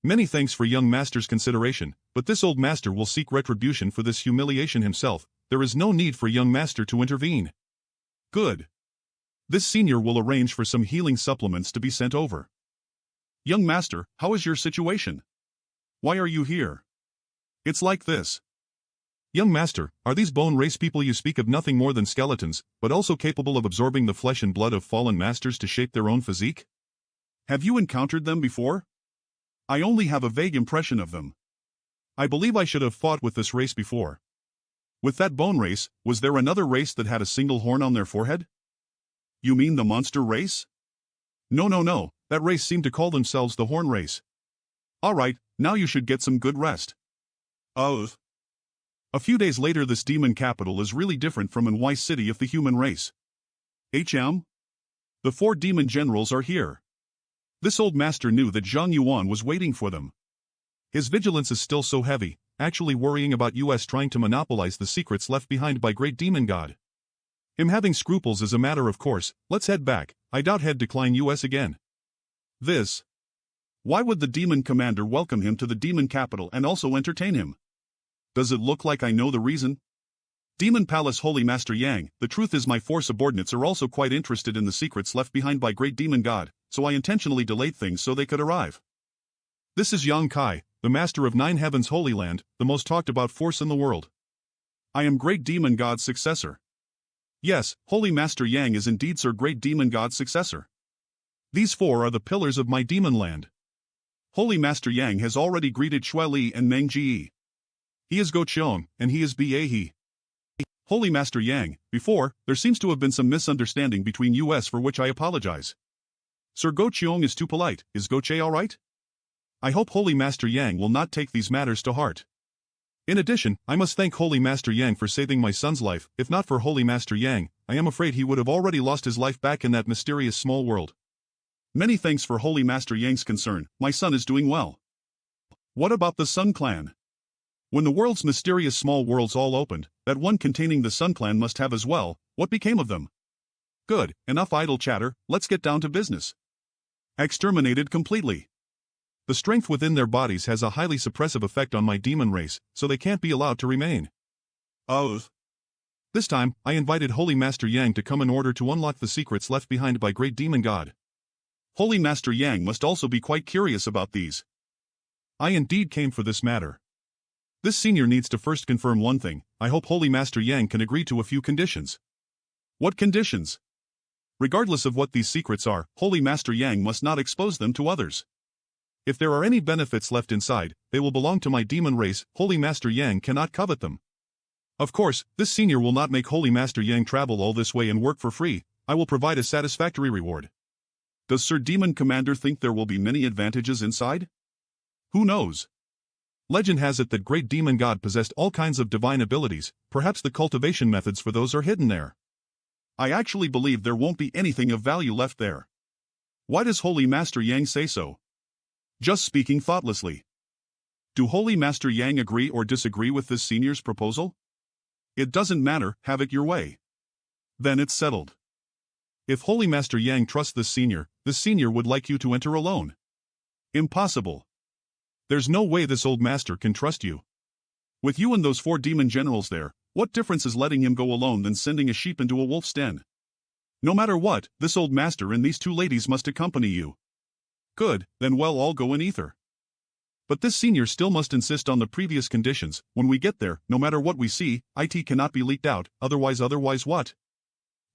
Speaker 1: Many thanks for young master's consideration, but this old master will seek retribution for this humiliation himself, there is no need for young master to intervene. Good. This senior will arrange for some healing supplements to be sent over. Young master, how is your situation? Why are you here? It's like this. Young master, are these bone race people you speak of nothing more than skeletons, but also capable of absorbing the flesh and blood of fallen masters to shape their own physique? Have you encountered them before? I only have a vague impression of them. I believe I should have fought with this race before. With that bone race, was there another race that had a single horn on their forehead? You mean the monster race? No, that race seemed to call themselves the horn race. Alright, now you should get some good rest. Oh. A few days later this demon capital is really different from NY city of the human race. The 4 demon generals are here. This old master knew that Zhang Yuan was waiting for them. His vigilance is still so heavy, actually worrying about US trying to monopolize the secrets left behind by Great Demon God. Him having scruples is a matter of course, let's head back, I doubt he'd decline US again. Why would the demon commander welcome him to the demon capital and also entertain him? Does it look like I know the reason? Demon Palace Holy Master Yang, the truth is my 4 subordinates are also quite interested in the secrets left behind by Great Demon God, so I intentionally delayed things so they could arrive. This is Yang Kai, the master of 9 Heavens Holy Land, the most talked about force in the world. I am Great Demon God's successor. Yes, Holy Master Yang is indeed Sir Great Demon God's successor. These 4 are the pillars of my demon land. Holy Master Yang has already greeted Shui Li and Meng Jie. He is Go Qiong, and he is Ba He. Holy Master Yang, before, there seems to have been some misunderstanding between US for which I apologize. Sir Go Qiong is too polite, is Go Che alright? I hope Holy Master Yang will not take these matters to heart. In addition, I must thank Holy Master Yang for saving my son's life, if not for Holy Master Yang, I am afraid he would have already lost his life back in that mysterious small world. Many thanks for Holy Master Yang's concern, my son is doing well. What about the Sun Clan? When the world's mysterious small worlds all opened, that one containing the Sun Clan must have as well, what became of them? Good, enough idle chatter, let's get down to business. Exterminated completely. The strength within their bodies has a highly suppressive effect on my demon race, so they can't be allowed to remain. Oh. This time, I invited Holy Master Yang to come in order to unlock the secrets left behind by Great Demon God. Holy Master Yang must also be quite curious about these. I indeed came for this matter. This senior needs to first confirm one thing. I hope Holy Master Yang can agree to a few conditions. What conditions? Regardless of what these secrets are, Holy Master Yang must not expose them to others. If there are any benefits left inside, they will belong to my demon race. Holy Master Yang cannot covet them. Of course, this senior will not make Holy Master Yang travel all this way and work for free. I will provide a satisfactory reward. Does Sir Demon Commander think there will be many advantages inside? Who knows? Legend has it that Great Demon God possessed all kinds of divine abilities. Perhaps the cultivation methods for those are hidden there. I actually believe there won't be anything of value left there. Why does Holy Master Yang say so? Just speaking thoughtlessly. Do Holy Master Yang agree or disagree with this senior's proposal? It doesn't matter, have it your way. Then it's settled. If Holy Master Yang trusts this senior would like you to enter alone. Impossible. There's no way this old master can trust you. With you and those 4 demon generals there, what difference is letting him go alone than sending a sheep into a wolf's den? No matter what, this old master and these 2 ladies must accompany you. Good, then well, I'll go in ether. But this senior still must insist on the previous conditions. When we get there, no matter what we see, it cannot be leaked out, otherwise what?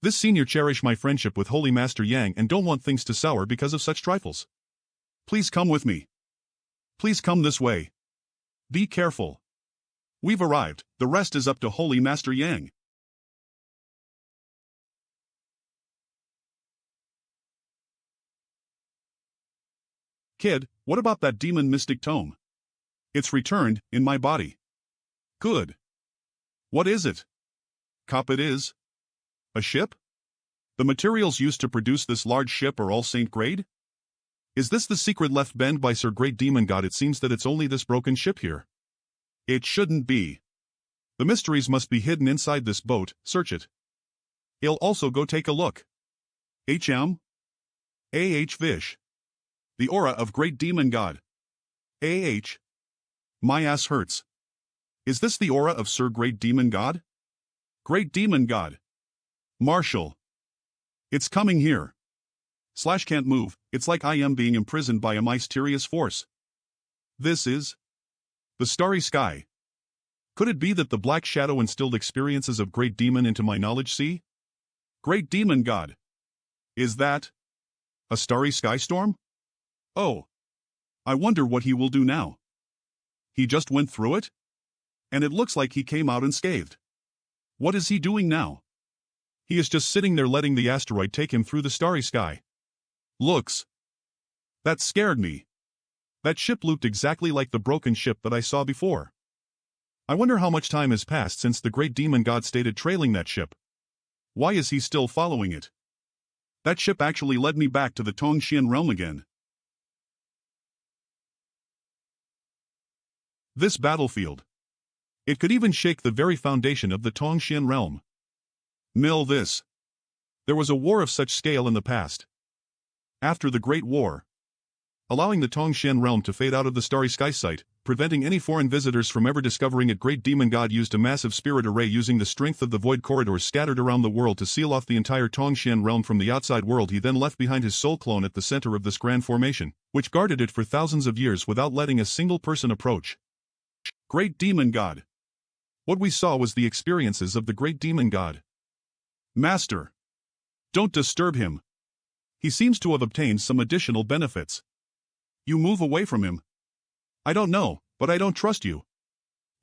Speaker 1: This senior cherish my friendship with Holy Master Yang and don't want things to sour because of such trifles. Please come with me. Please come this way. Be careful. We've arrived, the rest is up to Holy Master Yang. Kid, what about that demon mystic tome? It's returned, in my body. Good. What is it? Cop it is. A ship? The materials used to produce this large ship are all Saint grade? Is this the secret left behind by Sir Great Demon God? It seems that it's only this broken ship here. It shouldn't be. The mysteries must be hidden inside this boat, search it. I'll also go take a look. Vish. The aura of Great Demon God. My ass hurts. Is this the aura of Sir Great Demon God? Great Demon God. Marshal. It's coming here. / can't move, it's like I am being imprisoned by a mysterious force. This is the starry sky. Could it be that the Black Shadow instilled experiences of Great Demon into my knowledge? See? Great Demon God. Is that a starry sky storm? Oh. I wonder what he will do now. He just went through it? And it looks like he came out unscathed. What is he doing now? He is just sitting there letting the asteroid take him through the starry sky. Looks. That scared me. That ship looked exactly like the broken ship that I saw before. I wonder how much time has passed since the Great Demon God stated trailing that ship. Why is he still following it? That ship actually led me back to the Tongxian realm again. This battlefield. It could even shake the very foundation of the Tongxian realm. This. There was a war of such scale in the past. After the Great War, allowing the Tongxian realm to fade out of the starry sky site, preventing any foreign visitors from ever discovering it, Great Demon God used a massive spirit array using the strength of the void corridors scattered around the world to seal off the entire Tongxian realm from the outside world. He then left behind his soul clone at the center of this grand formation, which guarded it for thousands of years without letting a single person approach. Great Demon God. What we saw was the experiences of the Great Demon God. Master. Don't disturb him. He seems to have obtained some additional benefits. You move away from him. I don't know, but I don't trust you.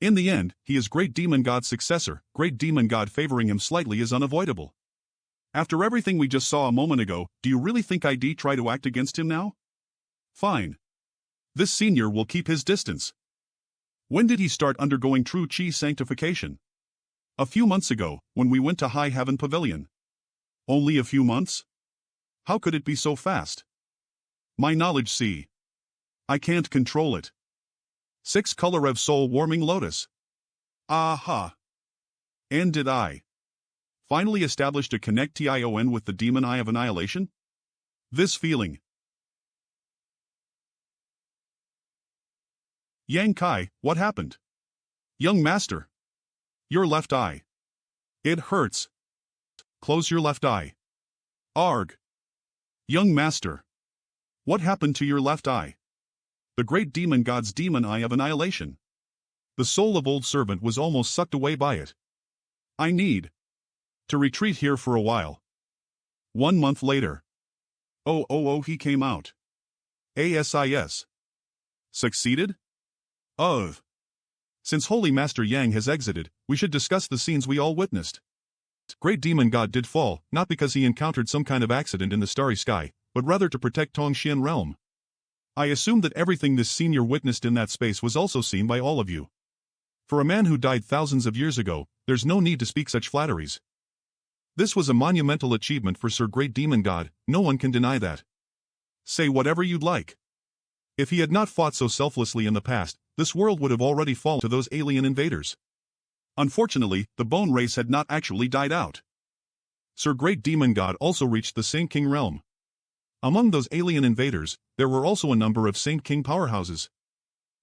Speaker 1: In the end, he is Great Demon God's successor. Great Demon God favoring him slightly is unavoidable. After everything we just saw a moment ago, do you really think I'd try to act against him now? Fine. This senior will keep his distance. When did he start undergoing true chi sanctification? A few months ago, when we went to High Heaven Pavilion. Only a few months? How could it be so fast? My knowledge, see. I can't control it. 6 color of soul warming lotus. Aha. And did I finally established a connection with the demon eye of annihilation? This feeling. Yang Kai, what happened? Young master. Your left eye. It hurts. Close your left eye. Arg. Young master. What happened to your left eye? The great demon god's demon eye of annihilation. The soul of old servant was almost sucked away by it. I need to retreat here for a while. 1 month later. Oh, he came out. ASIS. Succeeded? Ugh. Since Holy Master Yang has exited, we should discuss the scenes we all witnessed. Great Demon God did fall, not because he encountered some kind of accident in the starry sky, but rather to protect Tongxian realm. I assume that everything this senior witnessed in that space was also seen by all of you. For a man who died thousands of years ago, there's no need to speak such flatteries. This was a monumental achievement for Sir Great Demon God, no one can deny that. Say whatever you'd like. If he had not fought so selflessly in the past, this world would have already fallen to those alien invaders. Unfortunately, the bone race had not actually died out. Sir Great Demon God also reached the Saint King realm. Among those alien invaders, there were also a number of Saint King powerhouses.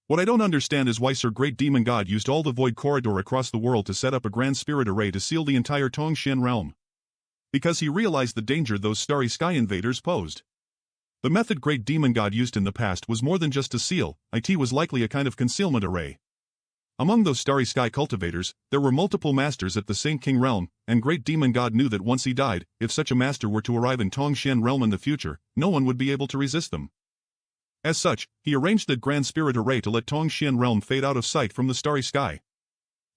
Speaker 1: What I don't understand is why Sir Great Demon God used all the void corridor across the world to set up a grand spirit array to seal the entire Tongxian realm. Because he realized the danger those starry sky invaders posed. The method Great Demon God used in the past was more than just a seal, it was likely a kind of concealment array. Among those starry sky cultivators, there were multiple masters at the Saint King realm, and Great Demon God knew that once he died, if such a master were to arrive in Tongxian realm in the future, no one would be able to resist them. As such, he arranged that grand spirit array to let Tongxian realm fade out of sight from the starry sky.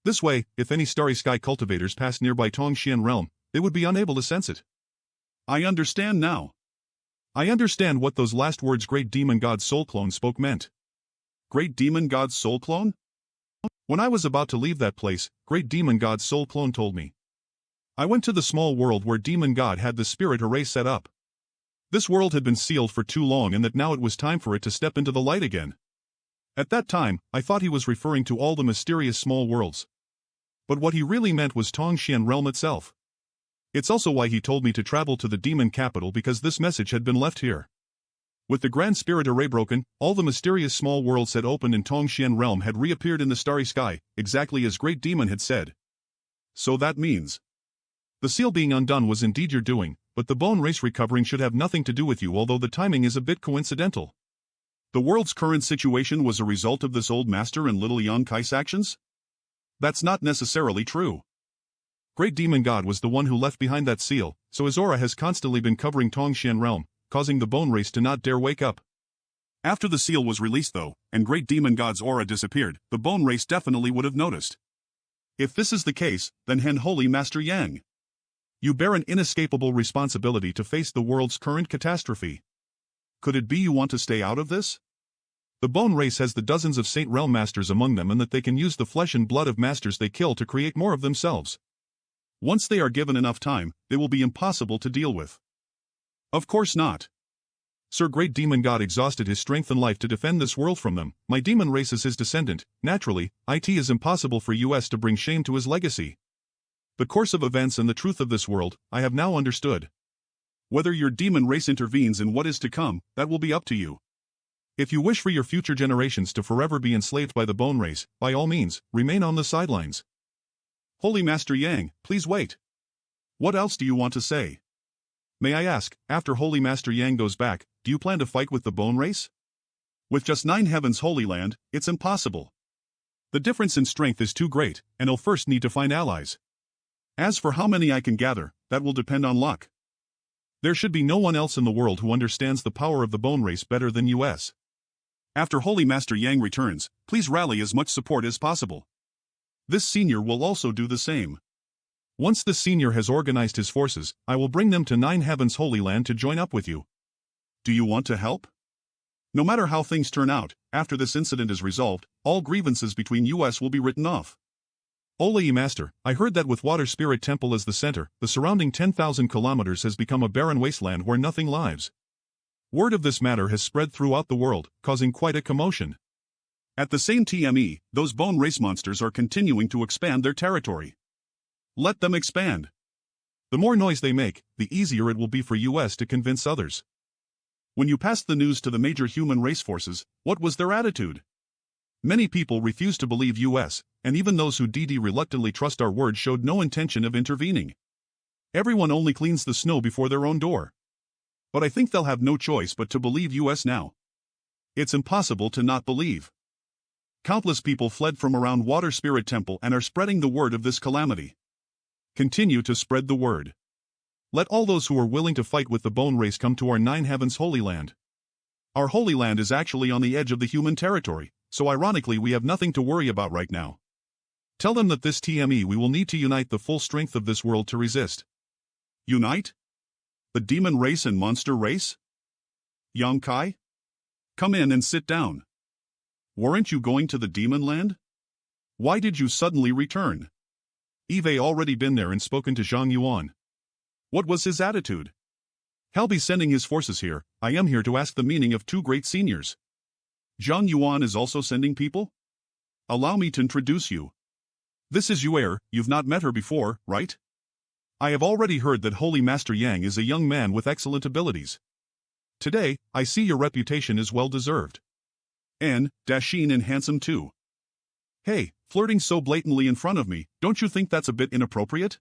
Speaker 1: This way, if any starry sky cultivators passed nearby Tongxian realm, they would be unable to sense it. I understand now. I understand what those last words Great Demon God's soul clone spoke meant. Great Demon God's soul clone? When I was about to leave that place, Great Demon God's soul clone told me. I went to the small world where Demon God had the spirit array set up. This world had been sealed for too long and that now it was time for it to step into the light again. At that time, I thought he was referring to all the mysterious small worlds. But what he really meant was Tongxian realm itself. It's also why he told me to travel to the demon capital because this message had been left here. With the grand spirit array broken, all the mysterious small worlds had opened and Tongxian realm had reappeared in the starry sky, exactly as Great Demon had said. So that means the seal being undone was indeed your doing, but the bone race recovering should have nothing to do with you, although the timing is a bit coincidental. The world's current situation was a result of this old master and little young Kai's actions? That's not necessarily true. Great Demon God was the one who left behind that seal, so his aura has constantly been covering Tongxian realm, causing the bone race to not dare wake up. After the seal was released though, and Great Demon God's aura disappeared, the bone race definitely would have noticed. If this is the case, then Holy Master Yang, you bear an inescapable responsibility to face the world's current catastrophe. Could it be you want to stay out of this? The bone race has the dozens of Saint Realm masters among them and that they can use the flesh and blood of masters they kill to create more of themselves. Once they are given enough time, they will be impossible to deal with. Of course not. Sir Great Demon God exhausted his strength and life to defend this world from them. My demon race is his descendant. Naturally, it is impossible for us to bring shame to his legacy. The course of events and the truth of this world, I have now understood. Whether your demon race intervenes in what is to come, that will be up to you. If you wish for your future generations to forever be enslaved by the bone race, by all means, remain on the sidelines. Holy Master Yang, please wait. What else do you want to say? May I ask, after Holy Master Yang goes back, do you plan to fight with the bone race? With just 9 heavens Holy Land, it's impossible. The difference in strength is too great, and I'll first need to find allies. As for how many I can gather, that will depend on luck. There should be no one else in the world who understands the power of the bone race better than us. After Holy Master Yang returns, please rally as much support as possible. This senior will also do the same. Once the senior has organized his forces, I will bring them to 9 heavens Holy Land to join up with you. Do you want to help? No matter how things turn out, after this incident is resolved, all grievances between us will be written off. Olei Master, I heard that with Water Spirit Temple as the center, the surrounding 10,000 kilometers has become a barren wasteland where nothing lives. Word of this matter has spread throughout the world, causing quite a commotion. At the same time, those bone race monsters are continuing to expand their territory. Let them expand. The more noise they make, the easier it will be for us to convince others. When you passed the news to the major human race forces, what was their attitude? Many people refused to believe us, and even those who reluctantly trust our word showed no intention of intervening. Everyone only cleans the snow before their own door. But I think they'll have no choice but to believe us now. It's impossible to not believe. Countless people fled from around Water Spirit Temple and are spreading the word of this calamity. Continue to spread the word. Let all those who are willing to fight with the bone race come to our Nine Heavens Holy Land. Our Holy Land is actually on the edge of the human territory, so ironically we have nothing to worry about right now. Tell them that this TME we will need to unite the full strength of this world to resist. Unite? The demon race and monster race? Yang Kai? Come in and sit down. Weren't you going to the demon land? Why did you suddenly return? Eve already been there and spoken to Zhang Yuan. What was his attitude? He'll be sending his forces here. I am here to ask the meaning of two great seniors. Zhang Yuan is also sending people? Allow me to introduce you. This is Yuer, you've not met her before, right? I have already heard that Holy Master Yang is a young man with excellent abilities. Today, I see your reputation is well deserved. And, dashing and handsome too. Hey, flirting so blatantly in front of me, don't you think that's a bit inappropriate?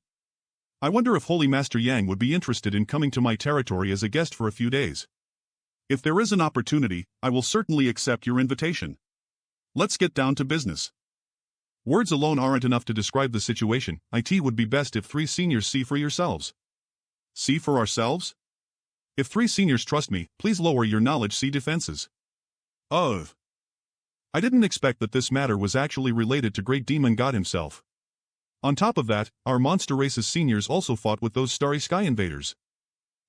Speaker 1: I wonder if Holy Master Yang would be interested in coming to my territory as a guest for a few days. If there is an opportunity, I will certainly accept your invitation. Let's get down to business. Words alone aren't enough to describe the situation. It would be best if three seniors see for yourselves. See for ourselves? If three seniors trust me, please lower your knowledge see defenses. Of. I didn't expect that this matter was actually related to Great Demon God himself. On top of that, our monster race's seniors also fought with those starry sky invaders.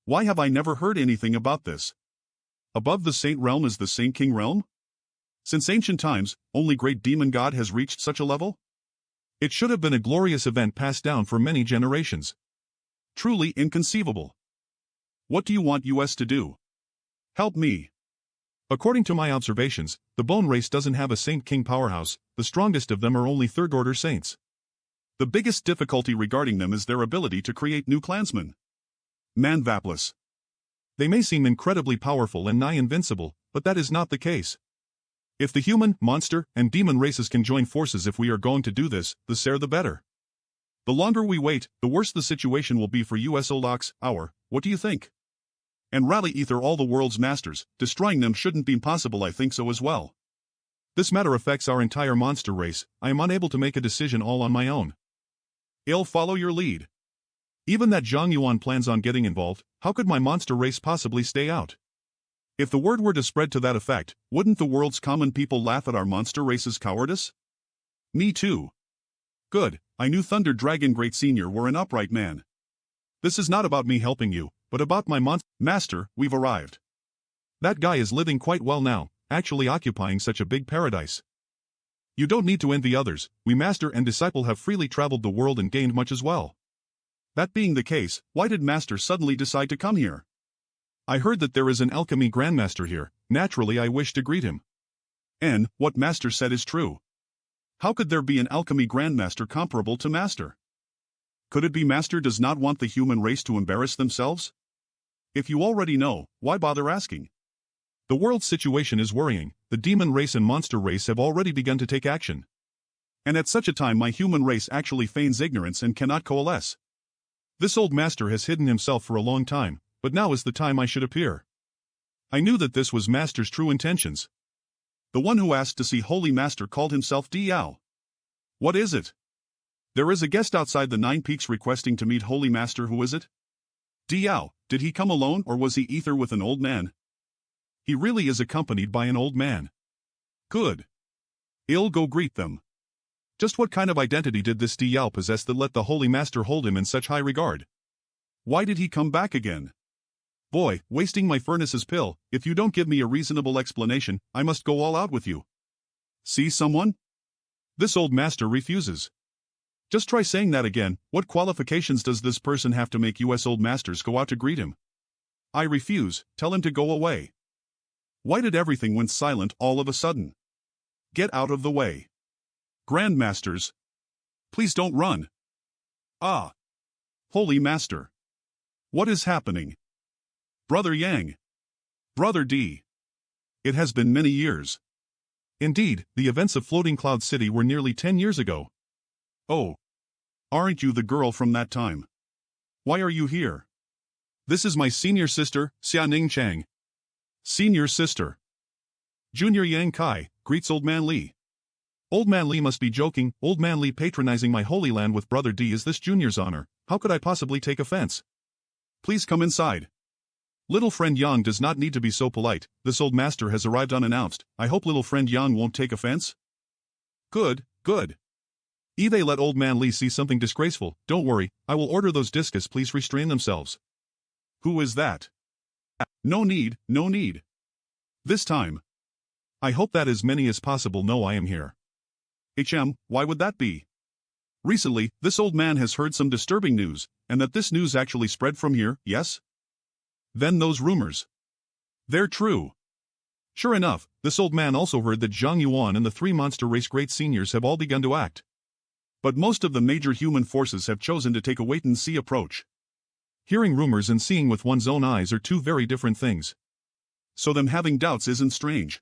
Speaker 1: Why have I never heard anything about this? Above the Saint Realm is the Saint King Realm? Since ancient times, only Great Demon God has reached such a level? It should have been a glorious event passed down for many generations. Truly inconceivable. What do you want us to do? Help me. According to my observations, the bone race doesn't have a Saint King powerhouse, the strongest of them are only third-order saints. The biggest difficulty regarding them is their ability to create new clansmen. Manvapless. They may seem incredibly powerful and nigh invincible, but that is not the case. If the human, monster, and demon races can join forces if we are going to do this, the sooner the better. The longer we wait, the worse the situation will be for us Olax, what do you think? And rally ether all the world's masters, destroying them shouldn't be possible. I think so as well. This matter affects our entire monster race, I am unable to make a decision all on my own. I'll follow your lead. Even that Zhang Yuan plans on getting involved, how could my monster race possibly stay out? If the word were to spread to that effect, wouldn't the world's common people laugh at our monster race's cowardice? Me too. Good, I knew Thunder Dragon Great Senior were an upright man. This is not about me helping you, but about my master, we've arrived. That guy is living quite well now, actually occupying such a big paradise. You don't need to envy others, we master and disciple have freely traveled the world and gained much as well. That being the case, why did master suddenly decide to come here? I heard that there is an alchemy grandmaster here, naturally I wish to greet him. And, what master said is true. How could there be an alchemy grandmaster comparable to master? Could it be master does not want the human race to embarrass themselves? If you already know, why bother asking? The world's situation is worrying, the demon race and monster race have already begun to take action. And at such a time my human race actually feigns ignorance and cannot coalesce. This old master has hidden himself for a long time, but now is the time I should appear. I knew that this was master's true intentions. The one who asked to see Holy Master called himself Diao. What is it? There is a guest outside the Nine Peaks requesting to meet Holy Master. Who is it? Diao, did he come alone or was he ether with an old man? He really is accompanied by an old man. Good. I'll go greet them. Just what kind of identity did this Diao possess that let the Holy Master hold him in such high regard? Why did he come back again? Boy, wasting my furnace's pill, if you don't give me a reasonable explanation, I must go all out with you. See someone? This old master refuses. Just try saying that again, what qualifications does this person have to make us old masters go out to greet him? I refuse, tell him to go away. Why did everything went silent all of a sudden? Get out of the way. Grandmasters. Please don't run. Ah. Holy Master. What is happening? Brother Yang. Brother D. It has been many years. Indeed, the events of Floating Cloud City were nearly 10 years ago. Oh. Aren't you the girl from that time? Why are you here? This is my senior sister, Xia Chang. Senior sister. Junior Yang Kai, greets Old Man Li. Old Man Li must be joking. Old Man Li patronizing my holy land with Brother D is this junior's honor. How could I possibly take offense? Please come inside. Little friend Yang does not need to be so polite. This old master has arrived unannounced. I hope little friend Yang won't take offense. Good, good. Eve let Old Man Li see something disgraceful. Don't worry, I will order those discus please restrain themselves. Who is that? No need, no need. This time. I hope that as many as possible know I am here. Why would that be? Recently, this old man has heard some disturbing news, and that this news actually spread from here, yes? Then those rumors. They're true. Sure enough, this old man also heard that Zhang Yuan and the three monster race great seniors have all begun to act. But most of the major human forces have chosen to take a wait-and-see approach. Hearing rumors and seeing with one's own eyes are two very different things. So them having doubts isn't strange.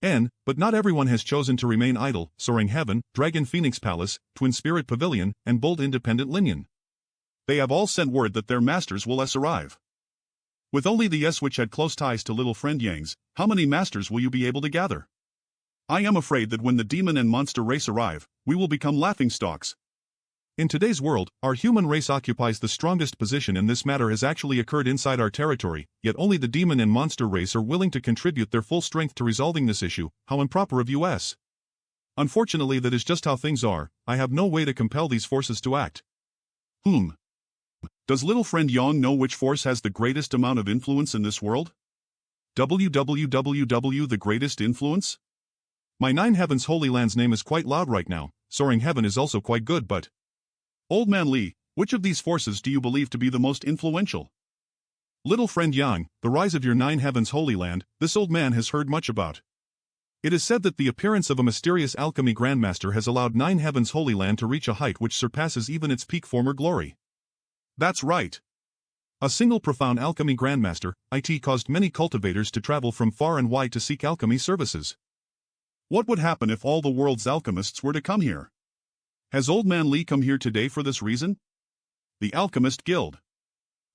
Speaker 1: But not everyone has chosen to remain idle. Soaring Heaven, Dragon Phoenix Palace, Twin Spirit Pavilion, and Bold Independent Linian. They have all sent word that their masters will arrive. With only the which had close ties to little friend Yang's, how many masters will you be able to gather? I am afraid that when the demon and monster race arrive, we will become laughingstocks. In today's world, our human race occupies the strongest position and this matter has actually occurred inside our territory, yet only the demon and monster race are willing to contribute their full strength to resolving this issue. How improper of us. Unfortunately that is just how things are. I have no way to compel these forces to act. Does little friend Yang know which force has the greatest amount of influence in this world? www the greatest influence? My Nine Heavens Holy Land's name is quite loud right now. Soaring Heaven is also quite good, but... Old Man Li, which of these forces do you believe to be the most influential? Little friend Yang, the rise of your Nine Heavens Holy Land, this old man has heard much about. It is said that the appearance of a mysterious alchemy grandmaster has allowed Nine Heavens Holy Land to reach a height which surpasses even its peak former glory. That's right. A single profound alchemy grandmaster, it caused many cultivators to travel from far and wide to seek alchemy services. What would happen if all the world's alchemists were to come here? Has Old Man Li come here today for this reason? The Alchemist Guild.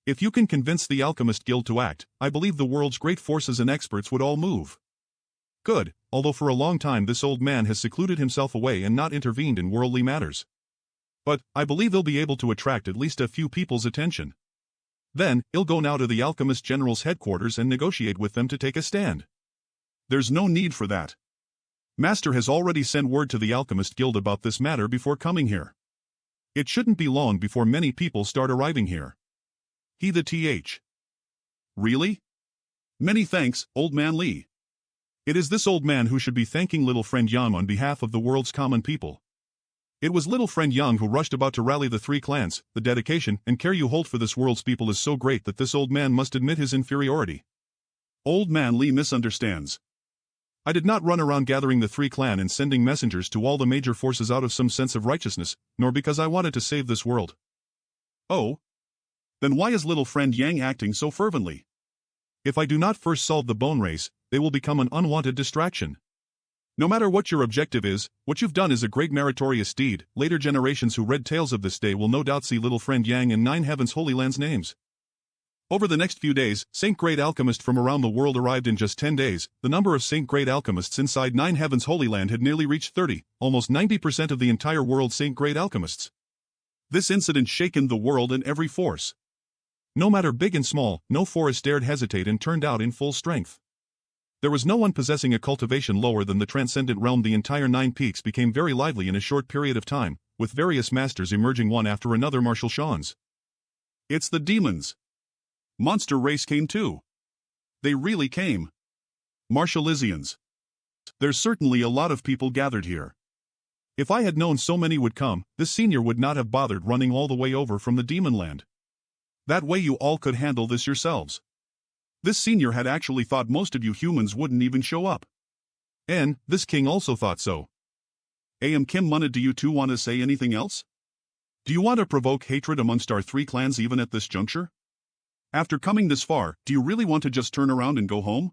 Speaker 1: If you can convince the Alchemist Guild to act, I believe the world's great forces and experts would all move. Good, although for a long time this old man has secluded himself away and not intervened in worldly matters. But, I believe he'll be able to attract at least a few people's attention. Then, he'll go now to the Alchemist General's headquarters and negotiate with them to take a stand. There's no need for that. Master has already sent word to the Alchemist Guild about this matter before coming here. It shouldn't be long before many people start arriving here. Really? Many thanks, Old Man Li. It is this old man who should be thanking little friend Yang on behalf of the world's common people. It was little friend Yang who rushed about to rally the three clans. The dedication and care you hold for this world's people is so great that this old man must admit his inferiority. Old Man Li misunderstands. I did not run around gathering the three clan and sending messengers to all the major forces out of some sense of righteousness, nor because I wanted to save this world. Oh? Then why is little friend Yang acting so fervently? If I do not first solve the bone race, they will become an unwanted distraction. No matter what your objective is, what you've done is a great meritorious deed. Later generations who read tales of this day will no doubt see little friend Yang in Nine Heavens Holy Land's names. Over the next few days, Saint Great Alchemist from around the world arrived in just 10 days. The number of Saint Great Alchemists inside Nine Heavens Holy Land had nearly reached 30, almost 90% of the entire world's Saint Great Alchemists. This incident shaken the world and every force. No matter big and small, no force dared hesitate and turned out in full strength. There was no one possessing a cultivation lower than the transcendent realm. The entire Nine Peaks became very lively in a short period of time, with various masters emerging one after another. Martial Shans. It's the demons. Monster race came too. They really came. Martializians. There's certainly a lot of people gathered here. If I had known so many would come, this senior would not have bothered running all the way over from the demon land. That way you all could handle this yourselves. This senior had actually thought most of you humans wouldn't even show up. And, this king also thought so. Am Kim Munna, do you two want to say anything else? Do you want to provoke hatred amongst our three clans even at this juncture? After coming this far, do you really want to just turn around and go home?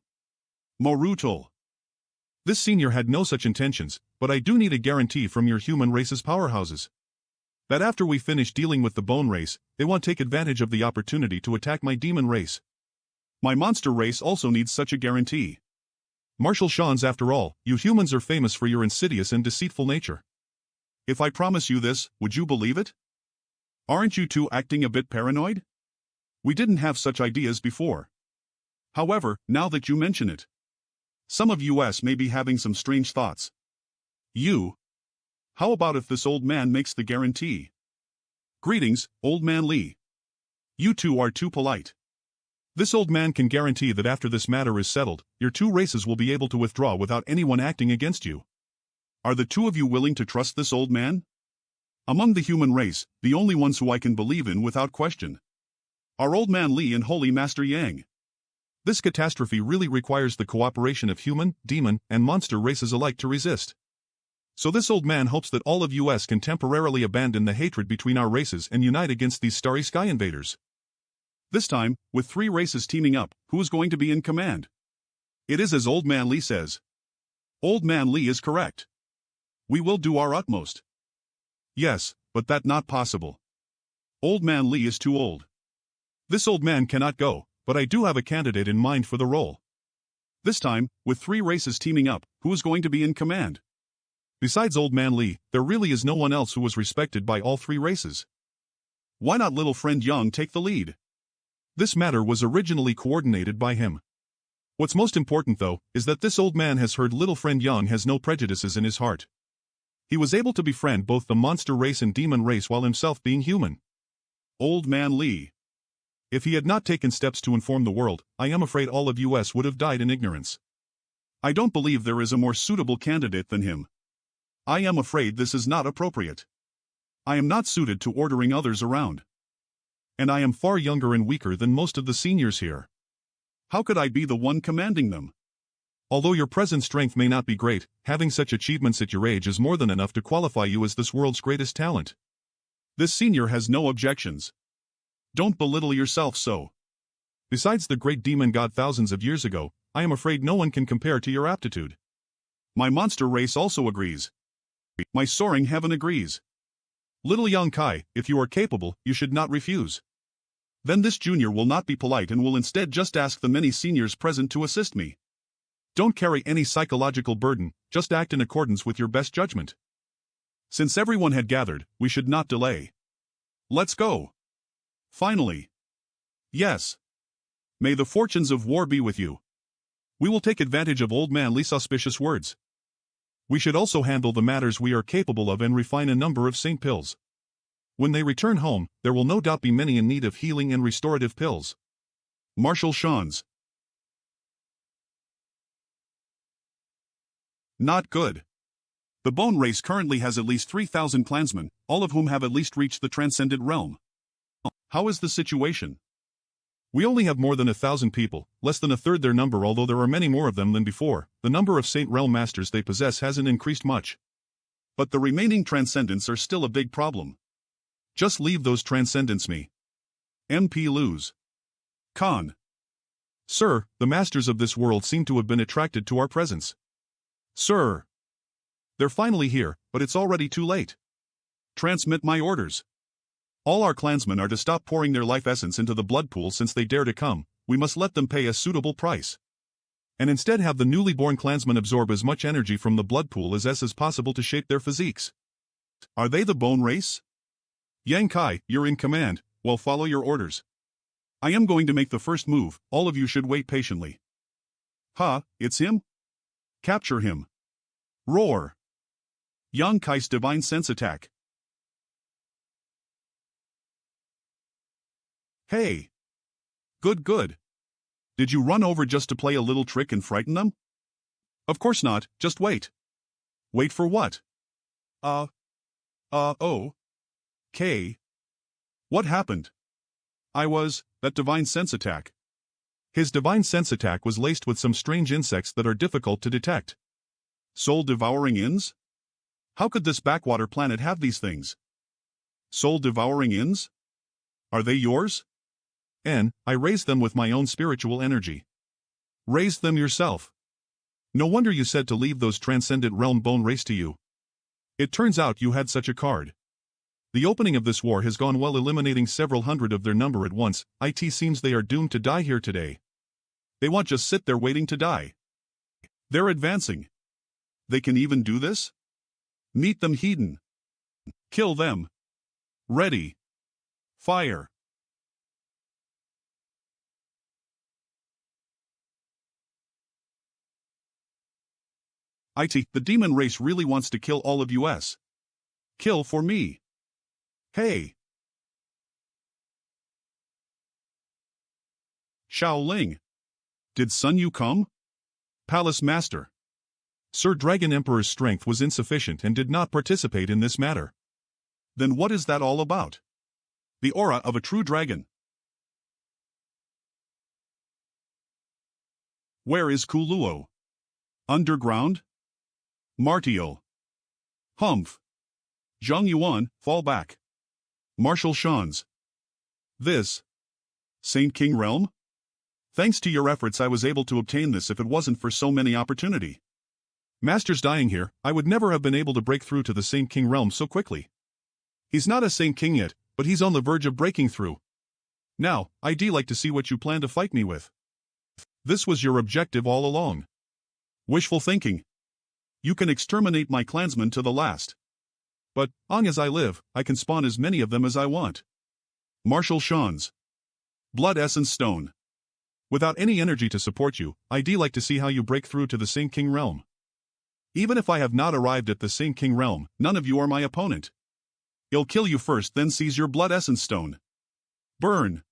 Speaker 1: Morutul. This senior had no such intentions, but I do need a guarantee from your human race's powerhouses that after we finish dealing with the bone race, they won't take advantage of the opportunity to attack my demon race. My monster race also needs such a guarantee. Marshal Shans, after all, you humans are famous for your insidious and deceitful nature. If I promise you this, would you believe it? Aren't you two acting a bit paranoid? We didn't have such ideas before. However, now that you mention it, some of us may be having some strange thoughts. How about if this old man makes the guarantee? Greetings, old man Lee. You two are too polite. This old man can guarantee that after this matter is settled, your two races will be able to withdraw without anyone acting against you. Are the two of you willing to trust this old man? Among the human race, the only ones who I can believe in without question are Old Man Lee and Holy Master Yang. This catastrophe really requires the cooperation of human, demon, and monster races alike to resist. So this old man hopes that all of us can temporarily abandon the hatred between our races and unite against these starry sky invaders. This time, with 3 races teaming up, who is going to be in command? It is as Old Man Lee says. Old Man Lee is correct. We will do our utmost. Yes, but that not possible. Old Man Lee is too old. This old man cannot go, but I do have a candidate in mind for the role. This time, with 3 races teaming up, who is going to be in command? Besides Old Man Lee, there really is no one else who was respected by all 3 races. Why not little friend Young take the lead? This matter was originally coordinated by him. What's most important though, is that this old man has heard little friend Young has no prejudices in his heart. He was able to befriend both the monster race and demon race while himself being human. Old Man Lee. If he had not taken steps to inform the world, I am afraid all of us would have died in ignorance. I don't believe there is a more suitable candidate than him. I am afraid this is not appropriate. I am not suited to ordering others around. And I am far younger and weaker than most of the seniors here. How could I be the one commanding them? Although your present strength may not be great, having such achievements at your age is more than enough to qualify you as this world's greatest talent. This senior has no objections. Don't belittle yourself so. Besides the great demon god thousands of years ago, I am afraid no one can compare to your aptitude. My monster race also agrees. My soaring heaven agrees. Little young Kai, if you are capable, you should not refuse. Then this junior will not be polite and will instead just ask the many seniors present to assist me. Don't carry any psychological burden, just act in accordance with your best judgment. Since everyone had gathered, we should not delay. Let's go. Finally. Yes. May the fortunes of war be with you. We will take advantage of Old Man Lee's auspicious words. We should also handle the matters we are capable of and refine a number of saint pills. When they return home, there will no doubt be many in need of healing and restorative pills. Marshal Shans. Not good. The bone race currently has at least 3,000 clansmen, all of whom have at least reached the transcendent realm. How is the situation? We only have more than 1,000 people, less than a third their number, although there are many more of them than before. The number of Saint Realm Masters they possess hasn't increased much. But the remaining transcendents are still a big problem. Just leave those transcendents me. MP lose. Khan. Sir, the masters of this world seem to have been attracted to our presence. Sir. They're finally here, but it's already too late. Transmit my orders. All our clansmen are to stop pouring their life essence into the blood pool since they dare to come. We must let them pay a suitable price. And instead have the newly born clansmen absorb as much energy from the blood pool as is possible to shape their physiques. Are they the bone race? Yang Kai, you're in command, well follow your orders. I am going to make the first move, all of you should wait patiently. Ha, it's him? Capture him. Roar. Yang Kai's divine sense attack. Hey. Good. Did you run over just to play a little trick and frighten them? Of course not, just wait. Wait for what? Okay. What happened? That divine sense attack. His divine sense attack was laced with some strange insects that are difficult to detect. Soul-devouring inns? How could this backwater planet have these things? Soul-devouring inns? Are they yours? I raised them with my own spiritual energy. Raised them yourself? No wonder you said to leave those transcendent realm bone race to you. It turns out you had such a card. The opening of this war has gone well, eliminating several hundred of their number at once. It seems they are doomed to die here today. They won't just sit there waiting to die. They're advancing. They can even do this? Meet them, Hedon. Kill them. Ready. Fire. The demon race really wants to kill all of us. Kill for me. Hey. Shaoling. Did Sun Yu come? Palace Master. Sir Dragon Emperor's strength was insufficient and did not participate in this matter. Then what is that all about? The aura of a true dragon. Where is Kuluo? Underground? Martial. Humph. Zhang Yuan, fall back. Marshal Shan's. This. Saint King Realm? Thanks to your efforts I was able to obtain this. If it wasn't for so many opportunity. Masters dying here, I would never have been able to break through to the Saint King Realm so quickly. He's not a Saint King yet, but he's on the verge of breaking through. Now, I'd like to see what you plan to fight me with. This was your objective all along. Wishful thinking. You can exterminate my clansmen to the last. But, long as I live, I can spawn as many of them as I want. Marshal Shan's. Blood Essence Stone. Without any energy to support you, I'd like to see how you break through to the Saint King Realm. Even if I have not arrived at the Saint King Realm, none of you are my opponent. He'll kill you first, then seize your Blood Essence Stone. Burn.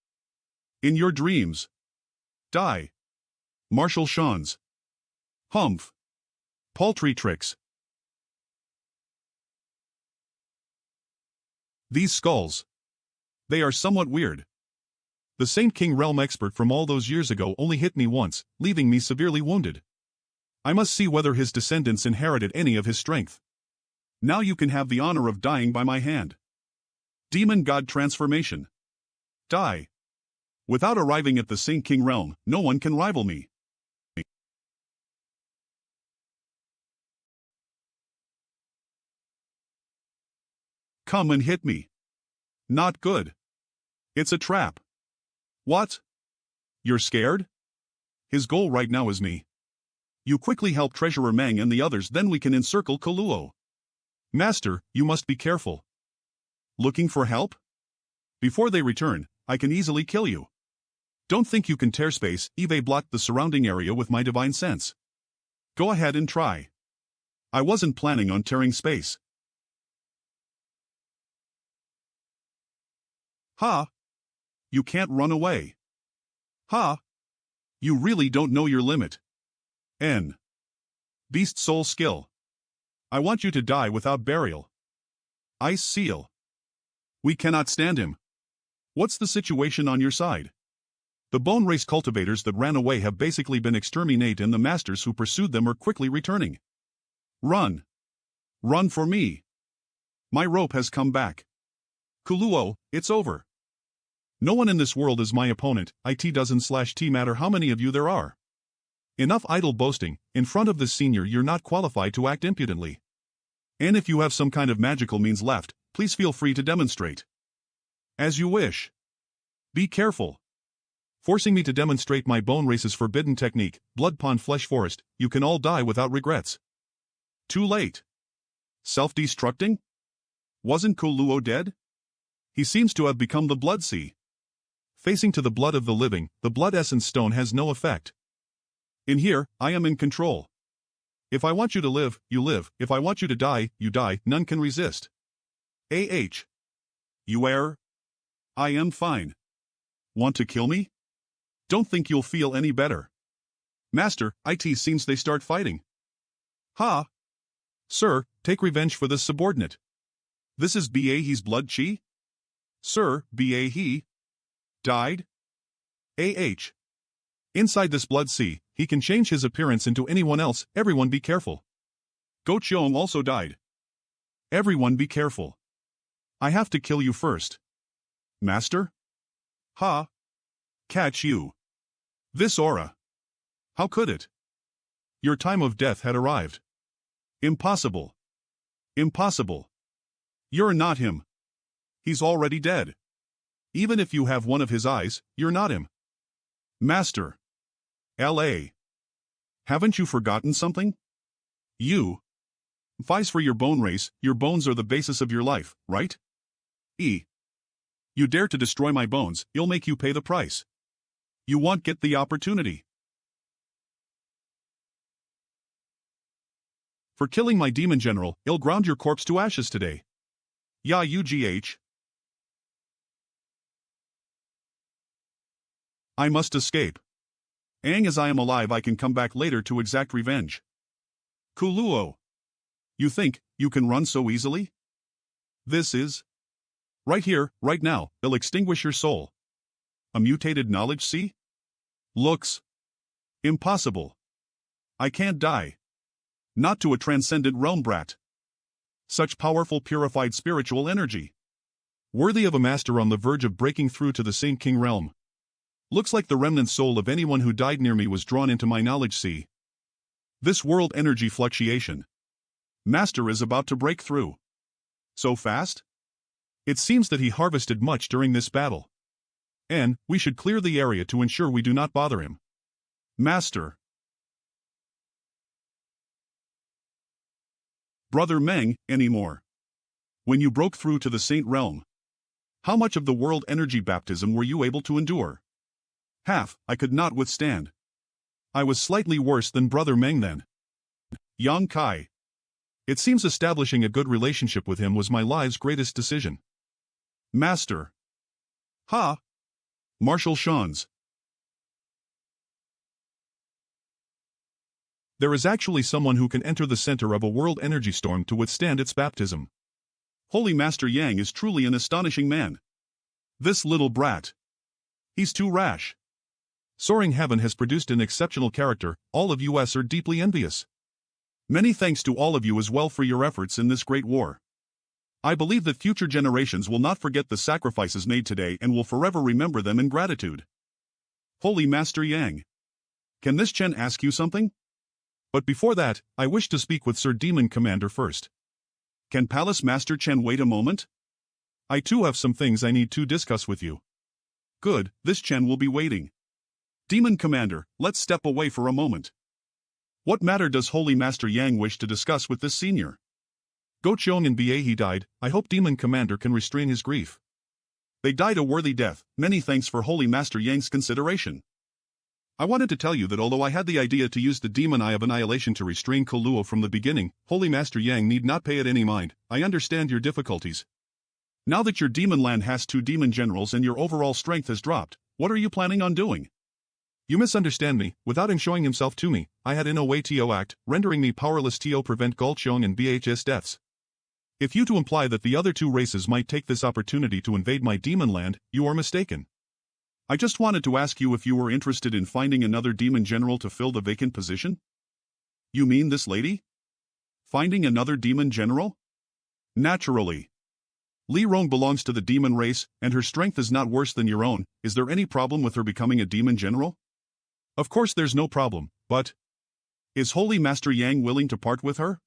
Speaker 1: In your dreams. Die. Marshal Shan's. Humph. Paltry tricks. These skulls. They are somewhat weird. The Saint King Realm expert from all those years ago only hit me once, leaving me severely wounded. I must see whether his descendants inherited any of his strength. Now you can have the honor of dying by my hand. Demon God Transformation. Die. Without arriving at the Saint King Realm, no one can rival me. Come and hit me. Not good. It's a trap. What? You're scared? His goal right now is me. You quickly help Treasurer Meng and the others, then we can encircle Kuluo. Master, you must be careful. Looking for help? Before they return, I can easily kill you. Don't think you can tear space, Eve blocked the surrounding area with my divine sense. Go ahead and try. I wasn't planning on tearing space. Ha! You can't run away. Ha! You really don't know your limit. N. Beast Soul Skill. I want you to die without burial. Ice Seal. We cannot stand him. What's the situation on your side? The bone race cultivators that ran away have basically been exterminated and the masters who pursued them are quickly returning. Run. Run for me. My rope has come back. Kuluo, it's over. No one in this world is my opponent, it doesn't matter how many of you there are. Enough idle boasting, in front of this senior you're not qualified to act impudently. And if you have some kind of magical means left, please feel free to demonstrate. As you wish. Be careful. Forcing me to demonstrate my bone race's forbidden technique, Blood Pond Flesh Forest, you can all die without regrets. Too late. Self-destructing? Wasn't Kuluo dead? He seems to have become the Blood Sea. Facing to the blood of the living, the Blood Essence Stone has no effect. In here, I am in control. If I want you to live, you live. If I want you to die, you die. None can resist. You err? I am fine. Want to kill me? Don't think you'll feel any better. Master, it seems they start fighting. Ha! Sir, take revenge for this subordinate. This is Bahe's blood chi? Sir, Bahe died? Inside this blood sea, he can change his appearance into anyone else. Everyone be careful. Go Cheong also died. Everyone be careful. I have to kill you first. Master? Ha! Catch you. This aura. How could it? Your time of death had arrived. Impossible. Impossible. You're not him. He's already dead. Even if you have one of his eyes, you're not him. Master. L.A. Haven't you forgotten something? You fights for your bone race, your bones are the basis of your life, right? You dare to destroy my bones, I'll make you pay the price. You won't get the opportunity. For killing my demon general, I'll ground your corpse to ashes today. Ya UGH. I must escape. As I am alive I can come back later to exact revenge. Kuluo. You think you can run so easily? This is right here, right now, I'll extinguish your soul. A mutated knowledge, see? Looks impossible. I can't die. Not to a transcendent realm brat. Such powerful purified spiritual energy. Worthy of a master on the verge of breaking through to the Saint King realm. Looks like the remnant soul of anyone who died near me was drawn into my knowledge sea. This world energy fluctuation. Master is about to break through. So fast? It seems that he harvested much during this battle. And we should clear the area to ensure we do not bother him. Master. Brother Meng, anymore. When you broke through to the Saint realm, how much of the world energy baptism were you able to endure? Half, I could not withstand. I was slightly worse than Brother Meng then. Yang Kai. It seems establishing a good relationship with him was my life's greatest decision. Master. Ha! Marshal Shans. There is actually someone who can enter the center of a world energy storm to withstand its baptism. Holy Master Yang is truly an astonishing man. This little brat. He's too rash. Soaring Heaven has produced an exceptional character, all of us are deeply envious. Many thanks to all of you as well for your efforts in this great war. I believe that future generations will not forget the sacrifices made today and will forever remember them in gratitude. Holy Master Yang. Can this Chen ask you something? But before that, I wish to speak with Sir Demon Commander first. Can Palace Master Chen wait a moment? I too have some things I need to discuss with you. Good, this Chen will be waiting. Demon Commander, let's step away for a moment. What matter does Holy Master Yang wish to discuss with this senior? Gochong and Ba he died, I hope Demon Commander can restrain his grief. They died a worthy death, many thanks for Holy Master Yang's consideration. I wanted to tell you that although I had the idea to use the Demon Eye of Annihilation to restrain Koluo from the beginning, Holy Master Yang need not pay it any mind, I understand your difficulties. Now that your demon land has 2 demon generals and your overall strength has dropped, what are you planning on doing? You misunderstand me, without him showing himself to me, I had in a way to act, rendering me powerless to prevent Gulchong and BHS deaths. If you to imply that the other 2 races might take this opportunity to invade my demon land, you are mistaken. I just wanted to ask you if you were interested in finding another demon general to fill the vacant position? You mean this lady? Finding another demon general? Naturally. Li Rong belongs to the demon race, and her strength is not worse than your own. Is there any problem with her becoming a demon general? Of course there's no problem, but is Holy Master Yang willing to part with her?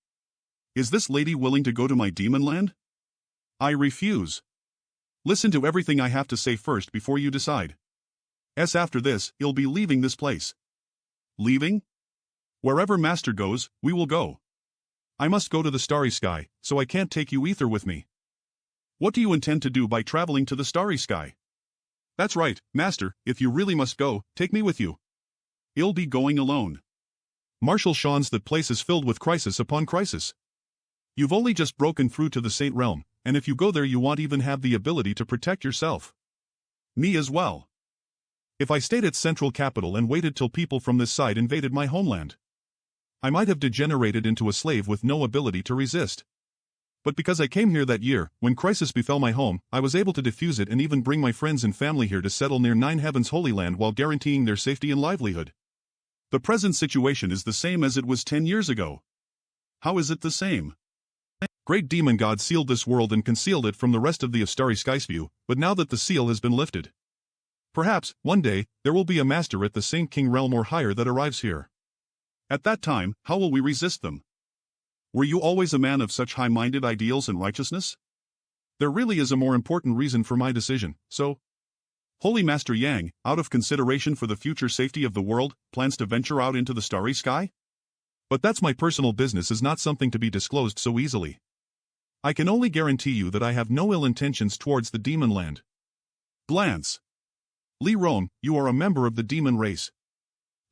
Speaker 1: Is this lady willing to go to my demon land? I refuse. Listen to everything I have to say first before you decide. After this, he'll be leaving this place. Leaving? Wherever Master goes, we will go. I must go to the starry sky, so I can't take you either with me. What do you intend to do by traveling to the starry sky? That's right, Master, if you really must go, take me with you. I'll be going alone. Marshal Shans, that place is filled with crisis upon crisis. You've only just broken through to the Saint Realm, and if you go there you won't even have the ability to protect yourself. Me as well. If I stayed at Central Capital and waited till people from this side invaded my homeland, I might have degenerated into a slave with no ability to resist. But because I came here that year, when crisis befell my home, I was able to defuse it and even bring my friends and family here to settle near Nine Heavens Holy Land while guaranteeing their safety and livelihood. The present situation is the same as it was 10 years ago. How is it the same? Great Demon God sealed this world and concealed it from the rest of the starry Skysview, but now that the seal has been lifted, perhaps, one day, there will be a master at the Saint King realm or higher that arrives here. At that time, how will we resist them? Were you always a man of such high-minded ideals and righteousness? There really is a more important reason for my decision, so... Holy Master Yang, out of consideration for the future safety of the world, plans to venture out into the starry sky? But that's my personal business, is not something to be disclosed so easily. I can only guarantee you that I have no ill intentions towards the demon land. Glance. Li Rong, you are a member of the demon race.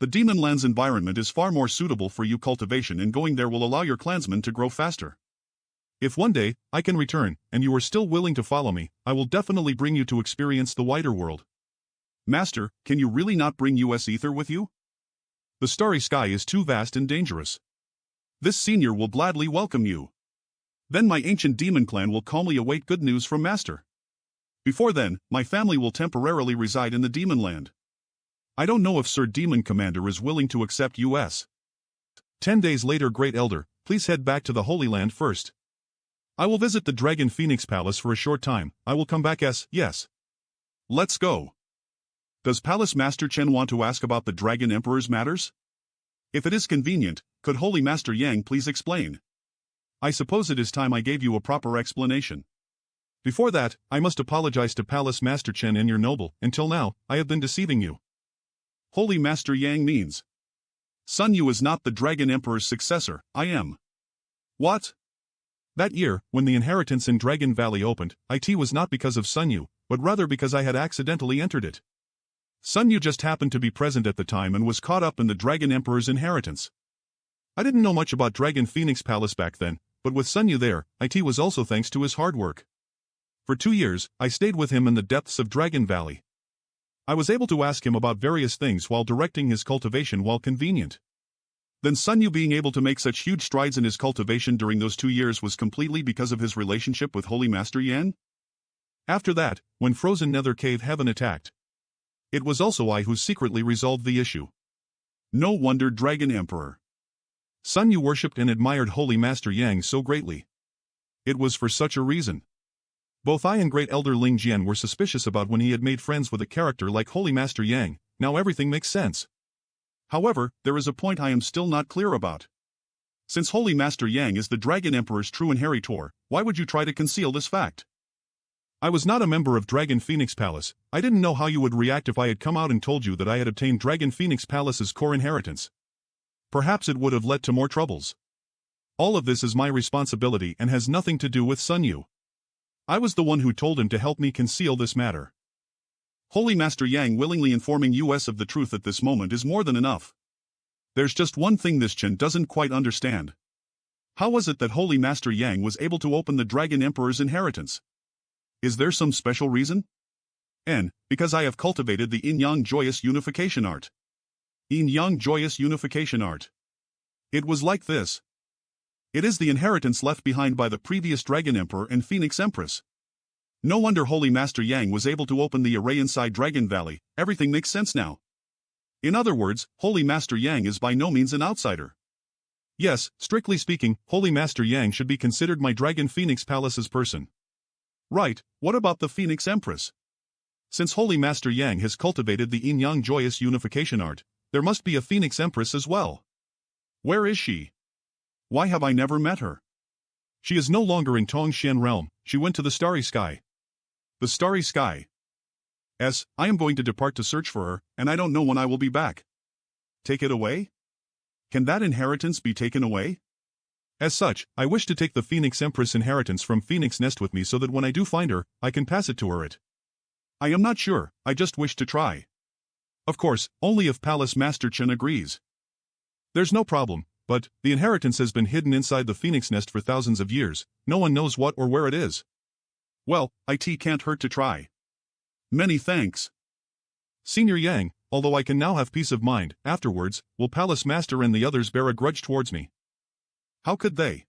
Speaker 1: The demon land's environment is far more suitable for you cultivation, and going there will allow your clansmen to grow faster. If one day, I can return, and you are still willing to follow me, I will definitely bring you to experience the wider world. Master, can you really not bring US Ether with you? The starry sky is too vast and dangerous. This senior will gladly welcome you. Then my ancient demon clan will calmly await good news from Master. Before then, my family will temporarily reside in the demon land. I don't know if Sir Demon Commander is willing to accept US. 10 days later, Great Elder, please head back to the Holy Land first. I will visit the Dragon Phoenix Palace for a short time. I will come back as, yes. Let's go. Does Palace Master Chen want to ask about the Dragon Emperor's matters? If it is convenient, could Holy Master Yang please explain? I suppose it is time I gave you a proper explanation. Before that, I must apologize to Palace Master Chen and your noble. Until now, I have been deceiving you. Holy Master Yang means. Sun Yu is not the Dragon Emperor's successor, I am. What? That year, when the inheritance in Dragon Valley opened, it was not because of Sun Yu, but rather because I had accidentally entered it. Sun Yu just happened to be present at the time and was caught up in the Dragon Emperor's inheritance. I didn't know much about Dragon Phoenix Palace back then, but with Sun Yu there, it was also thanks to his hard work. For 2 years, I stayed with him in the depths of Dragon Valley. I was able to ask him about various things while directing his cultivation while convenient. Then Sun Yu being able to make such huge strides in his cultivation during those 2 years was completely because of his relationship with Holy Master Yan? After that, when Frozen Nether Cave Heaven attacked, it was also I who secretly resolved the issue. No wonder Dragon Emperor. Sun Yu worshipped and admired Holy Master Yang so greatly. It was for such a reason. Both I and Great Elder Ling Jian were suspicious about when he had made friends with a character like Holy Master Yang. Now everything makes sense. However, there is a point I am still not clear about. Since Holy Master Yang is the Dragon Emperor's true inheritor, why would you try to conceal this fact? I was not a member of Dragon Phoenix Palace. I didn't know how you would react if I had come out and told you that I had obtained Dragon Phoenix Palace's core inheritance. Perhaps it would have led to more troubles. All of this is my responsibility and has nothing to do with Sun Yu. I was the one who told him to help me conceal this matter. Holy Master Yang willingly informing us of the truth at this moment is more than enough. There's just one thing this Chen doesn't quite understand. How was it that Holy Master Yang was able to open the Dragon Emperor's inheritance? Is there some special reason? Because I have cultivated the Yin-Yang Joyous Unification Art. Yin-Yang Joyous Unification Art. It was like this. It is the inheritance left behind by the previous Dragon Emperor and Phoenix Empress. No wonder Holy Master Yang was able to open the array inside Dragon Valley. Everything makes sense now. In other words, Holy Master Yang is by no means an outsider. Yes, strictly speaking, Holy Master Yang should be considered my Dragon Phoenix Palace's person. Right, what about the Phoenix Empress? Since Holy Master Yang has cultivated the Yin-Yang Joyous Unification Art, there must be a Phoenix Empress as well. Where is she? Why have I never met her? She is no longer in Tongshan realm, she went to the Starry Sky. The Starry Sky. I am going to depart to search for her, and I don't know when I will be back. Take it away? Can that inheritance be taken away? As such, I wish to take the Phoenix Empress inheritance from Phoenix Nest with me so that when I do find her, I can pass it to her. I am not sure, I just wish to try. Of course, only if Palace Master Chen agrees. There's no problem, but the inheritance has been hidden inside the Phoenix Nest for thousands of years, no one knows what or where it is. Well, it can't hurt to try. Many thanks. Senior Yang, although I can now have peace of mind, afterwards, will Palace Master and the others bear a grudge towards me? How could they?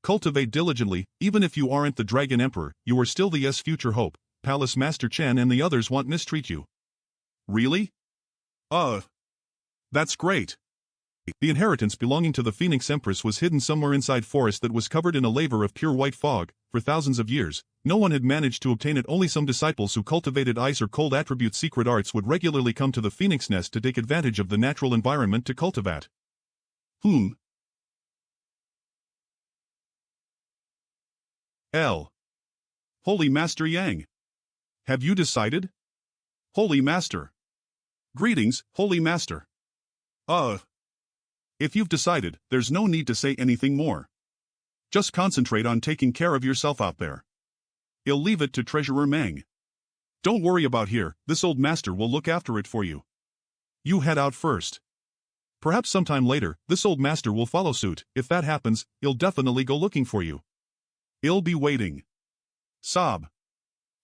Speaker 1: Cultivate diligently, even if you aren't the Dragon Emperor, you are still the future hope. Palace Master Chen and the others won't mistreat you. Really? That's great. The inheritance belonging to the Phoenix Empress was hidden somewhere inside forest that was covered in a laver of pure white fog. For thousands of years, no one had managed to obtain it. Only some disciples who cultivated ice or cold attribute secret arts would regularly come to the Phoenix Nest to take advantage of the natural environment to cultivate. Whom? L. Holy Master Yang. Have you decided? Holy Master. Greetings, Holy Master. If you've decided, there's no need to say anything more. Just concentrate on taking care of yourself out there. I'll leave it to Treasurer Meng. Don't worry about here, this old master will look after it for you. You head out first. Perhaps sometime later, this old master will follow suit. If that happens, he'll definitely go looking for you. I'll be waiting. Sob.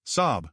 Speaker 1: Sob.